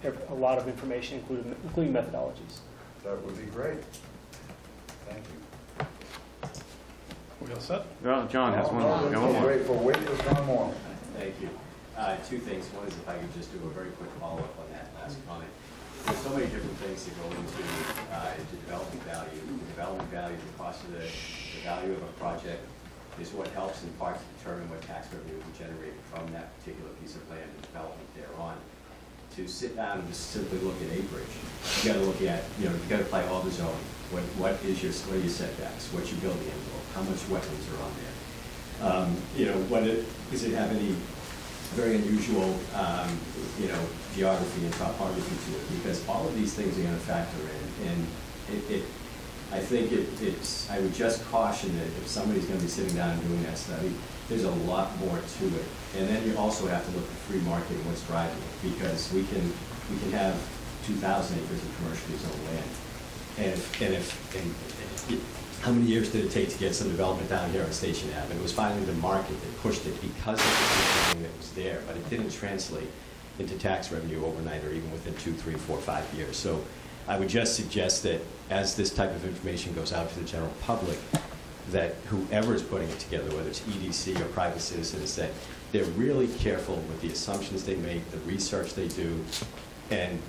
a lot of information, including methodologies. That would be great. Thank you. We all set? Well, John has one more. Wait, there's one more. Thank you. Two things. One is if I could just do a very quick follow-up on that last comment. There's so many different things that go into development value. The development value, the cost of the value of a project is what helps in part to determine what tax revenue we generate from that particular piece of land and development thereon. to sit down and just simply look at acreage. You gotta look at, you gotta apply all the zoning. What are your setbacks? What's your building envelope? How much wetlands are on there? Does it have any very unusual, geography and topography to it? Because all of these things are gonna factor in, and I think I would just caution that if somebody's gonna be sitting down and doing that study, there's a lot more to it. And then you also have to look at free market and what's driving it, because we can have 2,000 acres of commercially zoned land. And how many years did it take to get some development down here on Station Ave? And it was finally the market that pushed it because of the thing that was there, but it didn't translate into tax revenue overnight or even within 2, 3, 4, 5 years. So I would just suggest that as this type of information goes out to the general public, that whoever is putting it together, whether it's EDC or private citizens, that they're really careful with the assumptions they make, the research they do, and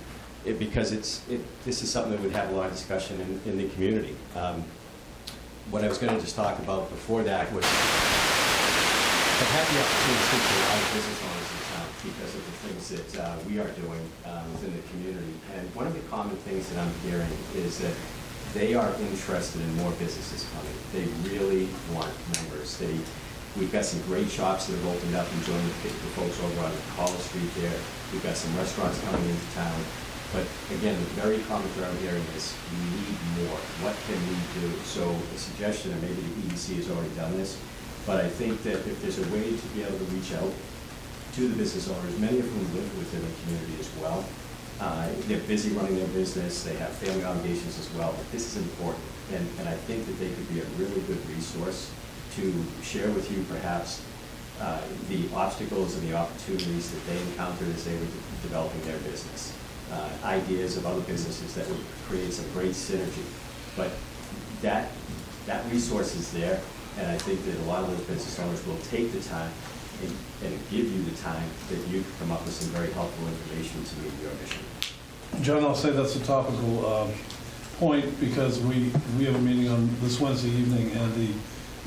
because this is something that would have a lot of discussion in the community. What I was going to just talk about before that was I've had the opportunity to speak to a lot of business owners in town because of the things that we are doing within the community. And one of the common things that I'm hearing is that they are interested in more businesses coming. They really want members. We've got some great shops that have opened up and joined the folks over on College Street there. We've got some restaurants coming into town. But again, the very common thread I'm hearing is we need more. What can we do? So the suggestion, and maybe the EDC has already done this, but I think that if there's a way to be able to reach out to the business owners, many of whom live within the community as well. They're busy running their business, they have family obligations as well, but this is important. And I think that they could be a really good resource to share with you perhaps the obstacles and the opportunities that they encountered as they were developing their business. Ideas of other businesses that would create some great synergy. But that resource is there, and I think that a lot of those business owners will take the time and give you the time that you can come up with some very helpful information to meet your mission. John, I'll say that's a topical point because we have a meeting on this Wednesday evening, and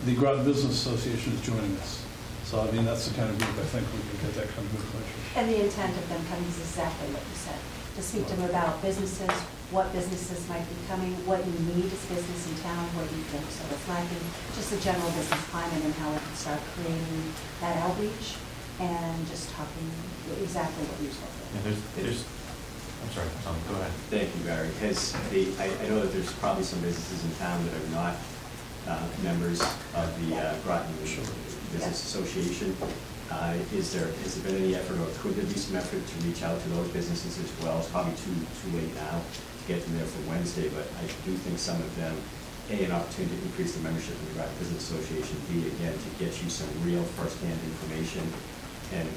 the Groton Business Association is joining us. So, I mean, that's the kind of group I think we can get that kind of information. And the intent of them coming is exactly what you said, to speak to them about businesses, what businesses might be coming, what you need as business in town, what you think so it's lacking, just the general business climate and how we can start creating that outreach and just talking exactly what you're supposed to do. I'm sorry, Tom, go ahead. Thank you, Barry. I know that there's probably some businesses in town that are not members of the Groton Business Association. Has there been any effort, or could there be some effort to reach out to those businesses as well? It's probably too late now to get them there for Wednesday, but I do think some of them, A, an opportunity to increase the membership in the Groton Business Association, B, again, to get you some real first-hand information and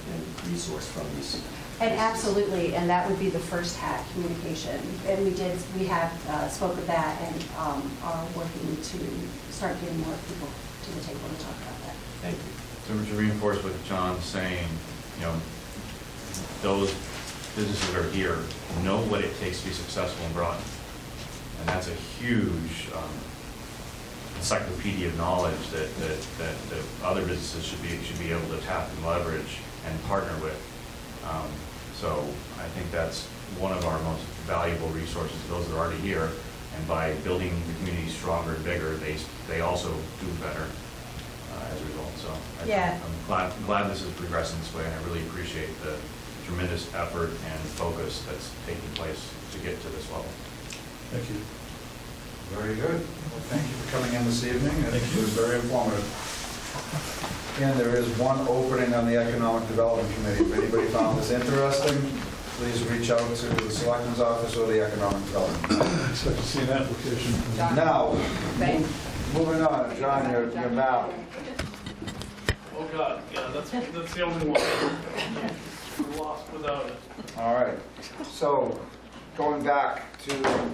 resource from these. And absolutely, and that would be the first hat, communication. And we have spoke of that and are working to start getting more people to the table to talk about that. Thank you. So to reinforce what John's saying, those businesses that are here know what it takes to be successful in Groton. And that's a huge encyclopedia of knowledge that other businesses should be able to tap and leverage and partner with. So I think that's one of our most valuable resources, those that are already here. And by building the community stronger and bigger, they also do better as a result. So I'm glad this is progressing this way, and I really appreciate the tremendous effort and focus that's taking place to get to this level. Thank you. Very good. Well, thank you for coming in this evening. It was very informative. And there is one opening on the Economic Development Committee. If anybody found this interesting, please reach out to the Selectmen's office or the Economic Development. I expect to see an application. Now, moving on, John, your map. Oh God, yeah, that's the only one. We're lost without it. All right. So, going back to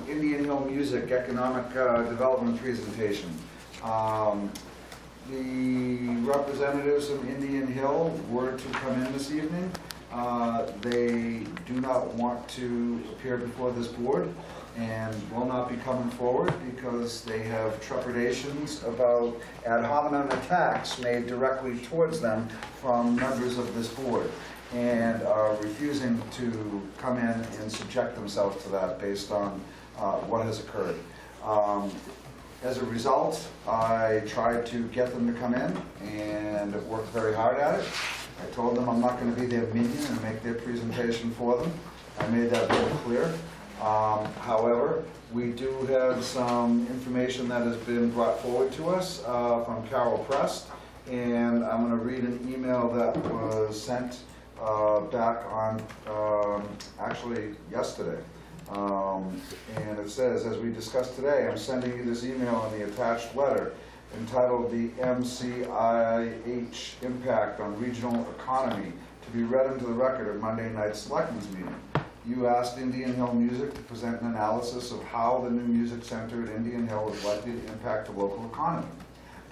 Indian Hill Music Economic Development presentation. The representatives of Indian Hill were to come in this evening. They do not want to appear before this board and will not be coming forward because they have trepidations about ad hominem attacks made directly towards them from members of this board. and are refusing to come in and subject themselves to that based on what has occurred. As a result, I tried to get them to come in and worked very hard at it. I told them I'm not going to be their minion and make their presentation for them. I made that very clear. However, we do have some information that has been brought forward to us from Carol Prest, and I'm going to read an email that was sent back on, actually yesterday. And it says, as we discussed today, I'm sending you this email in the attached letter entitled the MCIH Impact on Regional Economy to be read into the record at Monday night's Selectmen's meeting. You asked Indian Hill Music to present an analysis of how the new music center at Indian Hill is likely to impact the local economy.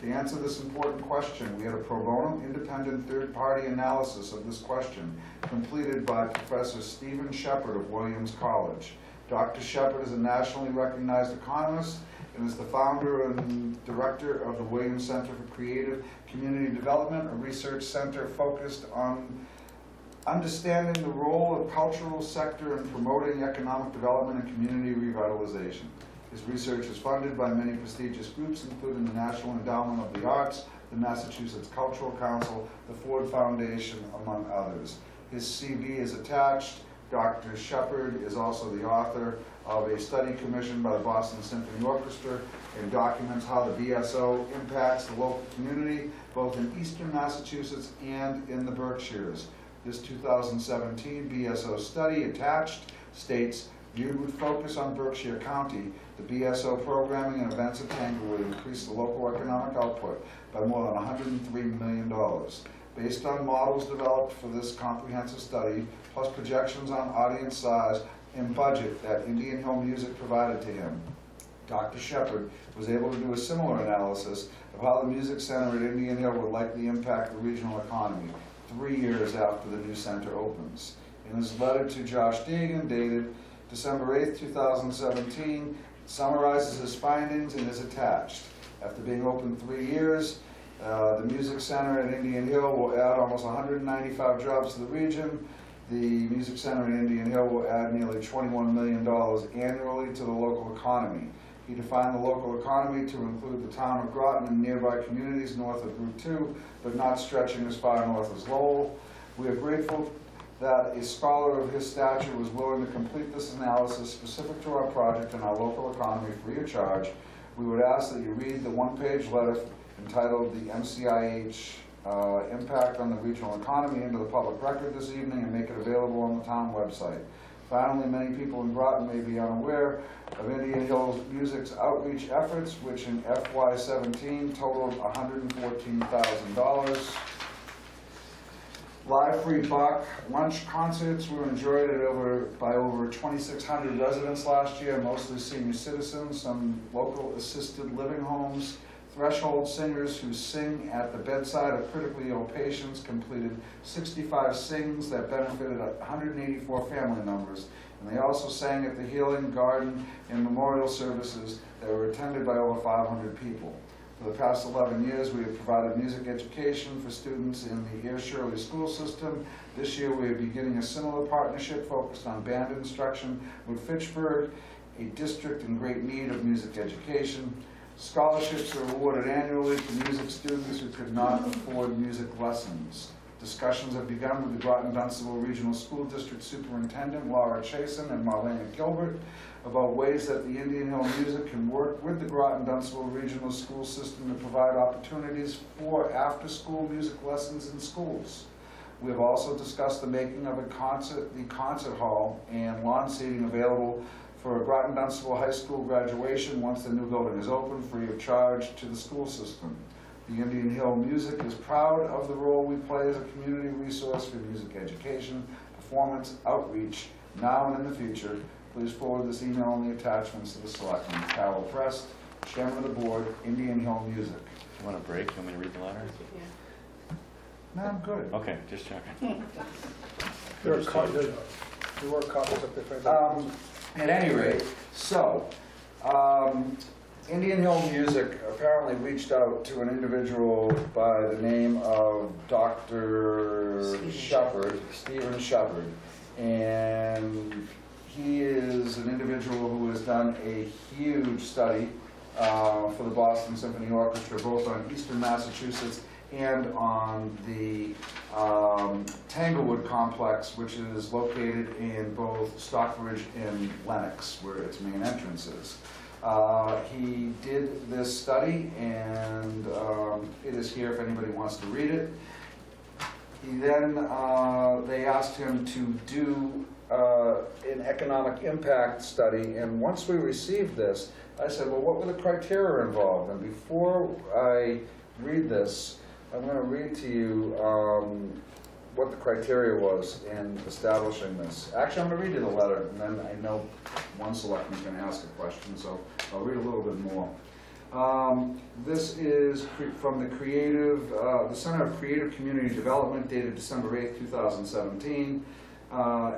To answer this important question, we had a pro bono independent third-party analysis of this question completed by Professor Stephen Shepard of Williams College. Dr. Shepard is a nationally recognized economist and is the founder and director of the Williams Center for Creative Community Development, a research center focused on understanding the role of cultural sector in promoting economic development and community revitalization. His research is funded by many prestigious groups, including the National Endowment of the Arts, the Massachusetts Cultural Council, the Ford Foundation, among others. His CV is attached. Dr. Shepard is also the author of a study commissioned by the Boston Symphony Orchestra and documents how the BSO impacts the local community, both in eastern Massachusetts and in the Berkshires. This 2017 BSO study attached states, viewed with focus on Berkshire County, the BSO programming and events at Tanglewood increased the local economic output by more than $103 million. Based on models developed for this comprehensive study, plus projections on audience size and budget that Indian Hill Music provided to him, Dr. Shepard was able to do a similar analysis of how the music center at Indian Hill would likely impact the regional economy 3 years after the new center opens. In his letter to Josh Deegan, dated December 8, 2017, summarizes his findings and is attached. After being open 3 years, the music center at Indian Hill will add almost 195 jobs to the region. The music center in Indian Hill will add nearly $21 million annually to the local economy. He defined the local economy to include the town of Groton and nearby communities north of Route 2, but not stretching as far north as Lowell. We are grateful that a scholar of his stature was willing to complete this analysis specific to our project and our local economy free of charge. We would ask that you read the one-page letter entitled the MCIH Impact on the Regional Economy into the public record this evening and make it available on the town website. Finally, many people in Groton may be unaware of Indian Hill Music's outreach efforts, which in FY17 totaled $114,000. Live free buck lunch concerts were enjoyed by over 2,600 residents last year, mostly senior citizens, some local assisted living homes. Threshold singers who sing at the bedside of critically ill patients completed 65 sings that benefited 184 family members. And they also sang at the Healing Garden and memorial services that were attended by over 500 people. For the past 11 years, we have provided music education for students in the Air Shirley school system. This year, we are beginning a similar partnership focused on band instruction with Fitchburg, a district in great need of music education. Scholarships are awarded annually to music students who could not afford music lessons. Discussions have begun with the Groton-Dunstable Regional School District Superintendent Laura Chasen and Marlena Gilbert about ways that the Indian Hill Music can work with the Groton-Dunstable Regional School System to provide opportunities for after-school music lessons in schools. We have also discussed the making of the concert hall and lawn seating available for a Groton-Dunstable High School graduation once the new building is open, free of charge to the school system. The Indian Hill Music is proud of the role we play as a community resource for music education, performance, outreach, now and in the future. Please forward this email and the attachments to the Selectmen. Carol Prest, Chairman of the Board, Indian Hill Music. You want a break? You want me to read the letter? No, I'm good. Okay, just checking. There were copies up there. At any rate, so Indian Hill Music apparently reached out to an individual by the name of Dr. Shepard, Stephen Shepard, and he is an individual who has done a huge study for the Boston Symphony Orchestra, both on Eastern Massachusetts and on the Tanglewood complex, which is located in both Stockbridge and Lenox, where its main entrance is. He did this study, and it is here if anybody wants to read it. He then, they asked him to do an economic impact study, and once we received this, I said, well, what were the criteria involved? And before I read this, I'm going to read to you what the criteria was in establishing this. Actually, I'm going to read you the letter, and then I know one selectman can ask a question, so I'll read a little bit more. This is from the Center of Creative Community Development, dated December 8, 2017.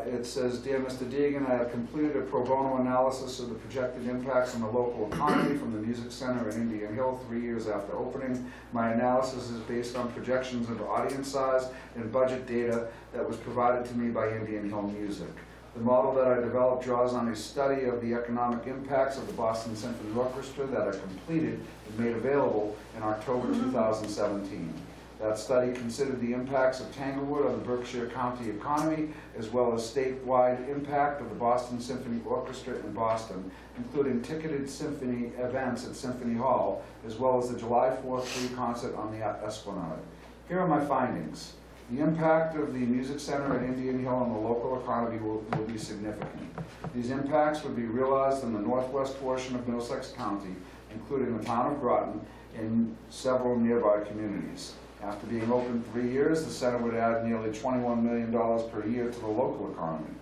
It says, Dear Mr. Deegan, I have completed a pro bono analysis of the projected impacts on the local economy from the Music Center in Indian Hill 3 years after opening. My analysis is based on projections of audience size and budget data that was provided to me by Indian Hill Music. The model that I developed draws on a study of the economic impacts of the Boston Symphony Orchestra that I completed and made available in October 2017. That study considered the impacts of Tanglewood on the Berkshire County economy, as well as statewide impact of the Boston Symphony Orchestra in Boston, including ticketed symphony events at Symphony Hall, as well as the July 4th free concert on the Esplanade. Here are my findings. The impact of the Music Center at Indian Hill on the local economy will be significant. These impacts would be realized in the northwest portion of Middlesex County, including the town of Groton and several nearby communities. After being open 3 years, the center would add nearly $21 million per year to the local economy.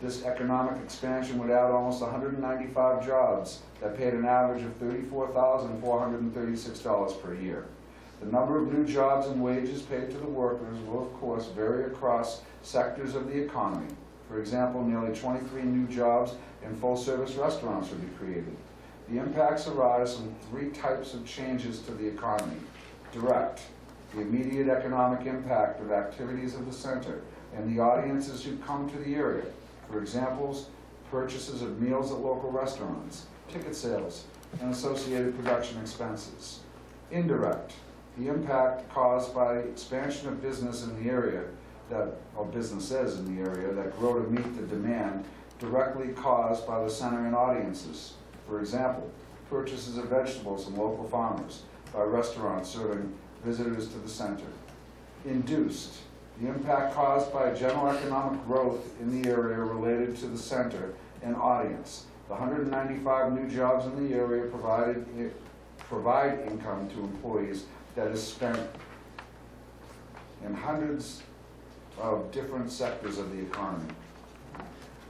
This economic expansion would add almost 195 jobs that paid an average of $34,436 per year. The number of new jobs and wages paid to the workers will, of course, vary across sectors of the economy. For example, nearly 23 new jobs in full-service restaurants would be created. The impacts arise from 3 types of changes to the economy. Direct, the immediate economic impact of activities of the center and the audiences who come to the area. For examples, purchases of meals at local restaurants, ticket sales, and associated production expenses. Indirect, the impact caused by expansion of business in the area or businesses in the area that grow to meet the demand directly caused by the center and audiences. For example, purchases of vegetables from local farmers by restaurants serving visitors to the center. Induced, the impact caused by general economic growth in the area related to the center and audience. The 195 new jobs in the area provide income to employees that is spent in hundreds of different sectors of the economy.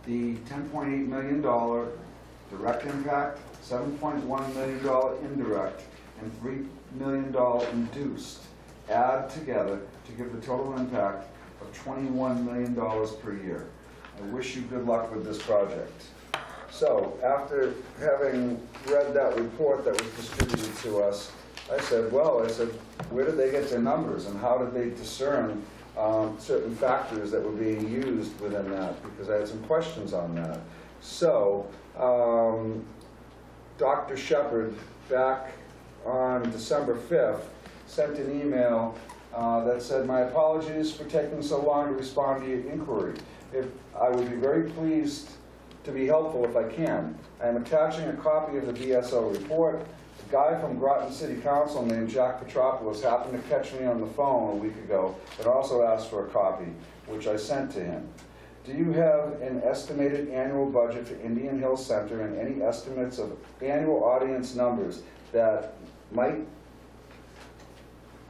The $10.8 million direct impact, $7.1 million indirect, and $3 million induced add together to give the total impact of $21 million per year. I wish you good luck with this project. So, after having read that report that was distributed to us, I said, where did they get their numbers and how did they discern certain factors that were being used within that? Because I had some questions on that. So, Dr. Shepard, back on December 5th, sent an email that said, my apologies for taking so long to respond to your inquiry. I would be very pleased to be helpful if I can. I am attaching a copy of the BSO report. A guy from Groton City Council named Jack Petropoulos happened to catch me on the phone a week ago and also asked for a copy, which I sent to him. Do you have an estimated annual budget for Indian Hill Center and any estimates of annual audience numbers that might,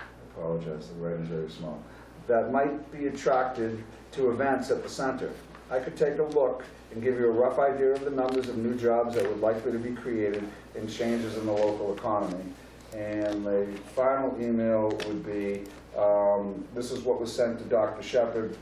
I apologize, the writing's very small, that might be attracted to events at the center? I could take a look and give you a rough idea of the numbers of new jobs that would likely to be created and changes in the local economy. And the final email would be, this is what was sent to Dr. Shepard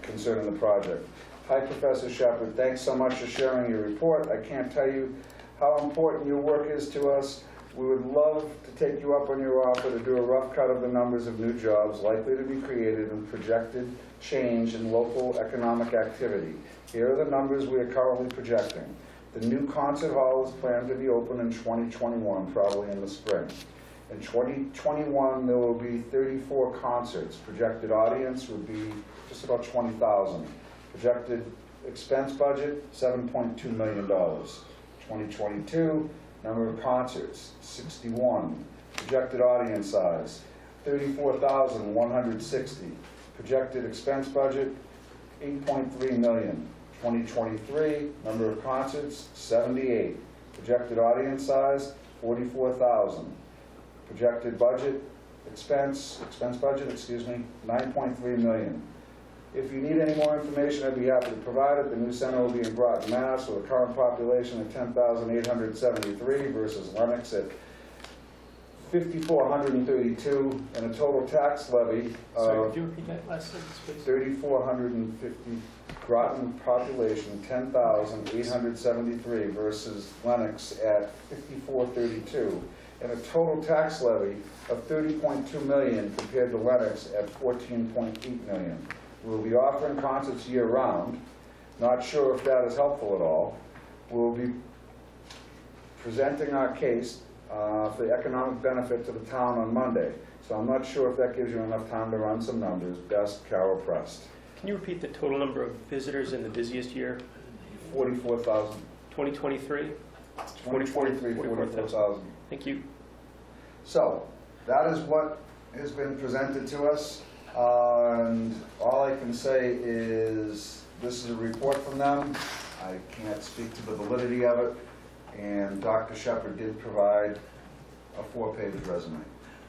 concerning the project. Hi, Professor Shepard. Thanks so much for sharing your report. I can't tell you how important your work is to us. We would love to take you up on your offer to do a rough cut of the numbers of new jobs likely to be created and projected change in local economic activity. Here are the numbers we are currently projecting. The new concert hall is planned to be open in 2021, probably in the spring. In 2021, there will be 34 concerts. Projected audience would be just about 20,000. Projected expense budget, $7.2 million. 2022, number of concerts, 61. Projected audience size, 34,160. Projected expense budget, $8.3 million. 2023, number of concerts, 78. Projected audience size, 44,000. Projected budget, expense budget, $9.3 million. If you need any more information, I'd be happy to provide it. The new center will be in Groton, Mass. with a current population of 10,873 versus Lennox at 5,432, and a total tax levy Sorry, of could you repeat that last sentence, please? 3,450. Groton population 10,873 versus Lennox at 5,432, and a total tax levy of $30.2 million compared to Lennox at $14.8 million. We'll be offering concerts year-round. Not sure if that is helpful at all. We'll be presenting our case for the economic benefit to the town on Monday. So I'm not sure if that gives you enough time to run some numbers. Best, Carol Prest. Can you repeat the total number of visitors in the busiest year? 44,000. 2023? 2023, 44,000. Thank you. So, that is what has been presented to us. And all I can say is this is a report from them. I can't speak to the validity of it. And Dr. Shepard did provide a 4-page resume.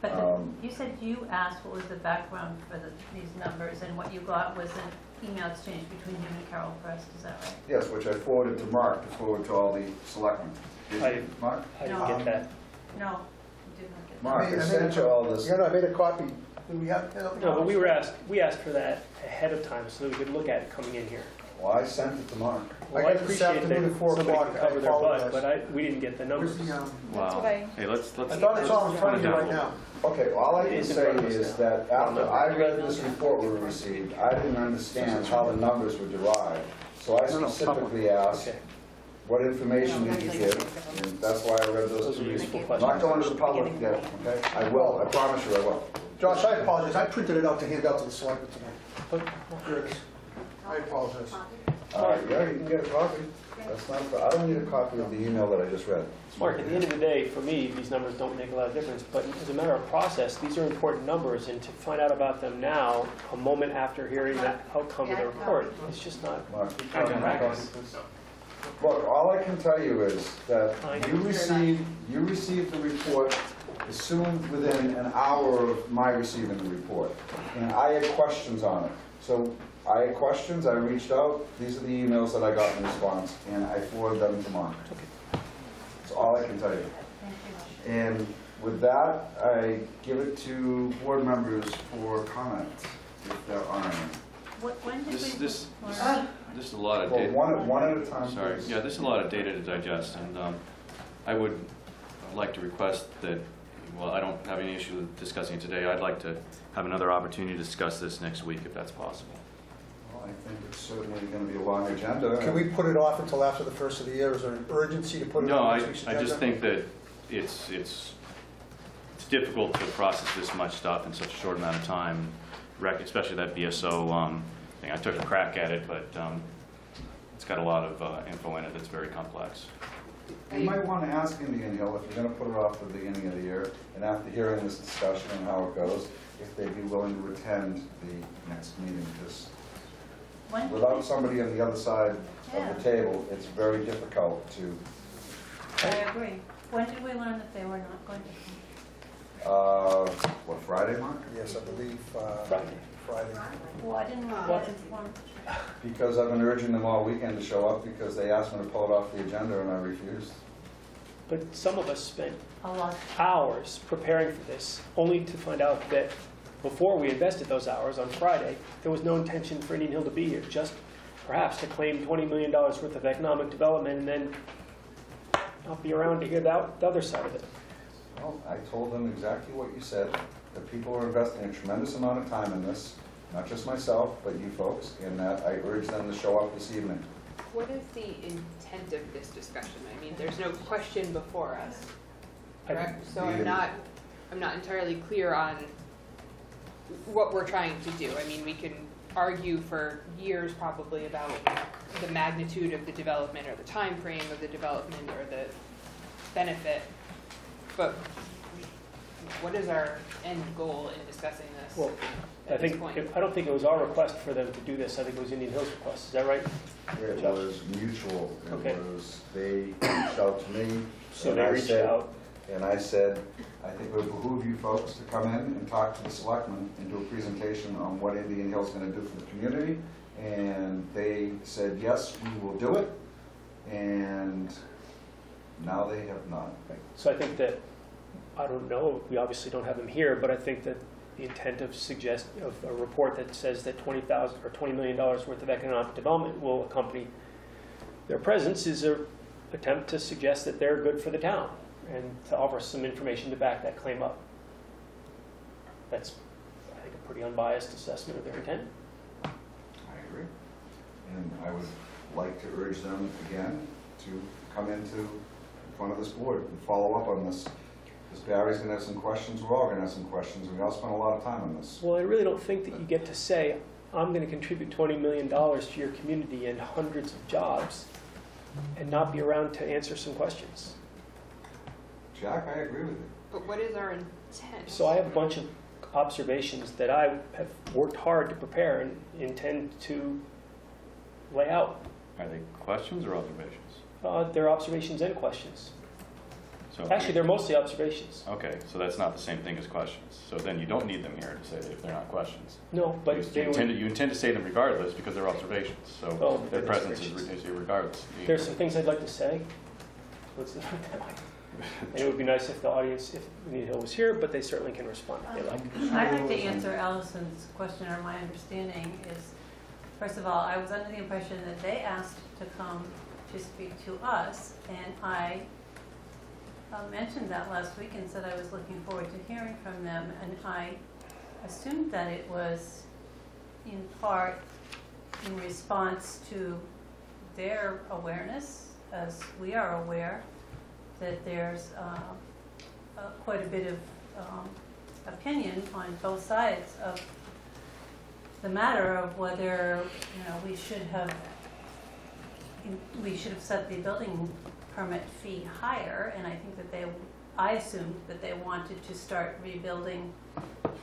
But you said you asked what was the background for these numbers, and what you got was an email exchange between you and Carol Prest, is that right? Yes, which I forwarded to Mark to forward to all the selectmen. Did you, Mark? I didn't get that. No, you did not get that. Mark, I sent you all this. I made a copy. No, but we asked for that ahead of time so that we could look at it coming in here. Well, I sent it to Mark. Well, I appreciate that somebody could cover their butt, but we didn't get the numbers. Wow. Hey, let's. I thought it's all in front of you right now. Okay, all I can say is that after I read this report we received, I didn't understand how the numbers were derived. So I specifically asked, what information did you give? And that's why I read those to you. I'm not going to the public yet, okay? I will, I promise you I will. Josh, I apologize. I printed it out to hand out to the selectmen tonight. Here it is. I apologize. Yeah, you can get a copy. That's not, I don't need a copy of the email that I just read. Mark, at the end of the day, for me, these numbers don't make a lot of difference, but as a matter of process, these are important numbers, and to find out about them now, a moment after hearing the outcome of the report, it's just not good practice. Look, all I can tell you is that you received the report as soon within an hour of my receiving the report, and I had questions on it. So I had questions, I reached out, these are the emails that I got in response, and I forwarded them to Mark. That's all I can tell you. And with that, I give it to board members for comment, if there are any. When did This is a lot of Well, data. one at a time, Sorry, please. yeah, this is a lot of data to digest, and I would like to request that, well, I don't have any issue with discussing it today. I'd like to have another opportunity to discuss this next week, if that's possible. Well, I think it's certainly going to be a long agenda. Can we put it off until after the first of the year? Is there an urgency to put it No, on I next week's agenda? just think that it's difficult to process this much stuff in such a short amount of time, especially that BSO thing. I took a crack at it, but it's got a lot of info in it that's very complex. You might want to ask Indian Hill, if you're going to put it off to the beginning of the year, and after hearing this discussion and how it goes, if they'd be willing to attend the next meeting, because without somebody on the other side of the table, it's very difficult to. I agree. When did we learn that they were not going to come? What, Friday, Mark? Yes, I believe Friday. Well, I didn't want that informed. Because I've been urging them all weekend to show up because they asked me to pull it off the agenda and I refused. But some of us spent A lot. hours preparing for this, only to find out that before we invested those hours on Friday, there was no intention for Indian Hill to be here, just perhaps to claim $20 million worth of economic development and then not be around to hear the other side of it. Well, I told them exactly what you said, that people are investing a tremendous amount of time in this, not just myself, but you folks, and that I urge them to show up this evening. What is the intent of this discussion? I mean, there's no question before us, correct? So I'm not entirely clear on what we're trying to do. I mean, we can argue for years probably about the magnitude of the development or the time frame of the development or the benefit, but what is our end goal in discussing this? Well, I don't think it was our request for them to do this. I think it was Indian Hill's request. Is that right? It Chuck? was mutual. Okay. It was, they reached out to me. So and they I reached said- out. And I said, I think it would behoove you folks to come in and talk to the selectmen and do a presentation on what Indian Hill's gonna do for the community. And they said, yes, we will do it. And now they have not. So I think that, I don't know, we obviously don't have them here, but I think that the intent of a report that says that $20 million worth of economic development will accompany their presence is an attempt to suggest that they're good for the town and to offer some information to back that claim up. That's, I think, a pretty unbiased assessment of their intent. I agree. And I would like to urge them again to come into front of this board and follow up on this. Because Barry's gonna have some questions, we're all gonna have some questions, and we all spent a lot of time on this. Well, I really don't think that you get to say, I'm going to contribute $20 million to your community and hundreds of jobs and not be around to answer some questions. Jack, I agree with you. But what is our intent? So I have a bunch of observations that I have worked hard to prepare and intend to lay out. Are they questions or observations? They're observations and questions. So Actually, they're mostly observations. Okay, so that's not the same thing as questions. So then you don't need them here to say if they're not questions. No, but You intend to say them regardless because they're observations. So their they're presence is observations. regardless. There's some things I'd like to say. And it would be nice if the audience, if Indian Hill was here, but they certainly can respond if they like. I'd like to answer Allison's question, or my understanding is, first of all, I was under the impression that they asked to come to speak to us, and I mentioned that last week and said I was looking forward to hearing from them, and I assumed that it was in part in response to their awareness, as we are aware, that there's quite a bit of opinion on both sides of the matter of whether, we should have set the building permit fee higher, and I think that I assumed that they wanted to start rebuilding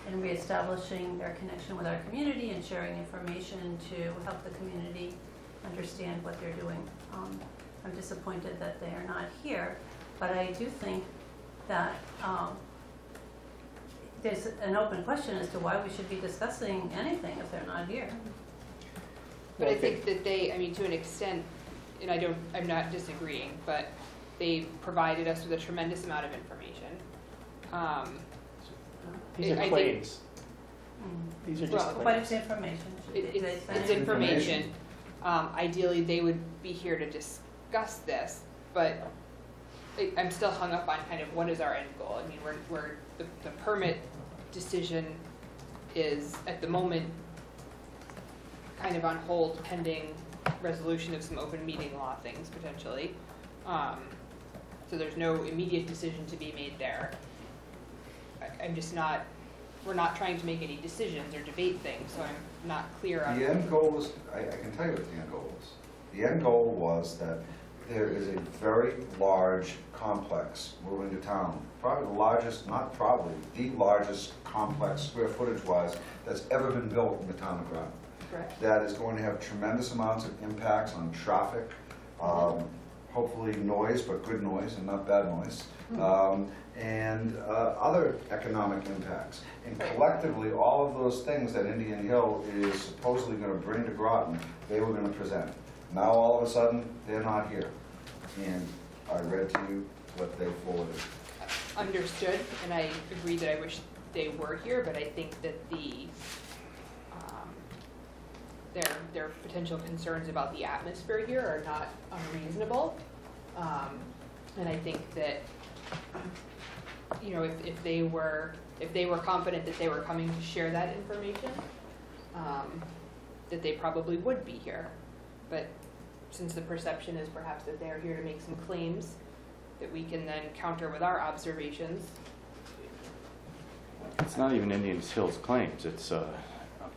and reestablishing their connection with our community and sharing information to help the community understand what they're doing. I'm disappointed that they are not here, but I do think that there's an open question as to why we should be discussing anything if they're not here. But I think that to an extent, and I'm not disagreeing, but they provided us with a tremendous amount of information. These are claims. These are just claims. But it's information. It's information. Ideally, they would be here to discuss this, but I'm still hung up on kind of what is our end goal. I mean, the permit decision is at the moment kind of on hold pending resolution of some open meeting law things potentially. So there's no immediate decision to be made there. We're not trying to make any decisions or debate things, so I'm not clear on. The end goal is, I can tell you what the end goal was. The end goal was that there is a very large complex moving to town. Probably the largest, not probably, the largest complex square footage-wise that's ever been built in the town of Groton. Correct. That is going to have tremendous amounts of impacts on traffic, hopefully noise, but good noise and not bad noise, and other economic impacts. And collectively, all of those things that Indian Hill is supposedly going to bring to Groton, they were going to present. Now all of a sudden, they're not here. And I read to you what they forwarded. Understood, and I agree that I wish they were here, but I think that their potential concerns about the atmosphere here are not unreasonable. And I think that, you know, if they were confident that they were coming to share that information, that they probably would be here. But since the perception is perhaps that they're here to make some claims that we can then counter with our observations. It's not even Indian Hills claims. It's a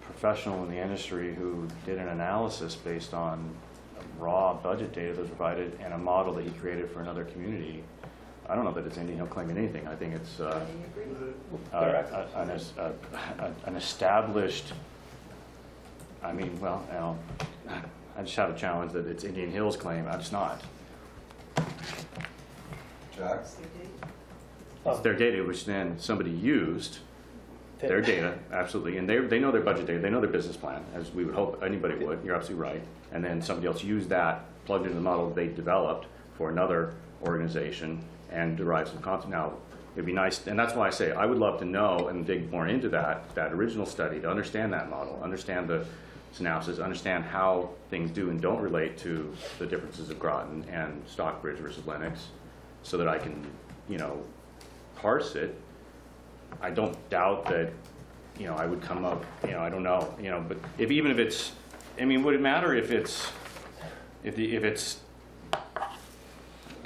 professional in the industry who did an analysis based on raw budget data that was provided and a model that he created for another community. I don't know that it's Indian Hill claiming anything. I think it's an established, I mean, well, you know, I just have a challenge that it's Indian Hill's claim. I'm just not. Jack? It's their data, which then somebody used their data, absolutely, and they know their budget data, they know their business plan, as we would hope anybody would. You're absolutely right. And then somebody else used that, plugged into the model they developed for another organization, and derived some content. Now, it'd be nice, and that's why I say I would love to know and dig more into that original study, to understand that model, understand the synopsis, understand how things do and don't relate to the differences of Groton and Stockbridge versus Lennox, so that I can, you know, parse it. I don't doubt that, you know, I would come up, you know, I don't know, you know, but even if it's, I mean, would it matter if it's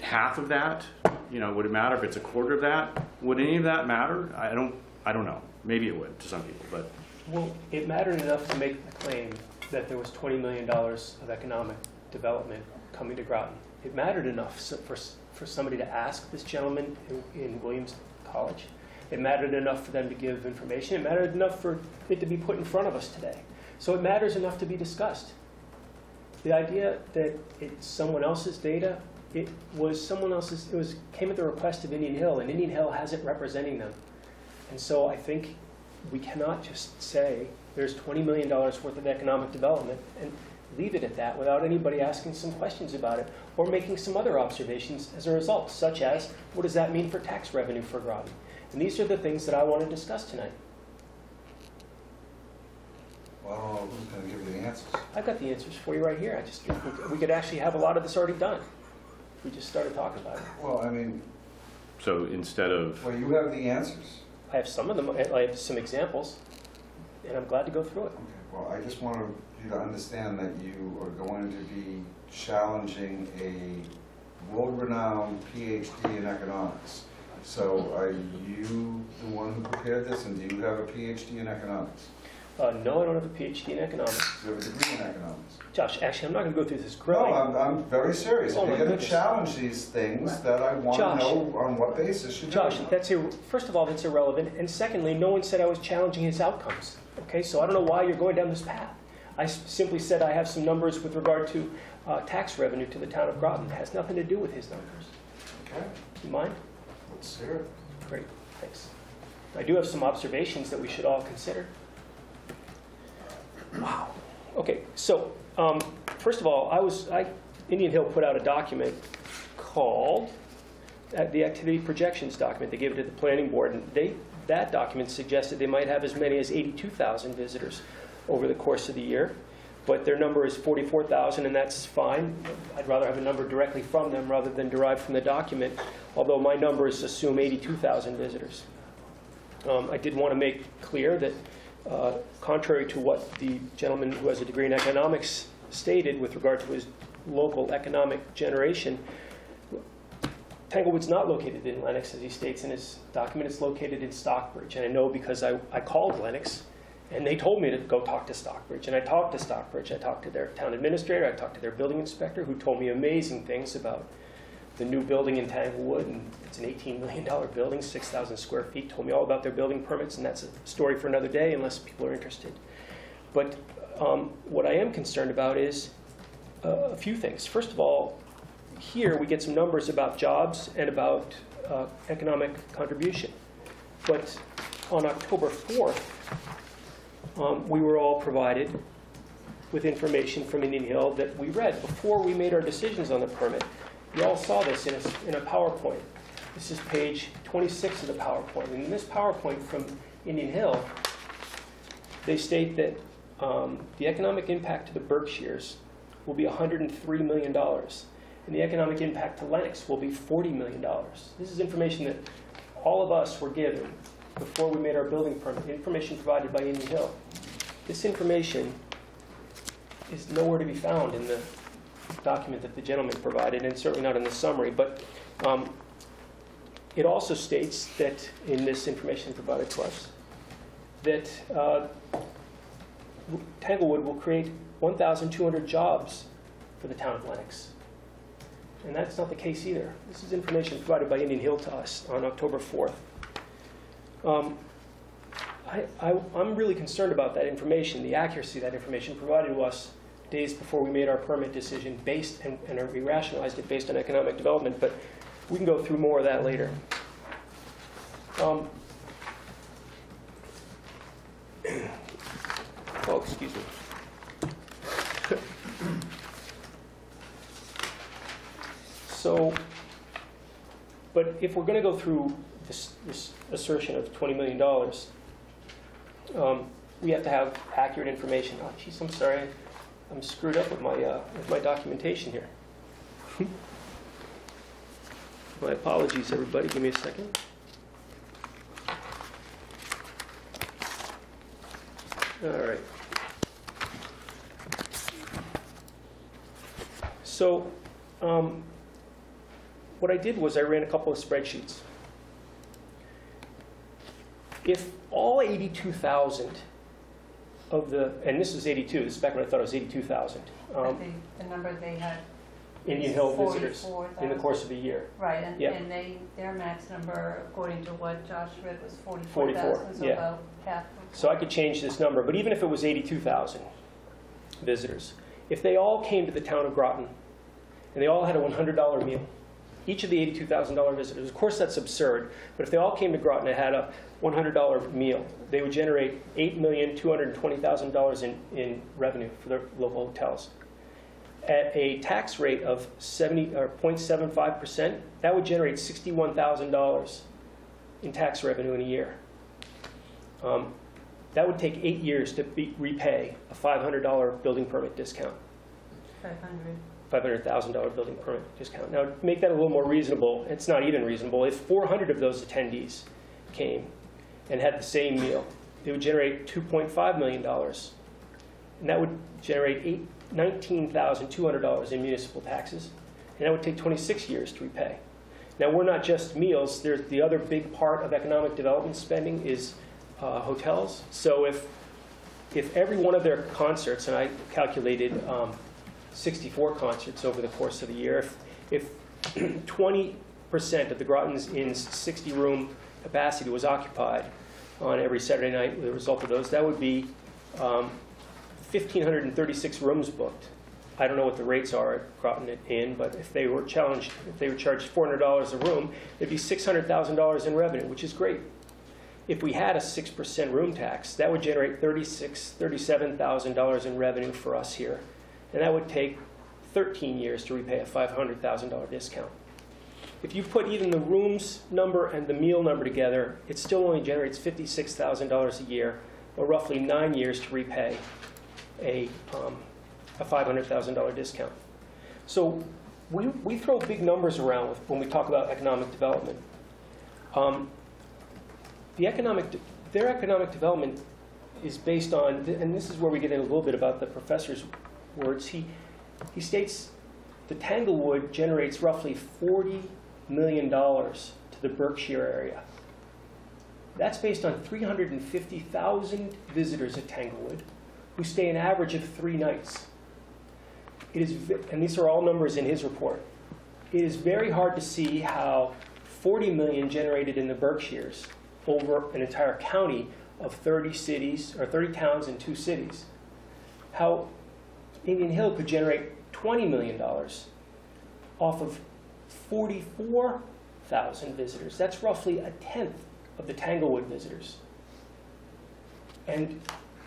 half of that? You know, would it matter if it's a quarter of that? Would any of that matter? I don't know. Maybe it would to some people, but. Well, it mattered enough to make the claim that there was $20 million of economic development coming to Groton. It mattered enough for somebody to ask this gentleman in Williams College. It mattered enough for them to give information. It mattered enough for it to be put in front of us today. So it matters enough to be discussed. The idea that it's someone else's data, it was someone else's, came at the request of Indian Hill, and Indian Hill has it representing them. And so I think we cannot just say there's $20 million worth of economic development and leave it at that without anybody asking some questions about it or making some other observations as a result, such as, what does that mean for tax revenue for Groton? And these are the things that I want to discuss tonight. Well, I don't know who's going to give you the answers. I've got the answers for you right here. We could actually have a lot of this already done if we just started talking about it. Well, I mean. So instead of. Well, you have the answers. I have some of them. I have some examples, and I'm glad to go through it. Okay. Well, I just want you to understand that you are going to be challenging a world-renowned PhD in economics. So are you the one who prepared this, and do you have a PhD in economics? No, I don't have a PhD in economics. You have a degree in economics. Josh, actually, I'm not going to go through this grilling. No, I'm very serious. Oh, You're going to challenge these things that I want to know on what basis you're doing. Josh, first of all, that's irrelevant. And secondly, no one said I was challenging his outcomes. Okay, so I don't know why you're going down this path. I simply said I have some numbers with regard to tax revenue to the town of Groton. It has nothing to do with his numbers. Okay. Do you mind? Let's hear it. Great, thanks. I do have some observations that we should all consider. Wow. Okay, so first of all, Indian Hill put out a document called the activity projections document. They gave it to the planning board, and that document suggested they might have as many as 82,000 visitors over the course of the year. But their number is 44,000, and that's fine. I'd rather have a number directly from them rather than derived from the document, although my numbers assume 82,000 visitors. I did want to make clear that contrary to what the gentleman who has a degree in economics stated with regard to his local economic generation, Tanglewood's not located in Lennox, as he states in his document. It's located in Stockbridge. And I know because I called Lennox, and they told me to go talk to Stockbridge. And I talked to Stockbridge. I talked to their town administrator. I talked to their building inspector, who told me amazing things about the new building in Tanglewood. And it's an $18 million building, 6,000 square feet. Told me all about their building permits, and that's a story for another day unless people are interested. But what I am concerned about is a few things. First of all, here we get some numbers about jobs and about economic contribution. But on October 4th, we were all provided with information from Indian Hill that we read before we made our decisions on the permit. You all saw this in a PowerPoint. This is page 26 of the PowerPoint. And in this PowerPoint from Indian Hill, they state that the economic impact to the Berkshires will be $103 million. and the economic impact to Lennox will be $40 million. This is information that all of us were given before we made our building permit, information provided by Indian Hill. This information is nowhere to be found in the document that the gentleman provided, and certainly not in the summary, but it also states that in this information provided to us, that Tanglewood will create 1,200 jobs for the town of Lennox. And that's not the case either. This is information provided by Indian Hill to us on October 4th. I'm really concerned about that information, the accuracy of that information provided to us days before we made our permit decision based, and we rationalized it based on economic development, but we can go through more of that later. Oh, excuse me. So, but if we're going to go through this assertion of $20 million, we have to have accurate information. Oh, geez, I'm sorry. I'm screwed up with my documentation here. My apologies, everybody. Give me a second. All right. So, what I did was I ran a couple of spreadsheets. If all 82,000 of the, and this was 82, this is back when I thought it was 82,000. The number they had. Indian Hill visitors in the course of a year. Right, and, Yep. and their max number, according to what Josh read, was 44, 44,000, so yeah. about half. So I could change this number, but even if it was 82,000 visitors, if they all came to the town of Groton and they all had a $100 meal, each of the $82,000 visitors, of course that's absurd, but if they all came to Groton and had a $100 meal, they would generate $8,220,000 in revenue for their local hotels. At a tax rate of 0.75%, that would generate $61,000 in tax revenue in a year. That would take 8 years to repay a $500 building permit discount. $500,000 building permit discount. Now, to make that a little more reasonable, it's not even reasonable. If 400 of those attendees came and had the same meal, it would generate $2.5 million. And that would generate $19,200 in municipal taxes. And that would take 26 years to repay. Now, we're not just meals. There's the other big part of economic development spending is hotels. So if every one of their concerts, and I calculated 64 concerts over the course of the year, if 20% of the Groton's Inn's 60-room capacity was occupied on every Saturday night with the result of those, that would be 1,536 rooms booked. I don't know what the rates are at Groton Inn, but if they were charged $400 a room, it'd be $600,000 in revenue, which is great. If we had a 6% room tax, that would generate $37,000 in revenue for us here. And that would take 13 years to repay a $500,000 discount. If you put even the rooms number and the meal number together, it still only generates $56,000 a year, or roughly 9 years to repay a $500,000 discount. So we throw big numbers around when we talk about economic development. Their economic development is based on, and this is where we get in a little bit about the professor's words. He states the Tanglewood generates roughly $40 million to the Berkshire area. That's based on 350,000 visitors at Tanglewood who stay an average of 3 nights. It is, and these are all numbers in his report. It is very hard to see how 40 million generated in the Berkshires over an entire county of 30 cities, or 30 towns and 2 cities, how Indian Hill could generate $20 million off of 44,000 visitors. That's roughly a tenth of the Tanglewood visitors. And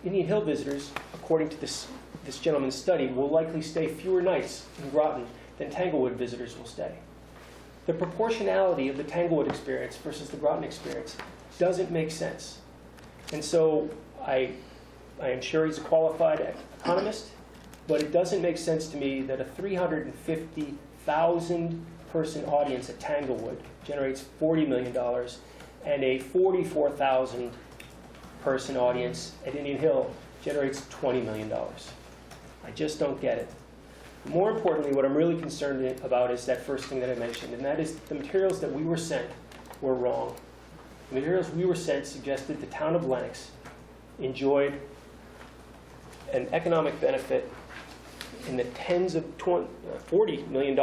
Indian Hill visitors, according to this gentleman's study, will likely stay fewer nights in Groton than Tanglewood visitors will stay. The proportionality of the Tanglewood experience versus the Groton experience doesn't make sense. And so I am sure he's a qualified economist, but it doesn't make sense to me that a 1,000-person audience at Tanglewood generates $40 million, and a 44,000-person audience at Indian Hill generates $20 million. I just don't get it. More importantly, what I'm really concerned about is that first thing that I mentioned, and that is the materials that we were sent were wrong. The materials we were sent suggested the town of Lenox enjoyed an economic benefit in the tens of $40 million.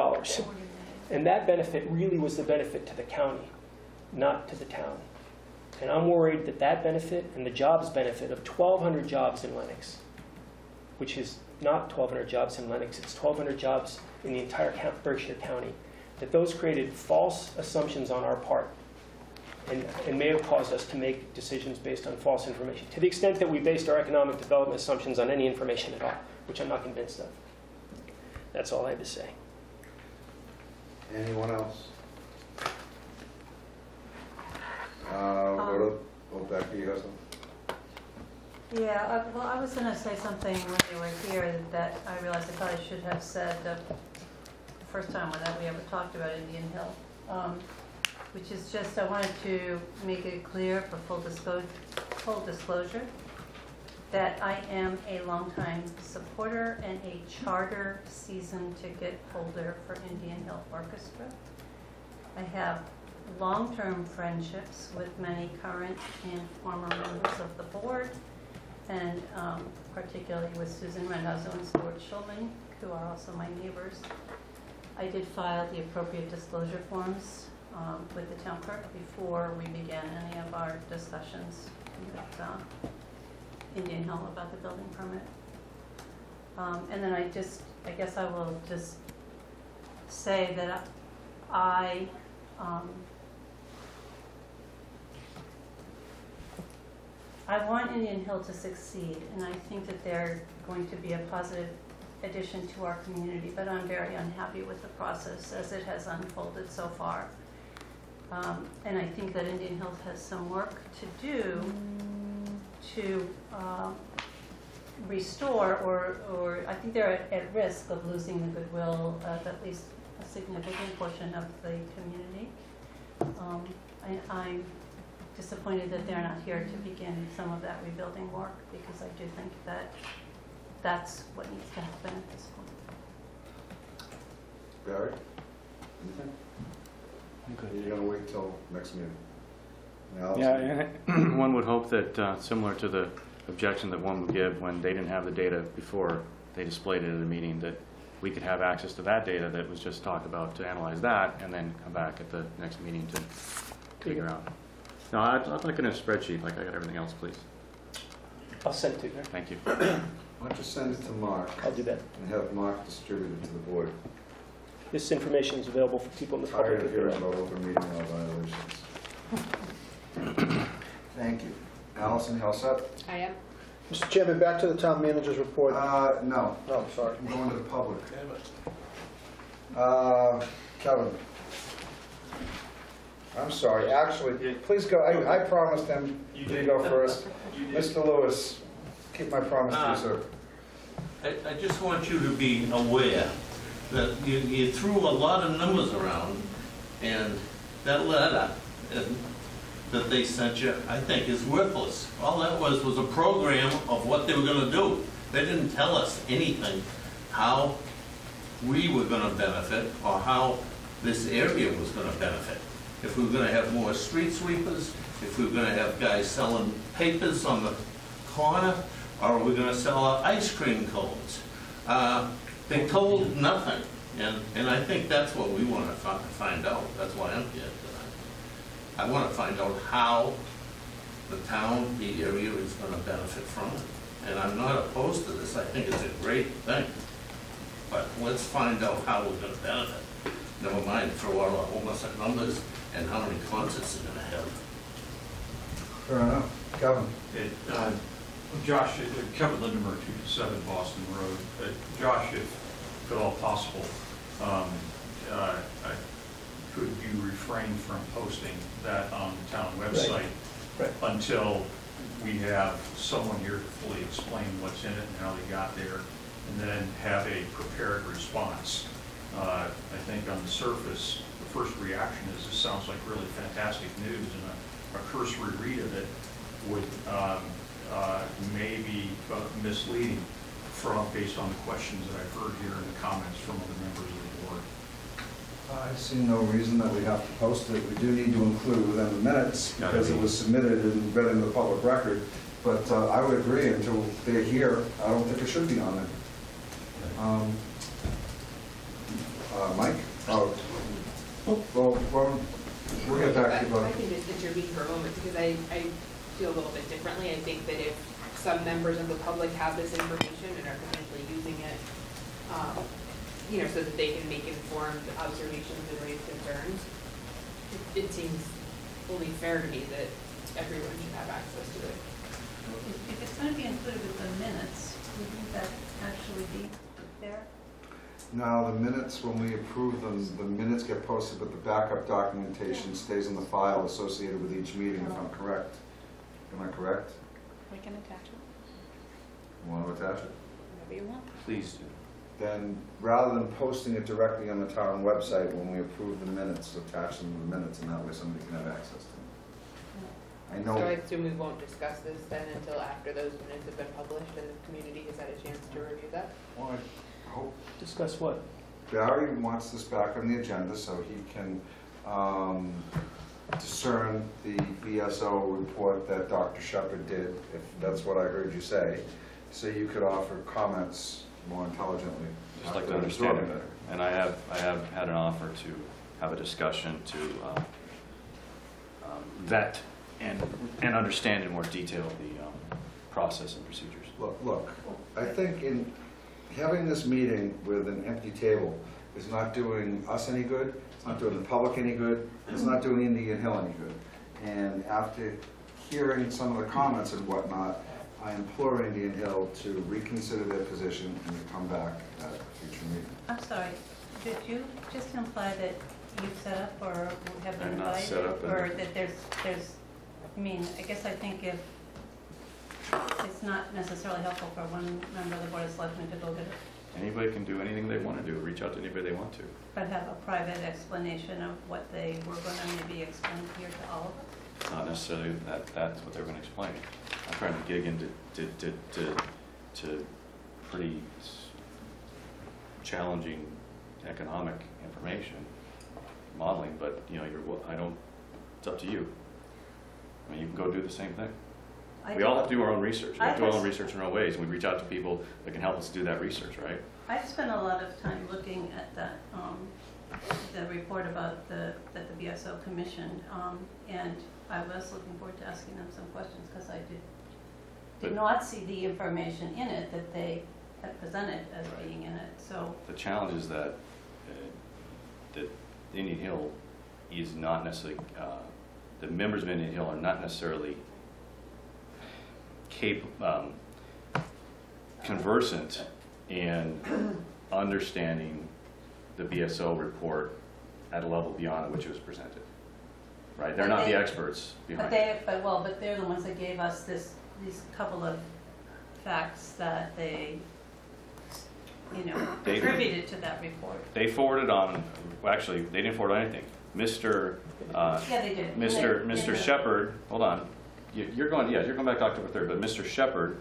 And that benefit really was the benefit to the county, not to the town. And I'm worried that that benefit and the jobs benefit of 1,200 jobs in Lenox, which is not 1,200 jobs in Lenox, it's 1,200 jobs in the entire Berkshire County, that those created false assumptions on our part and may have caused us to make decisions based on false information, to the extent that we based our economic development assumptions on any information at all, which I'm not convinced of. That's all I have to say. Anyone else? Becky, you have something? Yeah, well, I was going to say something when you were here that I realized I probably should have said the first time that we ever talked about Indian Hill, which is just I wanted to make it clear for full disclosure that I am a longtime supporter and a charter season ticket holder for Indian Hill Orchestra. I have long-term friendships with many current and former members of the board, and particularly with Susan Randazzo and Stuart Schulman, who are also my neighbors. I did file the appropriate disclosure forms with the town clerk before we began any of our discussions with Indian Hill about the building permit. And then I guess I will just say that I want Indian Hill to succeed, and I think that they're going to be a positive addition to our community, but I'm very unhappy with the process as it has unfolded so far. And I think that Indian Hill has some work to do to restore, or I think they're at risk of losing the goodwill of at least a significant portion of the community. I'm disappointed that they're not here to begin some of that rebuilding work, because I do think that that's what needs to happen at this point. Barry? Anything? You're going to wait till next meeting? Yeah, one would hope that similar to the objection that one would give when they didn't have the data before they displayed it at a meeting, that we could have access to that data that was just talked about, to analyze that and then come back at the next meeting to figure out. No, I'd like it in a spreadsheet like I got everything else, please. I'll send it to you. Thank you. Why don't you send it to Mark? I'll do that. And have Mark distribute it to the board. This information is available for people in the public. Tired of hearing about open meeting law violations. Thank you. Allison, you all set? I am. Mr. Chairman, back to the town manager's report. No. No, sorry. I'm going to the public. Kevin. I'm sorry, actually, please go. I promised him to go first. Mr. Lewis, keep my promise to you, sir. I just want you to be aware that you threw a lot of numbers around, and that letter that they sent you, I think, is worthless. All that was a program of what they were going to do. They didn't tell us anything, how we were going to benefit or how this area was going to benefit. If we were going to have more street sweepers, if we were going to have guys selling papers on the corner, or are we going to sell our ice cream cones? They told nothing, and I think that's what we want to find out. That's why I'm here tonight. I want to find out how the town, the area is going to benefit from it. And I'm not opposed to this. I think it's a great thing. But let's find out how we're going to benefit. Never mind throw out our homeless numbers and how many concerts they're going to have. Fair enough. Kevin. Josh, Kevin Lindemer, 227 Boston Road. Josh, if at all possible, could you refrain from posting that on the town website until we have someone here to fully explain what's in it and how they got there, and then have a prepared response I think on the surface, the first reaction is this sounds like really fantastic news, and a cursory read of it would maybe misleading based on the questions that I've heard here and the comments from other members of the board. I see no reason that we have to post it. We do need to include within the minutes because it was submitted and read in the public record. But I would agree, until they're here, I don't think it should be on there. Mike? Oh, well, we'll get back to you. I can just intervene for a moment because I feel a little bit differently. I think that if some members of the public have this information and are potentially using it, you know, so that they can make informed observations and raise concerns, it seems only fair to me that everyone should have access to it. If it's going to be included with the minutes, wouldn't that actually be there? No, the minutes, when we approve them, the minutes get posted, but the backup documentation stays in the file associated with each meeting, if I'm correct. Am I correct? We can attach it. You want to attach it? Whatever you want. Please do. Then, rather than posting it directly on the town website, when we approve the minutes, attach them to the minutes, and that way somebody can have access to them. I know. So I assume we won't discuss this then until after those minutes have been published and the community has had a chance to review that? Well, I hope Discuss what? Barry wants this back on the agenda so he can discern the BSO report that Dr. Shepard did, if that's what I heard you say, so you could offer comments more intelligently. Just like to understand it better. And I have had an offer to have a discussion to vet and understand in more detail the process and procedures. Look, I think in having this meeting with an empty table is not doing us any good, it's not doing the public any good, it's not doing Indian Hill any good. And after hearing some of the comments and whatnot, I implore Indian Hill to reconsider their position and to come back at a future meeting. I'm sorry, did you just imply that you've set up or have been I'm not invited? set up. Or that there's, I mean, I guess I think if it's not necessarily helpful for one member of the Board of Selectmen to go get it, Anybody can do anything they want to do, reach out to anybody they want to. but have a private explanation of what they were going to maybe explain here to all of us. It's not necessarily that's what they're going to explain. I'm trying to dig into to pretty challenging economic information, modeling, but you know, it's up to you. I mean, you can go do the same thing. We all have to do our own research. We have to do our own research in our own ways, and we reach out to people that can help us do that research, right? I've spent a lot of time looking at that, the report about that the BSO commissioned, and I was looking forward to asking them some questions because I did not see the information in it that they had presented as being in it. So the challenge is that Indian Hill is not necessarily the members of Indian Hill are not necessarily conversant in understanding the BSO report at a level beyond which it was presented. Right? They're not the experts behind it. But they're the ones that gave us these couple of facts that they, contributed to that report. They forwarded on. Well, actually, they didn't forward on anything. Mr. Yeah, they did. Mr. Shepard. Hold on. You're going back to October 3rd, but Mr. Shepard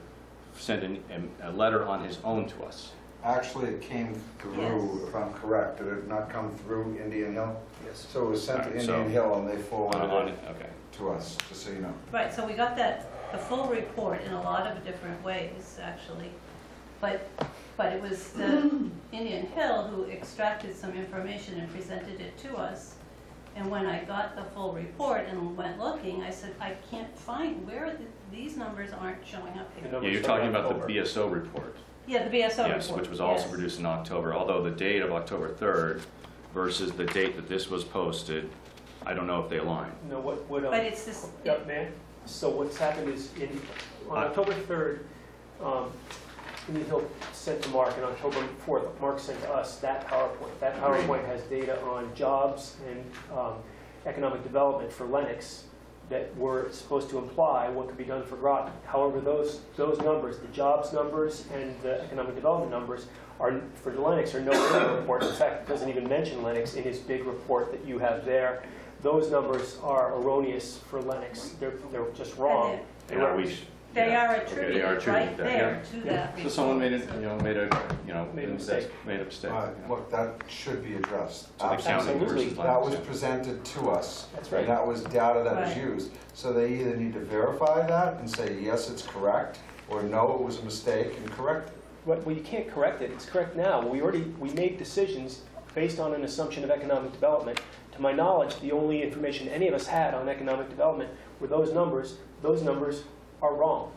sent a letter on his own to us. Actually, it came through, if I'm correct, did it not come through Indian Hill? Yes. So it was sent to Indian Hill and they forwarded it to us, just so you know. Right, so we got the full report in a lot of different ways, actually. But it was the Indian Hill who extracted some information and presented it to us. And when I got the full report and went looking, I said, I can't find these numbers aren't showing up here. Yeah, you're talking about the BSO report. Yeah, the BSO report. Yes, which was also produced in October, although the date of October 3rd versus the date that this was posted, I don't know if they align. No, but it's this. Man. So what's happened is on October 3rd, Indian Hill sent to Mark, and October 4th, Mark sent to us that PowerPoint. That PowerPoint has data on jobs and economic development for Lennox that were supposed to imply what could be done for Groton. However, those numbers, the jobs numbers and the economic development numbers, are for Lennox are nowhere in the report. In fact, it doesn't even mention Lennox in his big report that you have there. Those numbers are erroneous for Lennox. They're just wrong. They are attributed right there to that. So someone made a mistake. Look, that should be addressed. So the county Absolutely. versus That was Lennox, yeah. presented to us. That's right. And that was data that was Right. used. So they either need to verify that and say, yes, it's correct, or no, it was a mistake, and correct it. Well, you can't correct it. It's correct now. We made decisions based on an assumption of economic development. To my knowledge, the only information any of us had on economic development were those numbers. Those numbers are wrong.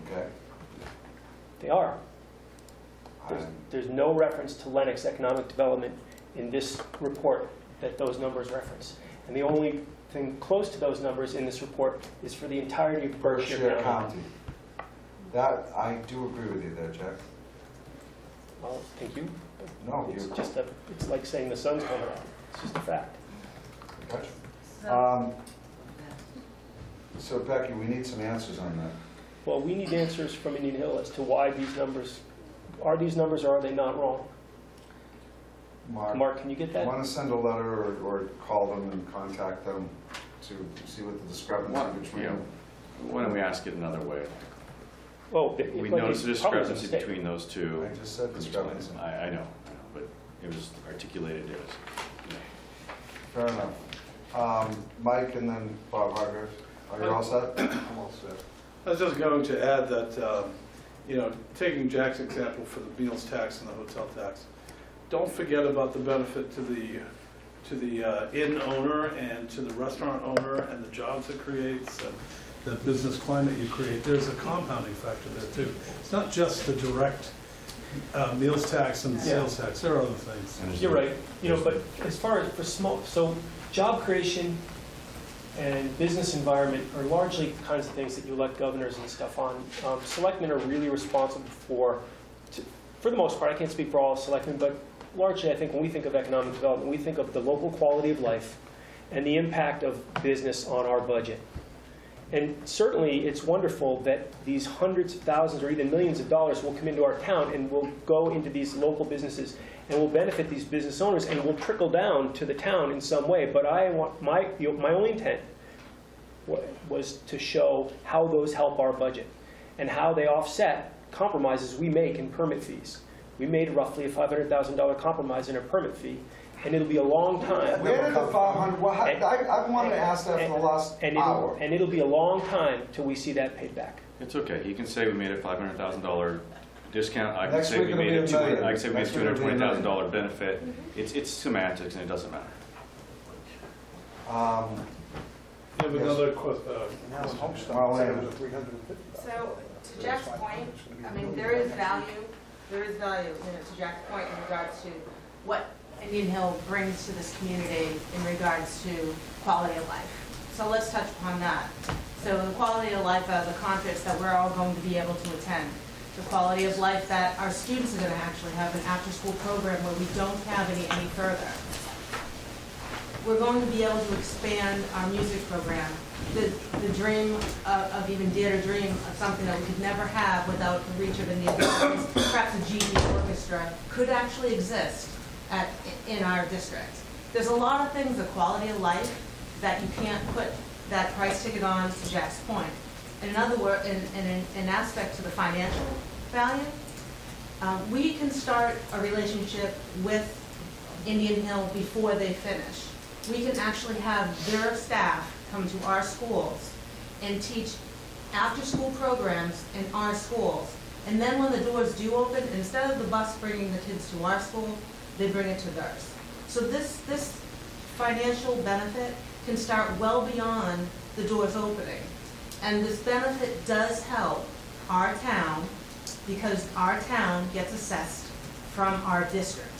Okay? They are. There's no reference to Lennox economic development in this report that those numbers reference. And the only thing close to those numbers in this report is for the entirety of Berkshire County. That, I do agree with you there, Jack. Well, thank you. No, It's you, just it's like saying the sun's coming up. It's just a fact. gotcha. So Becky, we need some answers on that. Well, we need answers from Indian Hill as to why these numbers, are these numbers or are they not wrong? Mark, can you get that? Want to send a letter or call them and contact them to see what the discrepancy between them? Why don't we ask it another way? Oh, We noticed a discrepancy between those two. I just said discrepancy. I know, but it was articulated as. Fair enough. Mike and then Bob Hargrave. Are you all set? I'm all set. I was just going to add that, taking Jack's example for the meals tax and the hotel tax, don't forget about the benefit to the inn owner and to the restaurant owner and the jobs it creates and the business climate you create. There's a compounding factor there too. It's not just the direct meals tax and sales tax. There are other things. You're right. But as far as for small, so job creation and business environment are largely the kinds of things that you elect governors and stuff on. Selectmen are really responsible for the most part, I can't speak for all selectmen, but largely I think when we think of economic development, we think of the local quality of life and the impact of business on our budget. And certainly it's wonderful that these hundreds of thousands or even millions of dollars will come into our town and will go into these local businesses and will benefit these business owners and will trickle down to the town in some way. But I want my only intent was to show how those help our budget and how they offset compromises we make in permit fees. We made roughly a $500,000 compromise in our permit fee, and it'll be a long time. Where did the 500, well, I wanted to ask that for the last hour. And it'll be a long time till we see that paid back. It's okay. He can say we made a $500,000 discount. I can Next say week we it'll made be a $1 million. I can say we made Next week it'll be $1 million. $220,000 benefit. It's semantics and it doesn't matter. You have another question. So, to Jack's point, I mean, there is value, to Jack's point in regards to what Indian Hill brings to this community in regards to quality of life. So let's touch upon that. So the quality of life of the concerts that we're all going to be able to attend. The quality of life that our students are going to actually have an after-school program where we don't have any further. We're going to be able to expand our music program. The dream of even Dare to Dream of something that we could never have without the reach of Indian Hill, perhaps a GE orchestra, could actually exist in our district. There's a lot of things, the quality of life, that you can't put that price ticket on, to Jack's point. In other words, in aspect to the financial value, we can start a relationship with Indian Hill before they finish. We can actually have their staff come to our schools and teach after-school programs in our schools. And then when the doors do open, instead of the bus bringing the kids to our school, they bring it to theirs. So this financial benefit can start well beyond the doors opening. And this benefit does help our town because our town gets assessed from our district.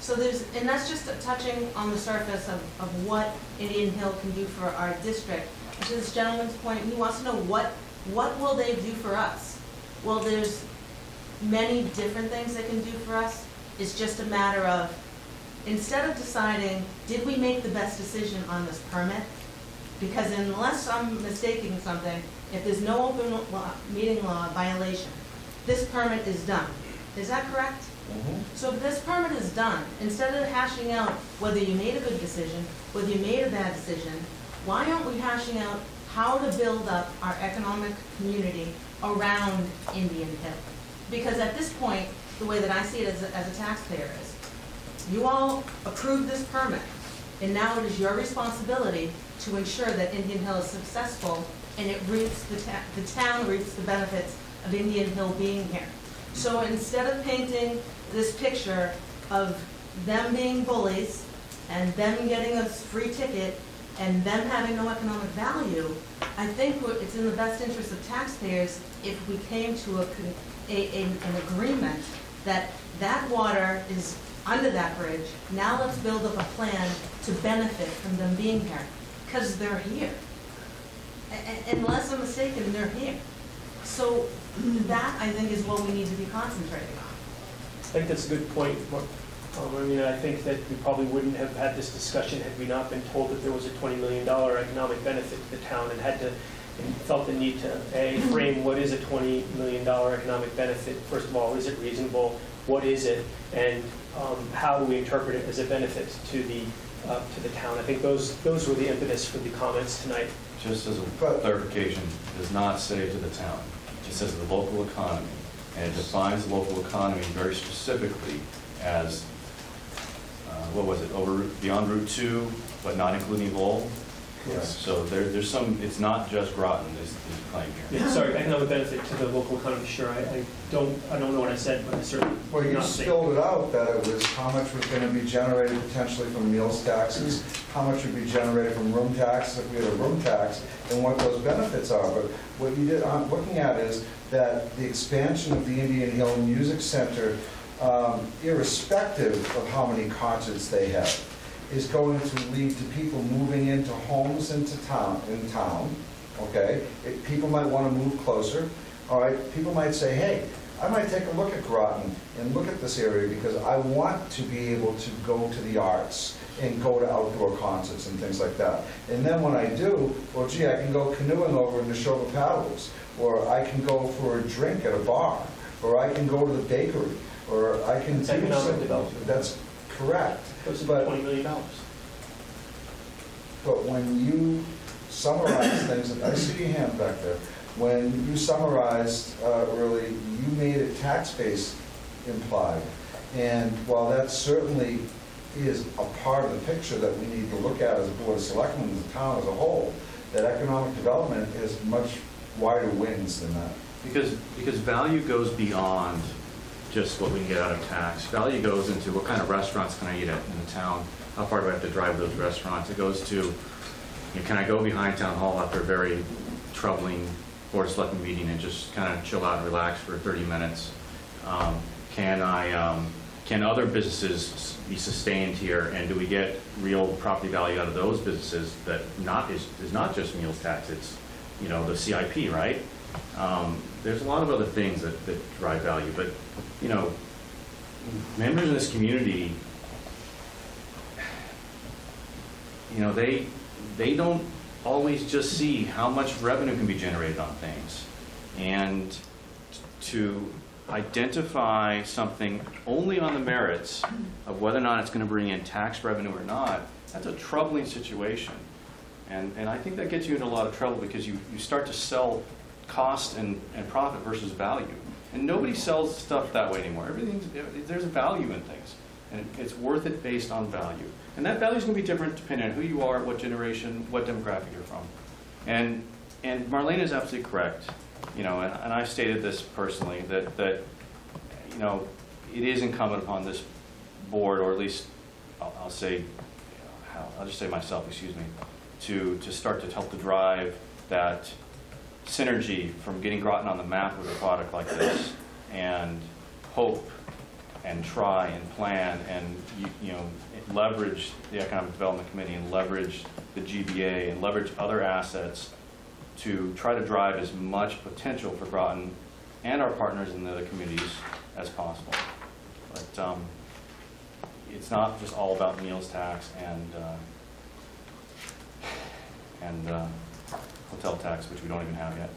So and that's just touching on the surface of what Indian Hill can do for our district. To this gentleman's point, he wants to know what will they do for us? Well, there's many different things they can do for us. It's just a matter of, instead of deciding, did we make the best decision on this permit? Because unless I'm mistaking something, if there's no open meeting law violation, this permit is done. Is that correct? So if this permit is done, instead of hashing out whether you made a good decision, whether you made a bad decision, why aren't we hashing out how to build up our economic community around Indian Hill? Because at this point, the way that I see it as a taxpayer is, you all approved this permit, and now it is your responsibility to ensure that Indian Hill is successful and it reaps the town reaps the benefits of Indian Hill being here. So instead of painting this picture of them being bullies and them getting a free ticket and them having no economic value, I think it's in the best interest of taxpayers if we came to an agreement that that water is under that bridge. Now let's build up a plan to benefit from them being here, because they're here. Unless I'm mistaken, they're here. So that, I think, is what we need to be concentrating on. I think that's a good point. I mean, I think that we probably wouldn't have had this discussion had we not been told that there was a $20 million economic benefit to the town, and felt the need to, A, frame what is a $20 million economic benefit. First of all, is it reasonable? What is it? And how do we interpret it as a benefit to the town? I think those were the impetus for the comments tonight. Just as a clarification, it does not say to the town. It says the local economy, and it defines the local economy very specifically as, what was it, beyond Route 2, but not including Lowell? Yes. So there's some, it's not just Groton is claim here. Yeah, sorry, economic benefit to the local economy, sure. I don't know what I said, but I certainly Well, you not saying. spelled it out, that it was how much was going to be generated potentially from meals taxes, how much would be generated from room taxes if we had a room tax, and what those benefits are. But what you did, I'm looking at is that the expansion of the Indian Hill Music Center, irrespective of how many concerts they have, is going to lead to people moving into homes in town, okay? People might want to move closer, all right? People might say, hey, I might take a look at Groton and look at this area because I want to be able to go to the arts and go to outdoor concerts and things like that. And then when I do, well, gee, I can go canoeing over in Neshoba Paddles, or I can go for a drink at a bar, or I can go to the bakery, or I can do economic development. That's correct. Those are $20 million. But when you summarize things, I see your hand back there. When you summarized early, you made it tax-based implied. And while that certainly is a part of the picture that we need to look at as a Board of Selectmen and the town as a whole, that economic development has much wider wings than that. Because value goes beyond just what we can get out of tax. Value goes into what kind of restaurants can I eat at in the town? How far do I have to drive to those restaurants? It goes to, you know, can I go behind Town Hall after a very troubling Board of Selectmen meeting and just kind of chill out and relax for 30 minutes? Can other businesses be sustained here, and do we get real property value out of those businesses that is not just meals tax, it's, you know, the CIP, right? There's a lot of other things that drive value, but, you know, members in this community, you know, they don't always just see how much revenue can be generated on things. And to identify something only on the merits of whether or not it's going to bring in tax revenue or not, that's a troubling situation. And I think that gets you into a lot of trouble because you start to sell cost and profit versus value. And nobody sells stuff that way anymore. There's a value in things. And it's worth it based on value. And that value is going to be different depending on who you are, what generation, what demographic you're from. And Marlene is absolutely correct. You know, and I've stated this personally, that you know, it is incumbent upon this board, or at least I'll just say myself, excuse me, to start to help to drive that synergy from getting Groton on the map with a product like this, and hope and try and plan and you know, leverage the Economic Development Committee and leverage the GBA and leverage other assets to try to drive as much potential for Groton and our partners in the other communities as possible. But it's not just all about meals tax, and and hotel tax, which we don't even have yet.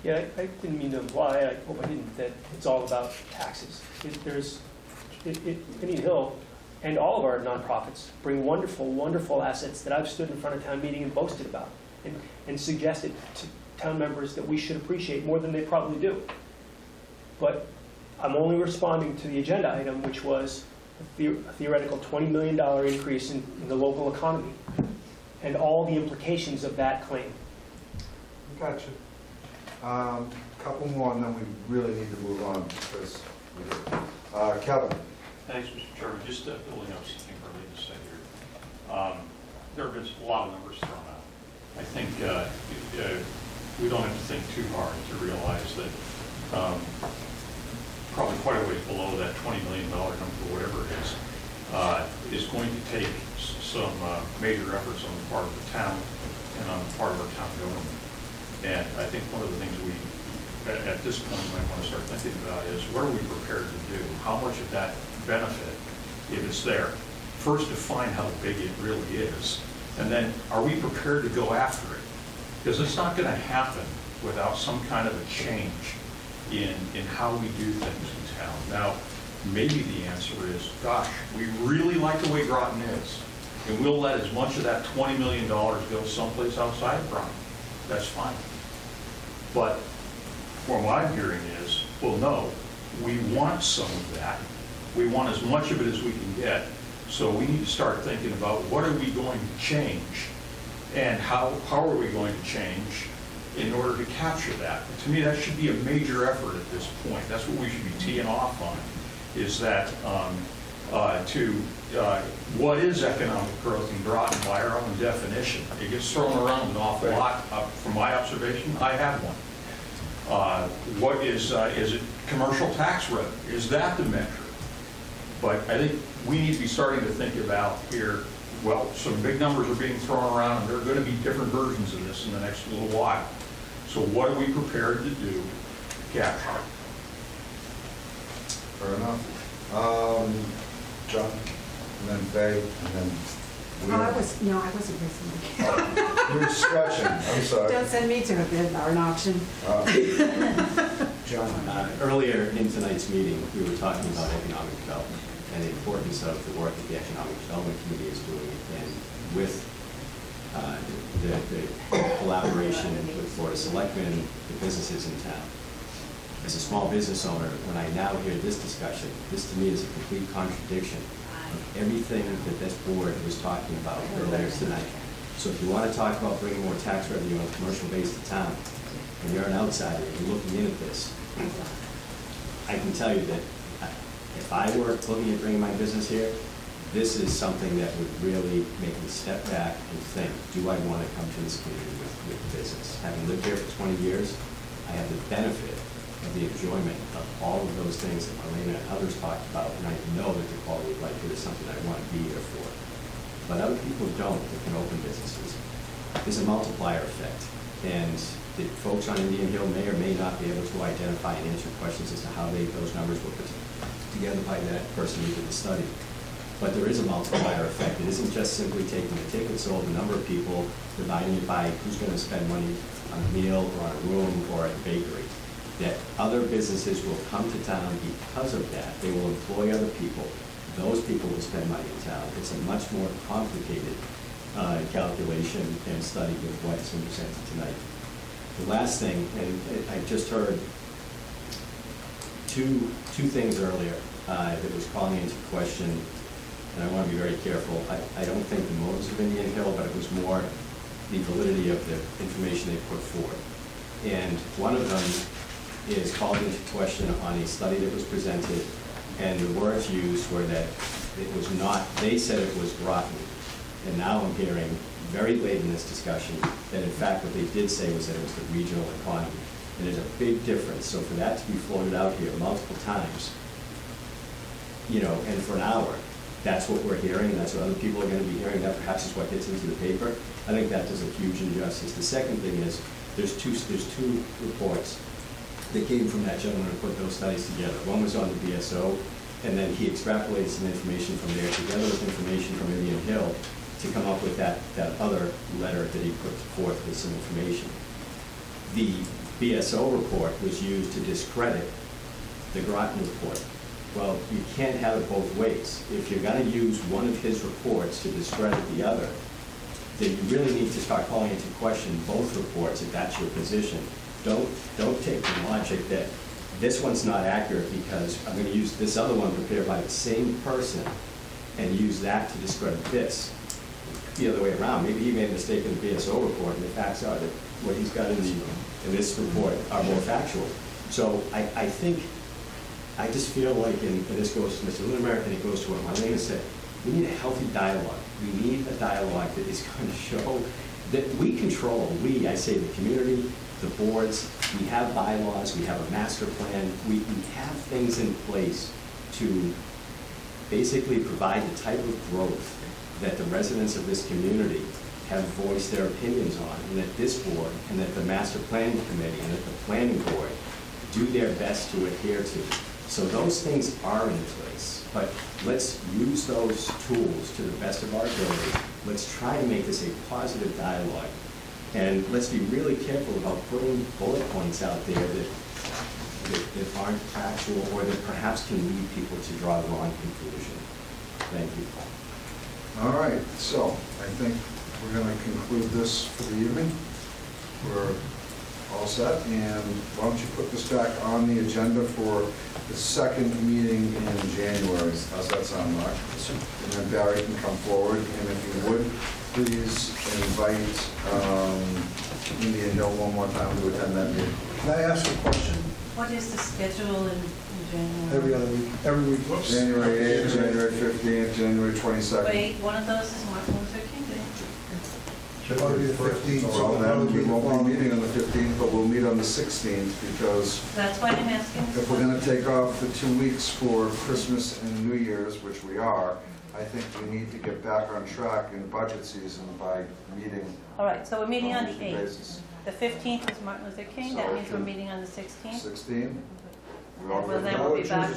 Yeah, I didn't mean to imply, I hope I didn't, that it's all about taxes. Indian Hill and all of our nonprofits bring wonderful, wonderful assets that I've stood in front of town meeting and boasted about and suggested to town members that we should appreciate more than they probably do. But I'm only responding to the agenda item, which was a theoretical $20 million increase in the local economy and all the implications of that claim. Gotcha. Couple more, and then we really need to move on because Kevin. Thanks, Mr. Chairman. Just building up something early to say here. There have been a lot of numbers thrown out. I think we don't have to think too hard to realize that probably quite a ways below that $20 million number, whatever it is going to take some major efforts on the part of the town and on the part of our town government. And I think one of the things we, at this point, might want to start thinking about is what are we prepared to do? How much of that benefit, if it's there, first define how big it really is, and then are we prepared to go after it? Because it's not going to happen without some kind of a change in how we do things in town. Now, maybe the answer is, gosh, we really like the way Groton is, and we'll let as much of that $20 million go someplace outside of Groton. That's fine. But from what I'm hearing is, well, no, we want some of that. We want as much of it as we can get. So we need to start thinking about what are we going to change and how are we going to change in order to capture that. But to me, that should be a major effort at this point. That's what we should be teeing off on, is that what is economic growth in Groton by our own definition? It gets thrown around an awful lot. From my observation, I have one. What is it commercial tax revenue? Is that the measure? But I think we need to be starting to think about here, well, some big numbers are being thrown around, and there are going to be different versions of this in the next little while. So what are we prepared to do to capture it? Fair enough. John, and then Bay, and then No, I wasn't listening. You were stretching, I'm sorry. Don't send me to a bid or an auction. John. Earlier in tonight's meeting, we were talking about economic development and the importance of the work that the Economic Development Committee is doing, and with the collaboration with Board of Selectmen, the businesses in town. As a small business owner, when I now hear this discussion, this to me is a complete contradiction of everything that this board was talking about earlier tonight. So if you want to talk about bringing more tax revenue on a commercial base to town, and you're an outsider, you're looking in at this, I can tell you that if I were looking at bringing my business here, this is something that would really make me step back and think, do I want to come to this community with business? Having lived here for 20 years, I have the benefit of the enjoyment of all of those things that Marlena and others talked about, and I know that the quality of life here is something I want to be here for. But other people don't that can open businesses. There's a multiplier effect, and the folks on Indian Hill may or may not be able to identify and answer questions as to how those numbers were put together by that person who did the study. But there is a multiplier effect. It isn't just simply taking the ticket sold, the number of people, dividing it by who's going to spend money on a meal or on a room or at a bakery. That other businesses will come to town because of that. They will employ other people. Those people will spend money in town. It's a much more complicated calculation and study with what's been presented tonight. The last thing, and I just heard two things earlier that was calling into question, and I want to be very careful. I don't think the motives of Indian Hill, but it was more the validity of the information they put forward. And one of them is called into question on a study that was presented, and the words used were that it was not, they said it was Groton, and now I'm hearing very late in this discussion that in fact what they did say was that it was the regional economy. And there's a big difference. So for that to be floated out here multiple times, you know, and for an hour, that's what we're hearing, and that's what other people are going to be hearing. That perhaps is what gets into the paper. I think that does a huge injustice. The second thing is there's two reports that came from that gentleman who put those studies together. One was on the BSO, and then he extrapolated some information from there together with information from Indian Hill to come up with that other letter that he put forth with some information. The BSO report was used to discredit the Groton report. Well, you can't have it both ways. If you're going to use one of his reports to discredit the other, then you really need to start calling into question both reports if that's your position. Don't take the logic that this one's not accurate because I'm going to use this other one prepared by the same person and use that to discredit this. The other way around. Maybe he made a mistake in the BSO report and the facts are that what he's got in this report are more factual. So I think, I just feel like, and this goes to Mr. Lunimer and it goes to what Marlena said, we need a healthy dialogue. We need a dialogue that is going to show that we control, I say the community, the boards, we have bylaws, we have a master plan, we have things in place to basically provide the type of growth that the residents of this community have voiced their opinions on, and that this board, and that the master planning committee, and that the planning board do their best to adhere to. So those things are in place, but let's use those tools to the best of our ability. Let's try to make this a positive dialogue, and let's be really careful about putting bullet points out there that aren't factual or that perhaps can lead people to draw the wrong conclusion. Thank you. All right, so I think we're going to conclude this for the evening. We're all set, and why don't you put this back on the agenda for the second meeting in January? How's that sound, Mark? And then Barry can come forward, and if you would, please invite Indian Hill one more time to attend that meeting. Can I ask a question? What is the schedule in January? Every other week. Every week. January 8th, January 15th, January 22nd. Wait, one of those is Martin Luther King Day. Should probably be the 15th. Well, then we won't be meeting on the 15th, but we'll meet on the 16th because That's why I'm asking. if we're going to take off for 2 weeks for Christmas and New Year's, which we are, I think we need to get back on track in budget season by meeting. All right, so we're meeting on the weekly 8th. basis. The 15th is Martin Luther King, that means we're meeting on the 16th. 16? Well, then we'll be back.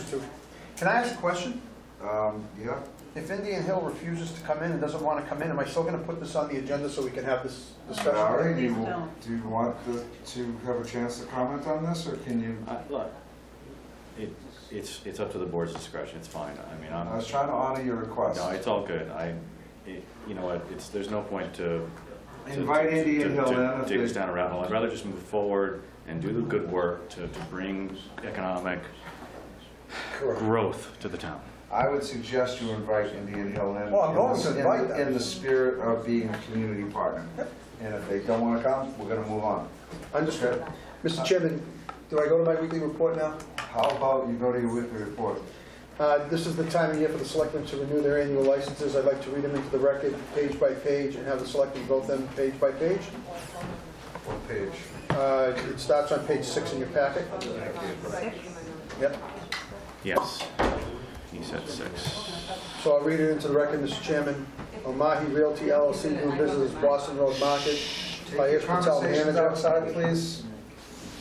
Can I ask a question? Yeah. If Indian Hill refuses to come in and doesn't want to come in, am I still going to put this on the agenda so we can have this discussion? Barry, do Please don't. you want to have a chance to comment on this, or can you? Look, it's up to the board's discretion. It's fine. I mean, I was trying to honor your request. No, it's all good. You know what? There's no point to Invite Indian Hill in. dig us down a rabbit hole. I'd rather just move forward and do the good work to bring economic growth to the town. I would suggest you invite Indian Hill in. Well, I'm going to invite them. In the spirit of being a community partner. And if they don't want to come, we're going to move on. Understood. Mr. Chairman, do I go to my weekly report now? How about you go to your weekly report? This is the time of year for the selectmen to renew their annual licenses. I'd like to read them into the record, page by page, and have the selectmen vote them page by page. What page? It starts on page 6 in your packet. Yep. Yes, he said 6. So I'll read it into the record, Mr. Chairman. Omahi Realty LLC doing business as Boston Road Market. Take your conversations outside, please.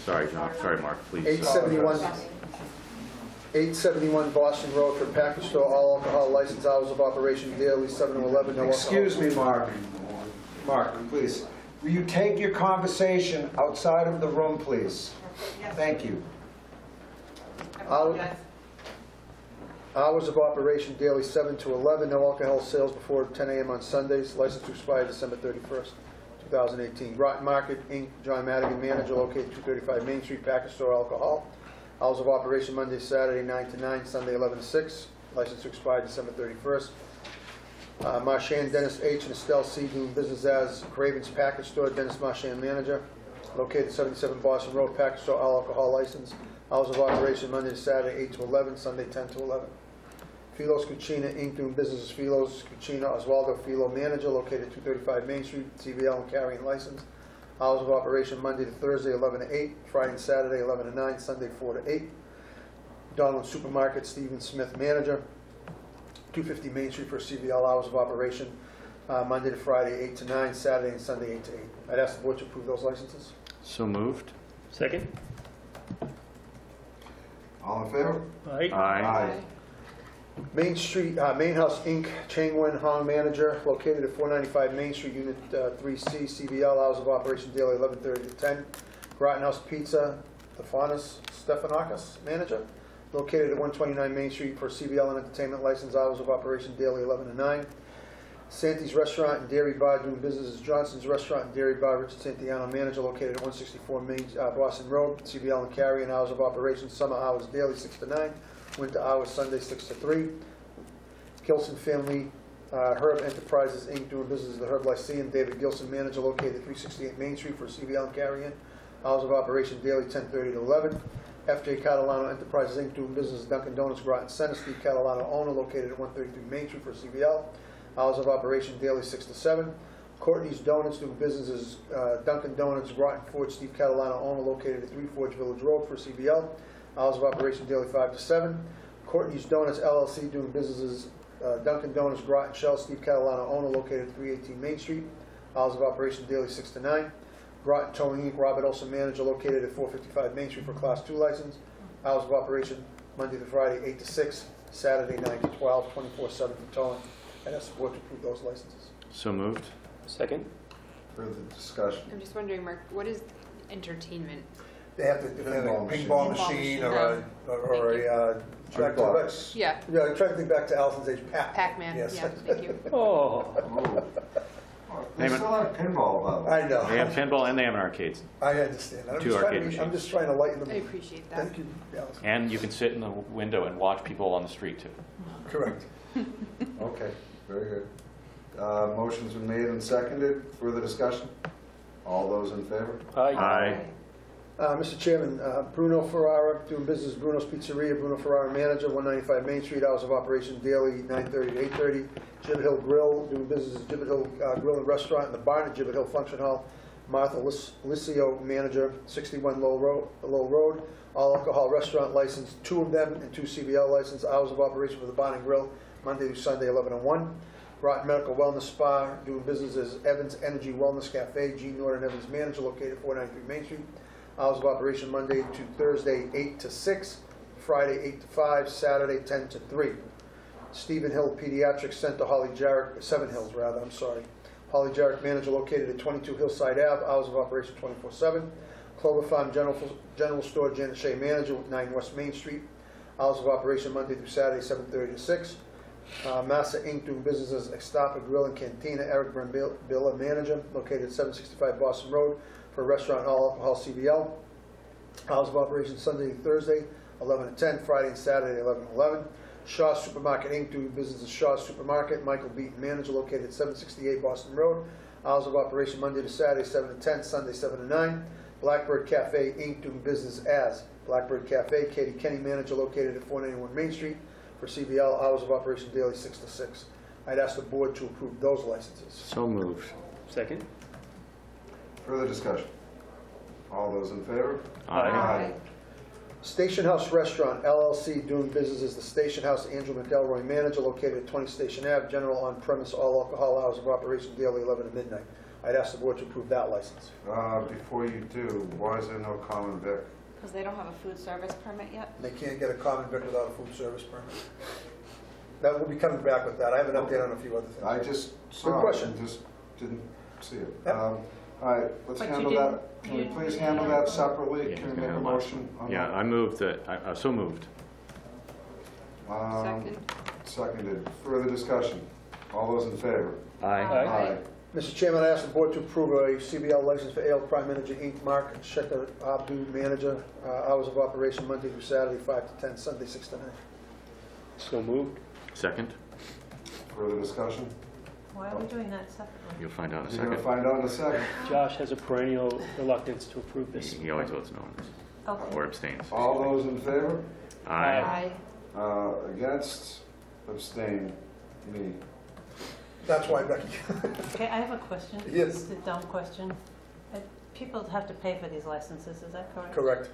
Sorry, John. Sorry, Mark. Please. 871 Boston Road for package store, all alcohol license, hours of operation daily, 7 to 11. No Excuse me, Mark. Mark, please. Will you take your conversation outside of the room, please? Thank you. Hours of operation daily, 7 to 11. No alcohol sales before 10 a.m. on Sundays. License to expire December 31st, 2018. Groton Market, Inc., John Madigan, manager, located 235 Main Street, package store, alcohol. Hours of operation Monday, Saturday, 9 to 9, Sunday, 11 to 6. License to expire December 31st. Marchand, Dennis H. and Estelle C. doing business as Craven's Package Store, Dennis Marchand, manager, located 77 Boston Road, package store, all alcohol license. Hours of operation Monday to Saturday, 8 to 11, Sunday, 10 to 11. Philos Cucina, Inc., doing business as Philos Cucina, Oswaldo Philo, manager, located 235 Main Street, CVL and carrying license. Hours of operation Monday to Thursday, 11 to 8, Friday and Saturday, 11 to 9, Sunday, 4 to 8. Donald Supermarket, Stephen Smith, manager, 250 Main Street for CVL, hours of operation Monday to Friday, 8 to 9, Saturday and Sunday, 8 to 8. I'd ask the board to approve those licenses. So moved. Second? All in favor? Aye. Aye. Main Street, Main House Inc., Chang Wen Hong manager, located at 495 Main Street, Unit 3C, CBL, hours of operation daily 11:30 to 10. Groton House Pizza, Stefanakis manager, located at 129 Main Street for CBL and entertainment license, hours of operation daily 11 to 9. Santi's Restaurant and Dairy Bar, doing business as Johnson's Restaurant and Dairy Bar, Richard Santiano manager, located at 164 Main, Boston Road, CBL and carry, and hours of operation, summer hours daily 6 to 9. Winter hours Sunday 6 to 3. Gilson Family Herb Enterprises Inc., doing business as the Herb Lyceum, David Gilson manager, located at 368 Main Street for CBL and carry-in. Hours of operation daily 10:30 to 11. FJ Catalano Enterprises Inc., doing business as Dunkin' Donuts Groton Center, Steve Catalano owner, located at 133 Main Street for CBL. Hours of operation daily 6 to 7. Courtney's Donuts, doing business as Dunkin' Donuts Groton Forge, Steve Catalano owner, located at 3 Forge Village Road for CBL. Hours of operation daily 5 to 7. Courtney's Donuts LLC, doing businesses Dunkin' Donuts Groton Shell, Steve Catalano owner, located at 318 Main Street. Hours of operation daily 6 to 9. Groton Towing Inc., Robert Olson manager, located at 455 Main Street for Class 2 license. Hours of operation Monday to Friday 8 to 6, Saturday 9 to 12, 24/7 for towing. And ask the board to approve those licenses. So moved. Second. Further discussion? I'm just wondering, Mark, what is entertainment? They have to, if they have a pinball machine or a trying to think back, Yeah. yeah, trying to think back to Allison's age, Pac-Man, Yes. yeah, thank you. Oh. They still have pinball, though. I know. They have pinball and they have an arcade. I understand. I'm Two just trying arcade to, machines. I'm just trying to lighten the I mood. appreciate that. Thank you, Allison. And you can sit in the window and watch people on the street too. Correct. Okay, very good. Motion's been made and seconded. Further discussion? All those in favor? Aye. Mr. Chairman, Bruno Ferrara, doing business as Bruno's Pizzeria, Bruno Ferrara manager, 195 Main Street, hours of operation daily 9:30 to 8:30. Gibbet Hill Grill, doing business as Gibbet Hill Grill and Restaurant in the barn at Gibbet Hill Function Hall. Martha Licio manager, 61 Lowell Road, all alcohol restaurant license, 2 of them, and 2 CBL license. Hours of operation for the barn and grill, Monday through Sunday, 11 to 1. Groton Medical Wellness Spa, doing business as Evans Energy Wellness Cafe, Gene Norton Evans manager, located at 493 Main Street. Hours of operation Monday to Thursday, 8 to 6, Friday, 8 to 5, Saturday, 10 to 3. Stephen Hill Pediatric Center, Holly Jarrett, 7 Hills rather, I'm sorry. Holly Jarrett manager, located at 22 Hillside Ave, hours of operation 24/7. Clover Farm General Store, Janet Shea manager, 9 West Main Street. Hours of operation Monday through Saturday, 7:30 to 6. Massa Inc., doing business as Extapa Grill and Cantina, Eric Brambilla manager, located at 765 Boston Road, for a restaurant and all alcohol CBL. Hours of operation Sunday through Thursday, 11 to 10, Friday and Saturday, 11 to 11. Shaw's Supermarket Inc., doing business as Shaw's Supermarket, Michael Beaton manager, located at 768 Boston Road. Hours of operation Monday to Saturday, 7 to 10, Sunday, 7 to 9. Blackbird Cafe Inc., doing business as Blackbird Cafe, Katie Kenny manager, located at 491 Main Street, for CBL, hours of operation daily 6 to 6. I'd ask the board to approve those licenses. So moved. Second. Further discussion? All those in favor? Aye. Station House Restaurant LLC, doing business as the Station House, Andrew McElroy manager, located at 20 Station Ave, general on-premise, all alcohol, hours of operation daily 11 to midnight. I'd ask the board to approve that license. Before you do, why is there no common vic? Because they don't have a food service permit yet? They can't get a common vic without a food service permit. That will be coming back with that. I have an update on a few other things. I just saw Good it question. and just didn't see it. Yep. All right, let's But you handle didn't- that. Can we please handle that separately? Yeah, Can we he's make gonna a have motion on Yeah, that? I moved that, so moved. Second. Seconded. Further discussion? All those in favor? Aye. Mr. Chairman, I ask the board to approve a CBL license for Ale Prime Manager Inc., Mark Shekhar Abdu, manager, hours of operation Monday through Saturday, 5 to 10, Sunday, 6 to 9. So moved. Second. Further discussion? Why are we doing that separately? You'll find out in a You're going to second. find out in a second. Josh has a perennial reluctance to approve this. He always votes no on this. Okay. Or abstains. All those in favor? Aye. Against? Abstain? Me. That's why, Becky. Okay, I have a question. Yes. It's a dumb question. People have to pay for these licenses, is that correct? Correct.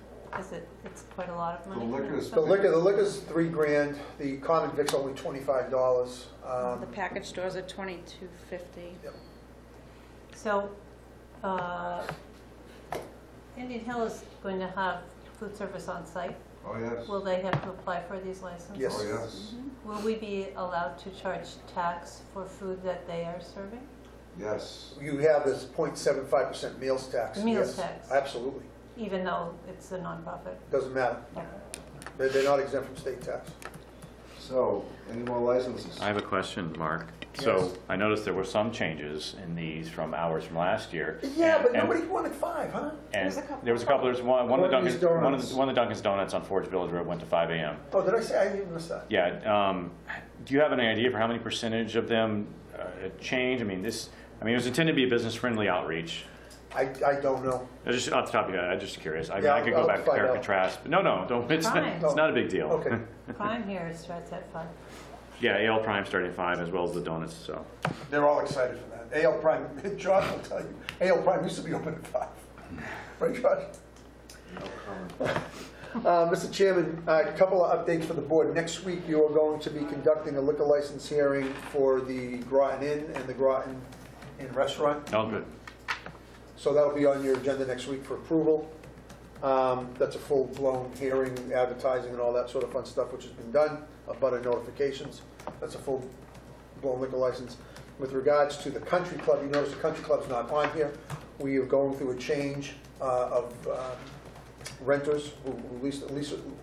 It's quite a lot of money? The liquor's $3,000. The common vic's only $25. The package stores are $22.50. Yep. So, Indian Hill is going to have food service on site? Oh, yes. Will they have to apply for these licenses? Yes. Oh, yes. Will we be allowed to charge tax for food that they are serving? Yes. You have this 0.75% meals tax. Meals Yes, tax. Absolutely. Even though it's a nonprofit? Doesn't matter. They're not exempt from state tax. So, any more licenses? I have a question, Mark. So I noticed there were some changes in these from hours from last year. Yeah, but and- nobody wanted 5, huh? And there was a couple, there's one of the Courtney's Dunkin's, Donuts. one of the Dunkin's Donuts on Forge Village Road went to 5 a.m. Oh, did I say? I didn't even miss that. Yeah, do you have any idea for how many percentage of them change? I mean, it was intended to be a business-friendly outreach. I don't know. Just off the top of your head, I'm just curious. I mean, Yeah, I could go I'll back, compare find and out. contrast. But no, don't, it's Fine. not a big deal. Okay. Prime here, it starts at 5. Yeah, Ale Prime starting at 5 as well as the donuts, so. They're all excited for that. Ale Prime, Josh will tell you, Ale Prime used to be open at 5. Right, Josh? Mr. Chairman, a couple of updates for the board. Next week, you are going to be conducting a liquor license hearing for the Groton Inn and the Groton Inn Restaurant. Oh, good. So that'll be on your agenda next week for approval. That's a full-blown hearing, advertising, and all that sort of fun stuff, which has been done, abutter notifications. That's a full-blown liquor license. With regards to the country club, you notice the country club's not on here. We are going through a change of renters who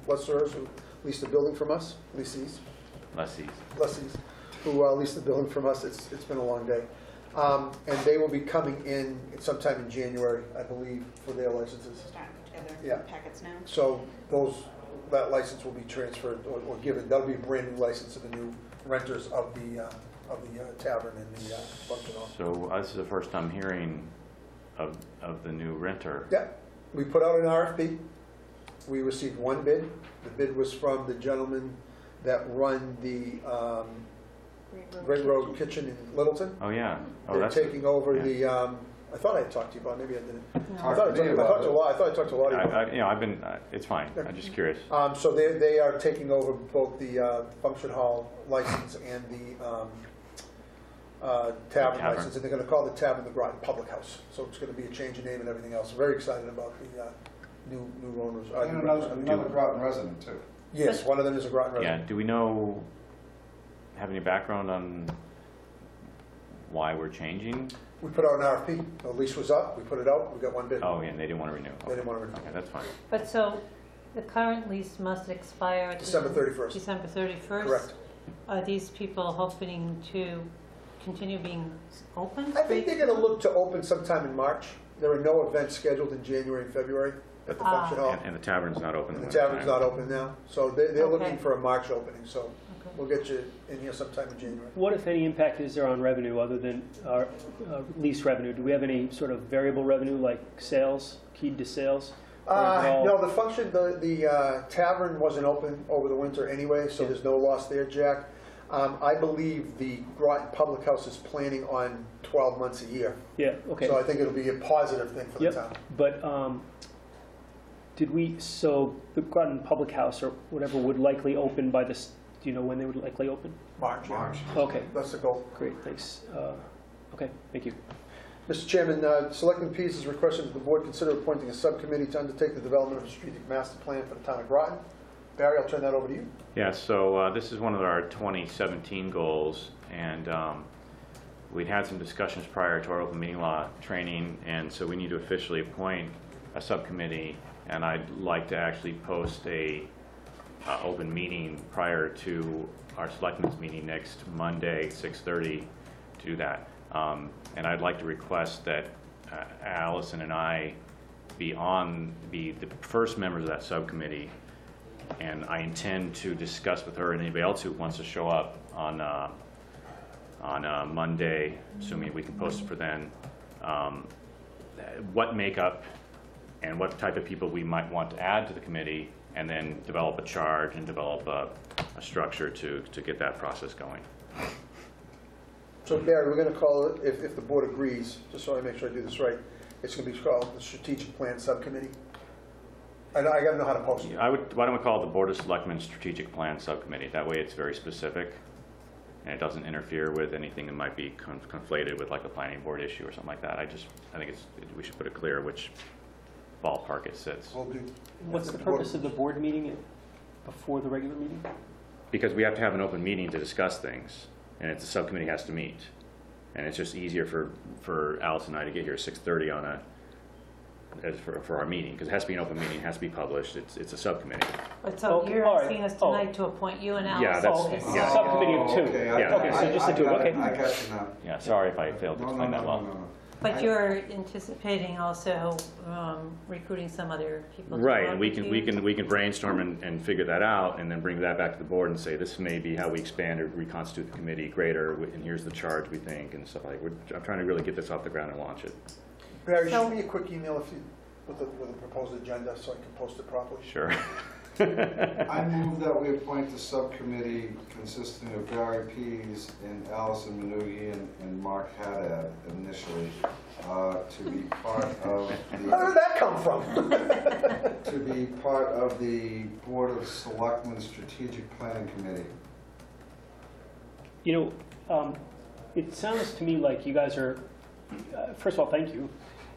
lessors who lease the building from us, lessees, who lease the building from us. It's been a long day. And they will be coming in sometime in January, I believe, for their licenses. Starting to put together Yeah. packets now. So that license will be transferred or given. That'll be a brand new license to the new renters of the tavern and the function hall. So this is the first time hearing of the new renter. Yeah, we put out an RFP. We received one bid. The bid was from the gentleman that run the Great Road Kitchen in Littleton. Oh, yeah. Oh, They're that's taking over yeah. the, I thought I had talked to you about it, maybe I didn't. No. I thought I talked to a lot of you about it. It's fine. I'm just curious. So they are taking over both the function hall license and the tavern license, and they're going to call the tavern the Groton Public House. So it's going to be a change of name and everything else. Very excited about the new owners. And another Groton resident, too. Yes, one of them is a Groton resident. Yeah. Do we have any background on why we're changing? We put out an RFP. The lease was up. We put it out. We got one bid. Oh, yeah, and they didn't want to renew. They didn't want to renew. Okay, that's fine. But so the current lease must expire December 31st. December 31st? Correct. Are these people hoping to continue being open? I think they're going to look to open sometime in March. There are no events scheduled in January and February at the function hall. And the tavern's not open. And the tavern's not open now. So they're Okay. looking for a March opening. So we'll get you in here sometime in January. What, if any, impact is there on revenue other than our lease revenue? Do we have any sort of variable revenue like sales, keyed to sales? Or is it all- No, the function, the tavern wasn't open over the winter anyway, so there's no loss there, Jack. I believe the Groton Public House is planning on 12 months a year. Yeah, okay. So I think it'll be a positive thing for the town. But so the Groton Public House or whatever would likely open by this, do you know when they would likely open? March. Okay. That's the goal. Great, thanks. Okay, thank you. Mr. Chairman, Selectman Pease has requested that the board consider appointing a subcommittee to undertake the development of a strategic master plan for the town of Groton. Barry, I'll turn that over to you. Yeah, so this is one of our 2017 goals, and we'd had some discussions prior to our open meeting law training, and so we need to officially appoint a subcommittee, and I'd like to actually post a open meeting prior to our selectmen's meeting next Monday, 6:30, to do that. And I'd like to request that Allison and I be the first members of that subcommittee, and I intend to discuss with her and anybody else who wants to show up on Monday, assuming we can post it for then, what makeup and what type of people we might want to add to the committee, and then develop a charge and develop a structure to get that process going. So Barry, we're going to call it, if the board agrees, just so I make sure I do this right, it's going to be called the Strategic Plan Subcommittee. I got to know how to post it. Why don't we call it the Board of Selectmen Strategic Plan Subcommittee? That way it's very specific, and it doesn't interfere with anything that might be conflated with like a planning board issue or something like that. I think we should put it clear which ballpark it sits. What's the purpose of the board meeting before the regular meeting? Because we have to have an open meeting to discuss things, and the subcommittee has to meet. And it's just easier for Alice and I to get here at 6:30 for our meeting, because it has to be an open meeting, it has to be published, it's a subcommittee. But so you're asking us tonight to appoint you and Alice? Yeah, that's, yeah. Subcommittee of two. Yeah. Okay, so just the two, okay. I got you now. Yeah, sorry if I failed to explain that well. But you're anticipating also recruiting some other people? to Right, work and with we can brainstorm and figure that out, and then bring that back to the board and say, this may be how we expand or reconstitute the committee greater, and here's the charge we think, and stuff like that. I'm trying to really get this off the ground and launch it. Barry, shoot me a quick email with the proposed agenda so I can post it properly. Sure. I move that we appoint the subcommittee consisting of Barry Pease and Allison Manugian and Mark Haddad initially to be part of the... Where did that come from? to be part of the Board of Selectmen Strategic Planning Committee. You know, it sounds to me like you guys are, first of all, thank you.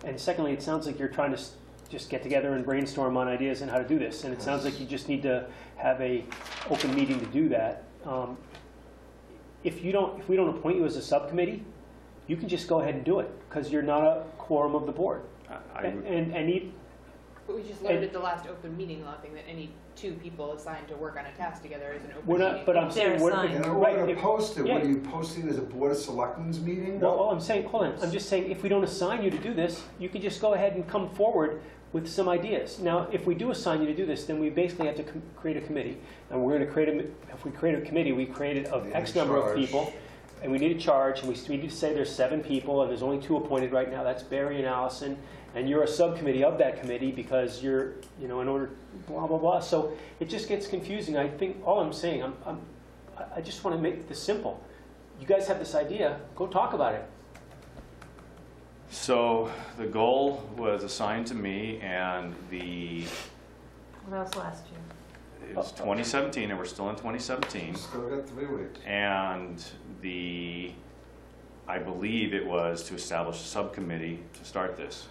And secondly, it sounds like you're trying to just get together and brainstorm on ideas and how to do this. And it sounds like you just need to have a open meeting to do that. If we don't appoint you as a subcommittee, you can just go ahead and do it, because you're not a quorum of the board. But we just learned at the last open meeting law thing that any two people assigned to work on a task together is an open We're not, meeting. but I'm saying, And we're going to post it. Yeah. What are you posting as a Board of Selectmen's meeting? No, all I'm saying, hold on, I'm just saying, if we don't assign you to do this, you can just go ahead and come forward with some ideas. Now, if we do assign you to do this, then we basically have to create a committee. And we're going to create if we create a committee, we create it of X number of people, and we need a charge, and we need to say there's 7 people, and there's only 2 appointed right now. That's Barry and Allison, and you're a subcommittee of that committee because you're, you know, in order, blah, blah, blah. So it just gets confusing. I think, all I'm saying, I just want to make this simple. You guys have this idea, go talk about it. So the goal was assigned to me, and What else last year? it was 2017, and we're still in 2017. Still got 3 weeks. And I believe it was to establish a subcommittee to start this.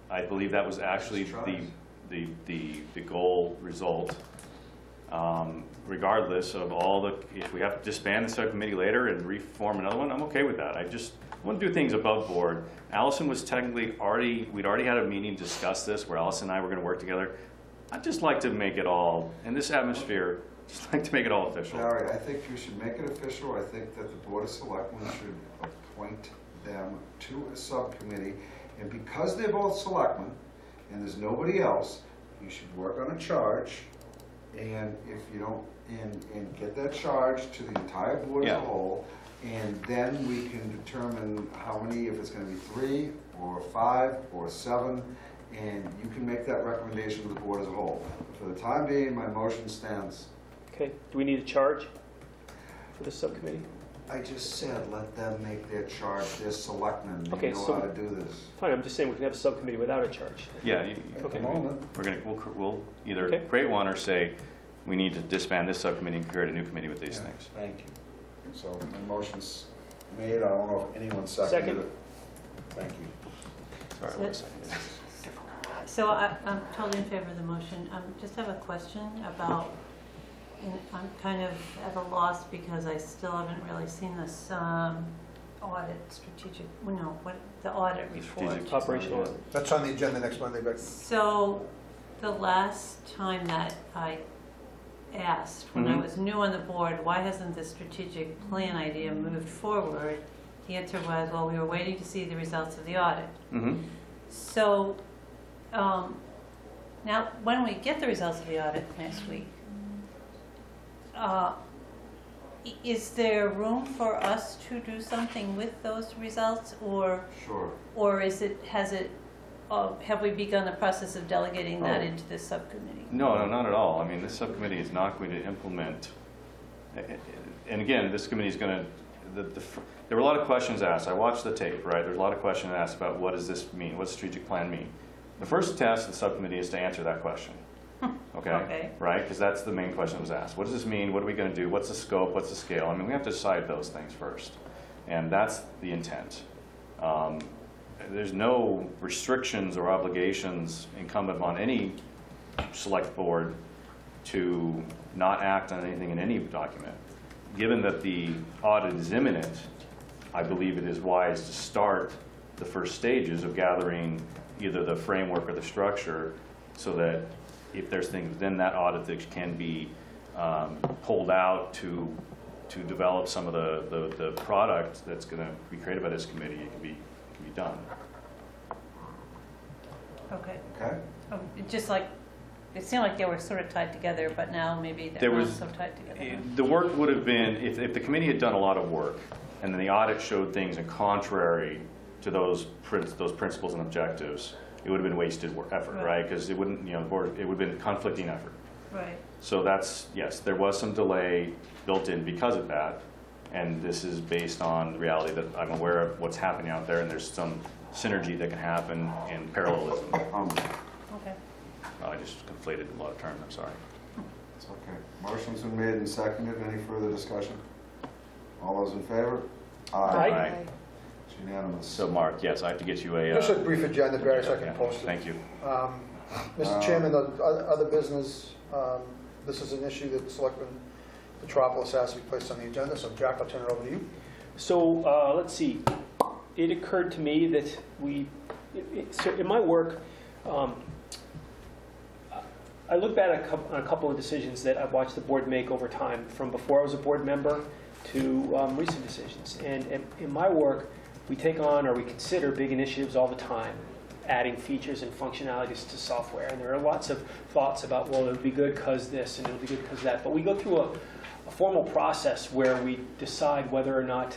I believe that was actually the goal result. Regardless of if we have to disband the subcommittee later and reform another one, I'm okay with that. I want to do things above board. Allison was technically we'd already had a meeting to discuss this where Allison and I were going to work together. I'd just like to make it all, in this atmosphere, just like to make it all official. Barry, I think you should make it official. I think that the Board of Selectmen should appoint them to a subcommittee. And because they're both selectmen, and there's nobody else, you should work on a charge. And if you don't, and get that charge to the entire board as a whole, and then we can determine how many, if it's going to be 3 or 5 or 7, and you can make that recommendation to the board as a whole. For the time being, my motion stands. Okay, do we need a charge for the subcommittee? I just said, let them make their charge. They're selectmen. They Okay, know so how to do this. Fine, I'm just saying we can have a subcommittee without a charge. Yeah, Okay. we'll either create one or say we need to disband this subcommittee and create a new committee with these things. Thank you. So the motion's made. I don't know if anyone seconded it. Thank you. Sorry, one second. So I'm totally in favor of the motion. Just have a question about, I'm kind of at a loss because I still haven't really seen this audit strategic, the audit report. Strategic operational audit. That's on the agenda next Monday, Becky. So the last time that I asked, when I was new on the board, why hasn't the strategic plan idea moved forward? The answer was, well, we were waiting to see the results of the audit. So now, when we get the results of the audit next week, is there room for us to do something with those results, or have we begun the process of delegating that into this subcommittee? No, not at all. I mean, this subcommittee is not going to implement. And again, this committee is going to. There were a lot of questions asked. I watched the tape, right? There's a lot of questions asked about what does this mean? What does strategic plan mean? The first task of the subcommittee is to answer that question. Okay? Right? Because that's the main question that was asked. What does this mean? What are we going to do? What's the scope? What's the scale? I mean, we have to decide those things first. And that's the intent. there's no restrictions or obligations incumbent on any select board to not act on anything in any document. Given that the audit is imminent, I believe it is wise to start the first stages of gathering either the framework or the structure, so that if there's things within that audit that can be pulled out to develop some of the product that's going to be created by this committee, it can be done. Okay. Okay? Just like, it seemed like they were sort of tied together, but now maybe they're not so tied together. The work would have been, if the committee had done a lot of work, and then the audit showed things in contrary to those principles and objectives, it would have been wasted effort, right? Because it wouldn't, it would have been conflicting effort. Right. So that's, yes, there was some delay built in because of that, and this is based on the reality that I'm aware of what's happening out there, and there's some synergy that can happen in parallelism. Okay. I just conflated a lot of terms, I'm sorry. It's okay. Motion's been made and seconded. Any further discussion? All those in favor? Aye. It's unanimous. So Mark, yes, I have to get you a... Just a brief agenda, Barry, so I can post it. Thank you. Mr. Chairman, the other business, this is an issue that Selectman Metropolis has to be placed on the agenda, so Jack, I'll turn it over to you. So let's see. It occurred to me that so in my work, I look back on a couple of decisions that I've watched the board make over time, from before I was a board member to recent decisions. And in my work, we take on or we consider big initiatives all the time, adding features and functionalities to software. And there are lots of thoughts about, well, it'll be good because this and it'll be good because that. But we go through a formal process where we decide whether or not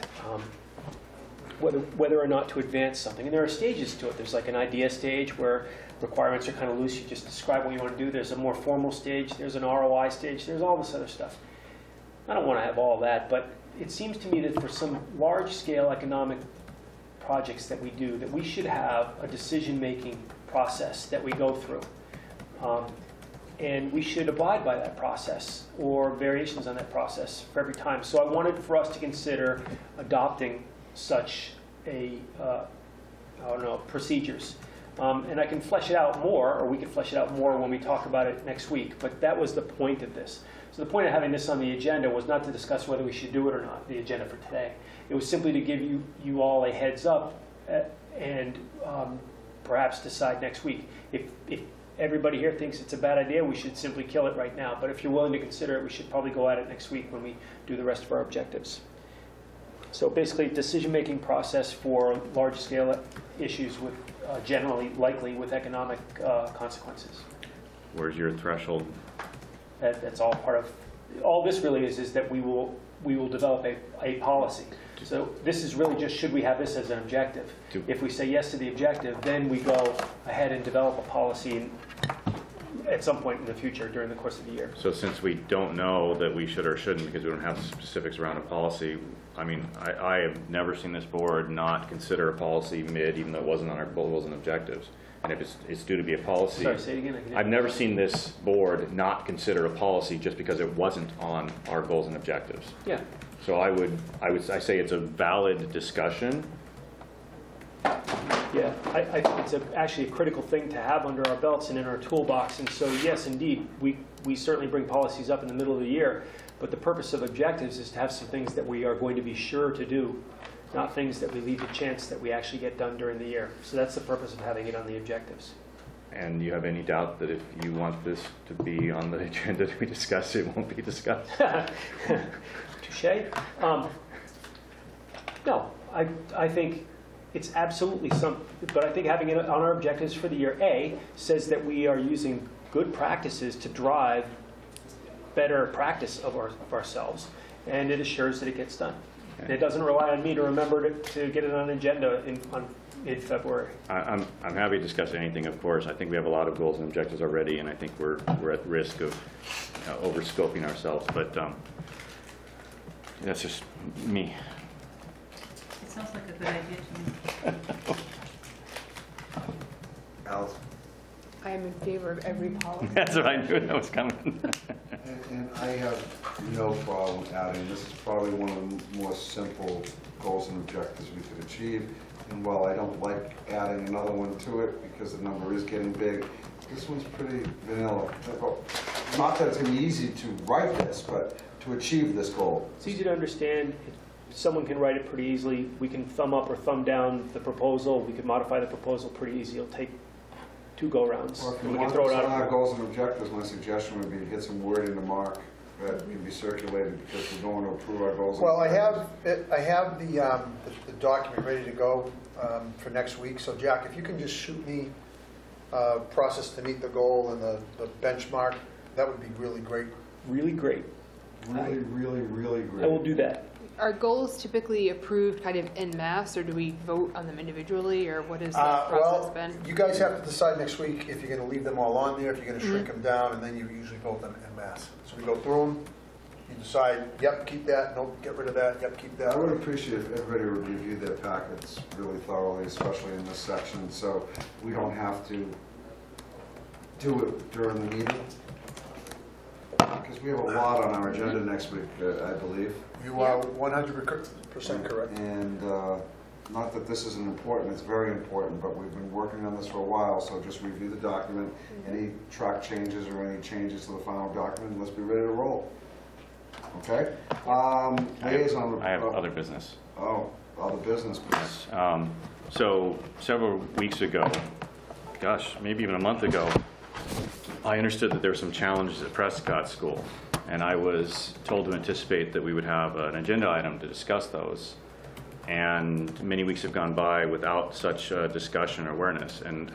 to advance something. And there are stages to it. There's like an idea stage where requirements are kind of loose. You just describe what you want to do. There's a more formal stage. There's an ROI stage. There's all this other stuff. I don't want to have all that, but it seems to me that for some large-scale economic projects that we do, that we should have a decision-making process that we go through. And we should abide by that process or variations on that process for every time. So I wanted for us to consider adopting such procedures. And I can flesh it out more, or we can flesh it out more when we talk about it next week. But that was the point of this. So the point of having this on the agenda was not to discuss whether we should do it or not, the agenda for today. It was simply to give you all a heads up and perhaps decide next week. If everybody here thinks it's a bad idea, we should simply kill it right now. But if you're willing to consider it, we should probably go at it next week when we do the rest of our objectives. So basically, decision-making process for large-scale issues with generally likely with economic consequences. Where's your threshold? That's all part of, all this really is that we will develop a policy. So this is really just, should we have this as an objective? If we say yes to the objective, then we go ahead and develop a policy at some point in the future during the course of the year. So since we don't know that we should or shouldn't, because we don't have specifics around a policy, I mean, I have never seen this board not consider a policy mid, even though it wasn't on our goals and objectives. And if it's due to be a policy, sorry, say it again. I've never seen this board not consider a policy just because it wasn't on our goals and objectives. Yeah. So I say it's a valid discussion. Yeah, I think it's actually a critical thing to have under our belts and in our toolbox. And so, yes, indeed, we certainly bring policies up in the middle of the year. But the purpose of objectives is to have some things that we are going to be sure to do, not things that we leave to chance that we actually get done during the year. So that's the purpose of having it on the objectives. And you have any doubt that if you want this to be on the agenda to be discussed, it won't be discussed? Touche. No, I think it's absolutely something, but I think having it on our objectives for the year, A, says that we are using good practices to drive better practice of ourselves, and it assures that it gets done. Okay. And it doesn't rely on me to remember to get it on an agenda in February. I'm happy to discuss anything, of course. I think we have a lot of goals and objectives already, and I think we're at risk of over-scoping ourselves, but that's just me. It sounds like a good idea to me. Alice? I am in favor of every policy. That's what I knew that was coming. And I have no problem adding, this is probably one of the more simple goals and objectives we could achieve. And while I don't like adding another one to it because the number is getting big, this one's pretty vanilla. Not that it's going to be easy to write this, but to achieve this goal. It's easy to understand. Someone can write it pretty easily. We can thumb up or thumb down the proposal. We can modify the proposal pretty easy. It'll take 2 go-rounds. Or if you We can want throw to it out. our goals and objectives, my suggestion would be to get some wording to Mark that can be circulated because we're going to approve our goals. and Well, I objectives. have the document ready to go for next week. So Jack, if you can just shoot me process to meet the goal and the benchmark, that would be really great. Really great. Really, really, really great. I will do that. Are goals typically approved kind of en masse, or do we vote on them individually, or what has that process been? You guys have to decide next week if you're going to leave them all on there, if you're going to shrink them down, and then you usually vote them en masse. So we go through them, you decide, yep, keep that, nope, get rid of that, yep, keep that. I would appreciate if everybody would review their packets really thoroughly, especially in this section, so we don't have to do it during the meeting. Because we have a lot on our agenda next week, I believe. You are 100% correct. And not that this isn't important, it's very important, but we've been working on this for a while, so just review the document. Any track changes or any changes to the final document, let's be ready to roll. Okay? Liaison. I have other business. Oh, other business, please. So several weeks ago, gosh, maybe even a month ago, I understood that there were some challenges at Prescott School, and I was told to anticipate that we would have an agenda item to discuss those. And many weeks have gone by without such discussion or awareness, and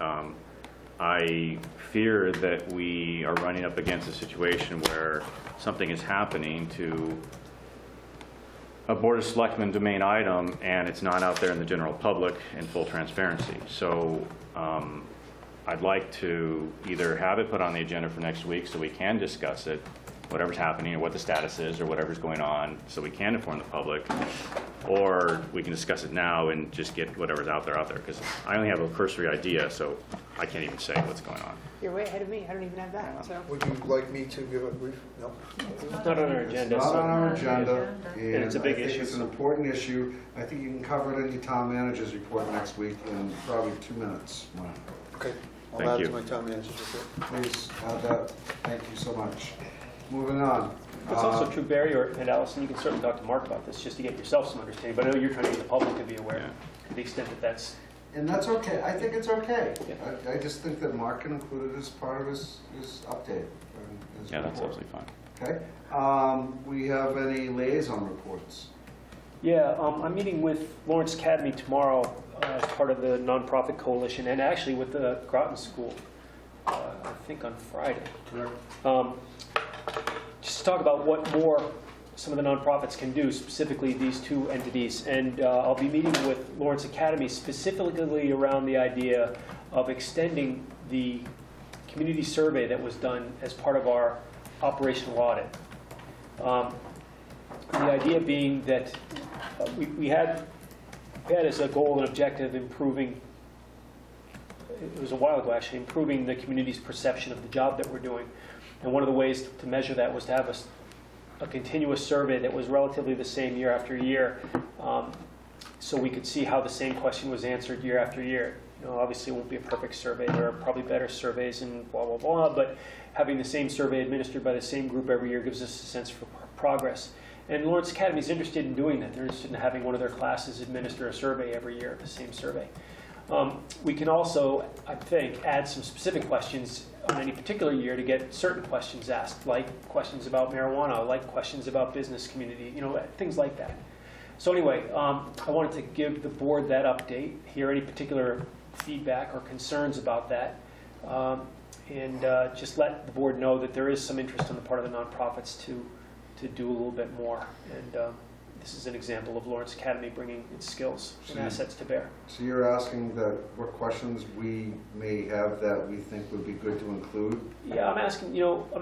I fear that we are running up against a situation where something is happening to a Board of Selectmen domain item, and it's not out there in the general public in full transparency. So I'd like to either have it put on the agenda for next week so we can discuss it, whatever's happening or what the status is or whatever's going on, so we can inform the public, or we can discuss it now and just get whatever's out there, because I only have a cursory idea, so I can't even say what's going on. You're way ahead of me. I don't even have that. So. Would you like me to give a brief? No. It's not on our agenda. It's not on our agenda, And it's a big I think issue. it's an important issue. I think you can cover it in your town manager's report next week in probably 2 minutes. Okay. I'll Thank add it you. to my town manager's report. Please add that. Thank you so much. Moving on. It's also true, Barry and Allison, you can certainly talk to Mark about this, just to get yourself some understanding, but I know you're trying to get the public to be aware, to the extent that that's... And that's okay. I think it's okay. I just think that Mark can include it as part of his update. His Yeah, that's report. absolutely fine. Okay. We have any liaison reports? Yeah, I'm meeting with Lawrence Academy tomorrow as part of the nonprofit coalition, and actually with the Groton School, I think on Friday. Just to talk about what more some of the nonprofits can do, specifically these 2 entities. And I'll be meeting with Lawrence Academy specifically around the idea of extending the community survey that was done as part of our operational audit. The idea being that we had as a goal and objective improving, it was a while ago actually, improving the community's perception of the job that we're doing. And one of the ways to measure that was to have a continuous survey that was relatively the same year after year, so we could see how the same question was answered year after year. You know, obviously it won't be a perfect survey. There are probably better surveys and blah, blah, blah, but having the same survey administered by the same group every year gives us a sense for progress. And Lawrence Academy is interested in doing that. They're interested in having one of their classes administer a survey every year, the same survey. We can also, I think, add some specific questions on any particular year to get certain questions asked, like questions about marijuana, like questions about business community, you know, things like that. So anyway, I wanted to give the board that update, hear any particular feedback or concerns about that, and just let the board know that there is some interest on the part of the nonprofits to do a little bit more. And this is an example of Lawrence Academy bringing its skills and assets to bear. So you're asking that what questions we may have that we think would be good to include? Yeah, I'm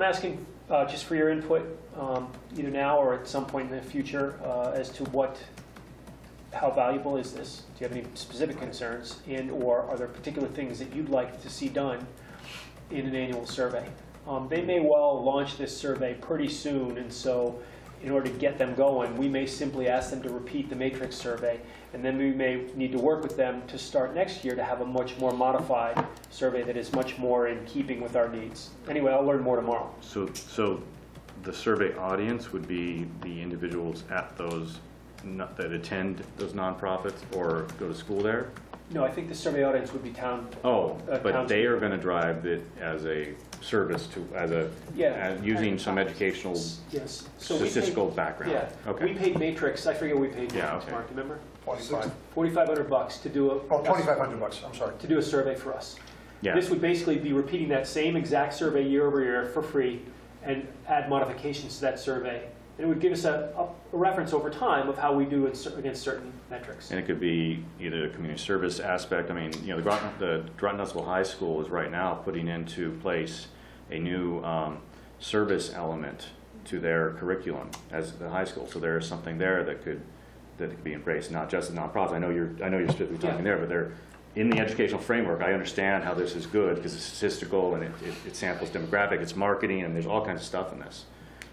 asking just for your input, either now or at some point in the future, as to how valuable is this? Do you have any specific concerns, or are there particular things that you'd like to see done in an annual survey? They may well launch this survey pretty soon, and so in order to get them going, we may simply ask them to repeat the matrix survey, and then we may need to work with them to start next year to have a much more modified survey that is much more in keeping with our needs. Anyway, I'll learn more tomorrow. So the survey audience would be the individuals at those, that attend those nonprofits or go to school there? No, I think the survey audience would be town. Oh, but they are going to drive it as a service to, as using some educational yes. So we paid, statistical background. Yeah. Okay. We paid Matrix. I forget what we paid Matrix, Yeah, okay. Mark, do you remember? $4,500 to do a. Oh, $2,500, I'm sorry. To do a survey for us. Yeah. This would basically be repeating that same exact survey year over year for free and add modifications to that survey. And it would give us a reference over time of how we do against certain metrics. And it could be either a community service aspect. I mean, you know, the Groton High School is right now putting into place a new service element to their curriculum as the high school. So there is something there that could be embraced, not just the nonprofits. I know you're specifically talking there, but they're in the educational framework. I understand how this is good because it's statistical and it samples demographic, it's marketing, and there's all kinds of stuff in this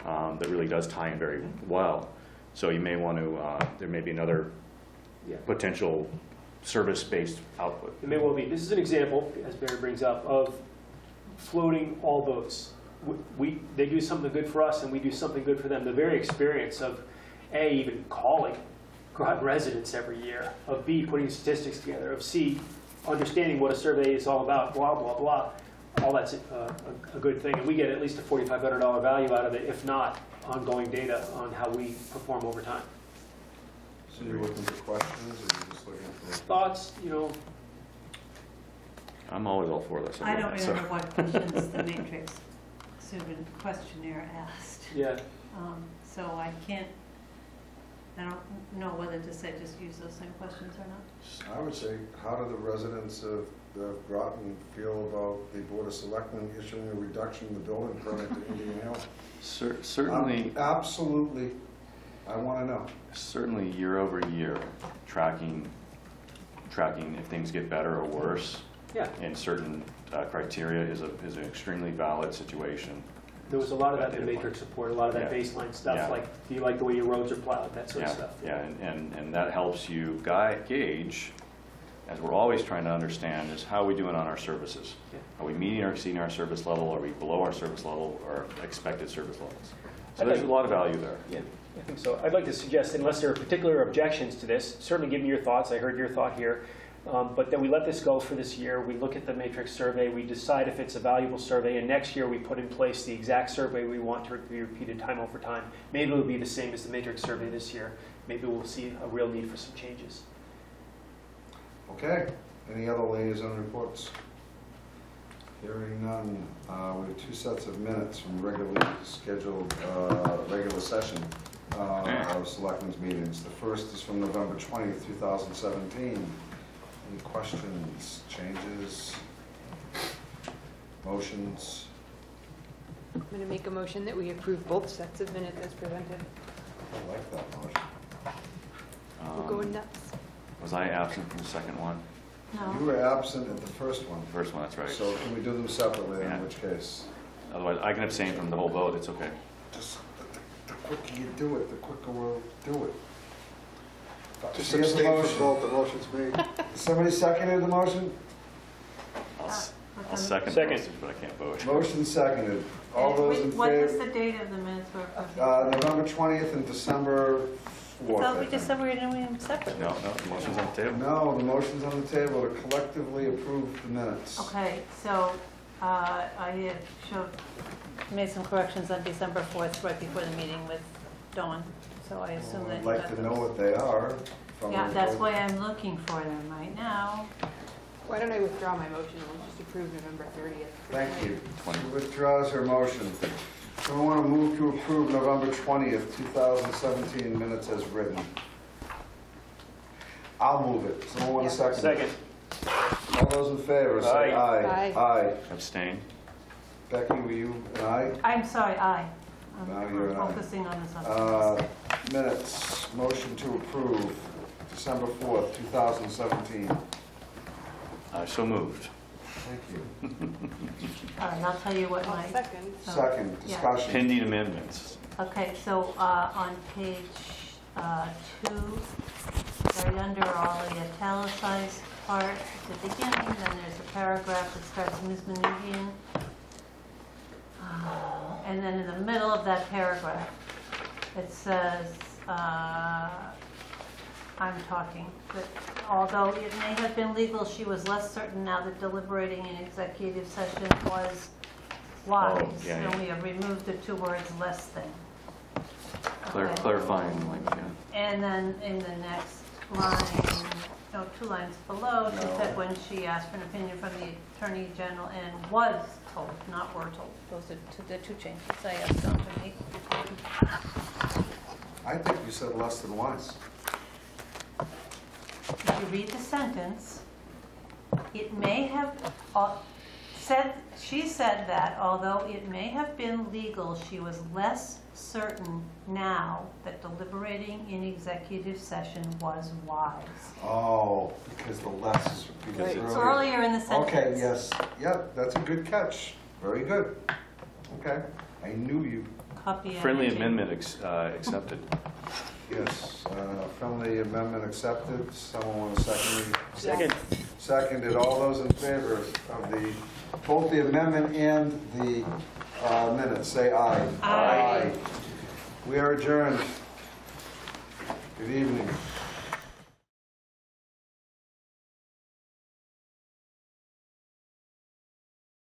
that really does tie in very well. So you may want to, there may be another potential service-based output. It may well be. This is an example, as Barry brings up, of floating all boats. They do something good for us and we do something good for them. The very experience of A, even calling Groton residents every year, of B, putting statistics together, of C, understanding what a survey is all about, blah, blah, blah. All that's a good thing. And we get at least a $4,500 value out of it, if not ongoing data on how we perform over time. So you're looking for questions, or you're just looking for thoughts? You know, I'm always all for this. I don't remember what questions the matrix survey questionnaire asked. Yeah. So I don't know whether to say just use those same questions or not. I would say, how do the residents of Groton feel about the Board of Selectmen issuing a reduction in the building permit to Indian Hill? Certainly. Absolutely. I want to know. Certainly year over year, tracking if things get better or worse in certain criteria is an extremely valid situation. There was a lot of that in the matrix report, a lot of that baseline stuff, like do you like the way your roads are plowed, that sort of stuff. Yeah, and that helps you gauge, as we're always trying to understand, is how are we doing on our services? Are we meeting or exceeding our service level? Are we below our service level or expected service levels? So there's a lot of value there. Yeah, I think so. I'd like to suggest, unless there are particular objections to this, certainly give me your thoughts. I heard your thought here. But that we let this go for this year. We look at the matrix survey, we decide if it's a valuable survey, and next year we put in place the exact survey we want to be repeated time over time. Maybe it'll be the same as the matrix survey this year. Maybe we'll see a real need for some changes. Okay. Any other liaison reports? Hearing none. We have 2 sets of minutes from regularly scheduled regular session of Selectmen's meetings. The first is from November 20th, 2017. Any questions, changes, motions? I'm going to make a motion that we approve both sets of minutes as presented. I like that motion. We'll go nuts. Was I absent from the second one? No. You were absent at the first one. First one, that's right. So can we do them separately, in which case? Otherwise, I can abstain from the whole vote, it's okay. Just the quicker you do it, the quicker we'll do it. Just abstain from both, the motion's made. Somebody seconded the motion? I'll second the motion, but I can't vote. Motion seconded. All those in What was favor? the date of the minutes? November 20th and December 4th. I thought we just said we were doing them separately. No, the motion's on the table. No, the motion's on the table to collectively approve the minutes. Okay, so I made some corrections on December 4th, right before the meeting with Dawn. So I assume that. I'd like to know what they are. Yeah, that's why I'm looking for them right now. Why don't I withdraw my motion and we'll just approve November 30th? Thank you. She withdraws her motion. Someone want to move to approve November 20th, 2017 minutes as written? I'll move it. Someone want a second? Second. All those in favor, say aye. Aye. Aye. Abstain. Becky, were you an aye? I'm sorry, aye. Now you're an aye. Focusing on this other. Minutes, motion to approve, December 4th, 2017. So moved. Thank you. All right, I'll tell you what my. Second. Second, discussion. Pending amendments. Okay, so on page 2, right under all the italicized part at the beginning, then there's a paragraph that starts Ms. Manoogian. And then in the middle of that paragraph, it says, I'm talking, that although it may have been legal, she was less certain now that deliberating in executive session was wise. Oh, yeah, And yeah. we have removed the 2 words less than. Okay. Clarifying, like, yeah. And then in the next line, no, 2 lines below, she said when she asked for an opinion from the Attorney General and was told, not were told. Those are the 2 changes I asked Don to make. I think you said less than wise. If you read the sentence, it may have said, she said that although it may have been legal, she was less certain now that deliberating in executive session was wise. Oh, because the less, because It's earlier in the sentence. Okay, yes, yep, that's a good catch. Very good. Okay, I knew you. Copy Friendly editing. amendment accepted. Yes, friendly amendment accepted. Someone want to second it? Second. Seconded. All those in favor of both the amendment and the minutes, say aye. Aye. We are adjourned. Good evening.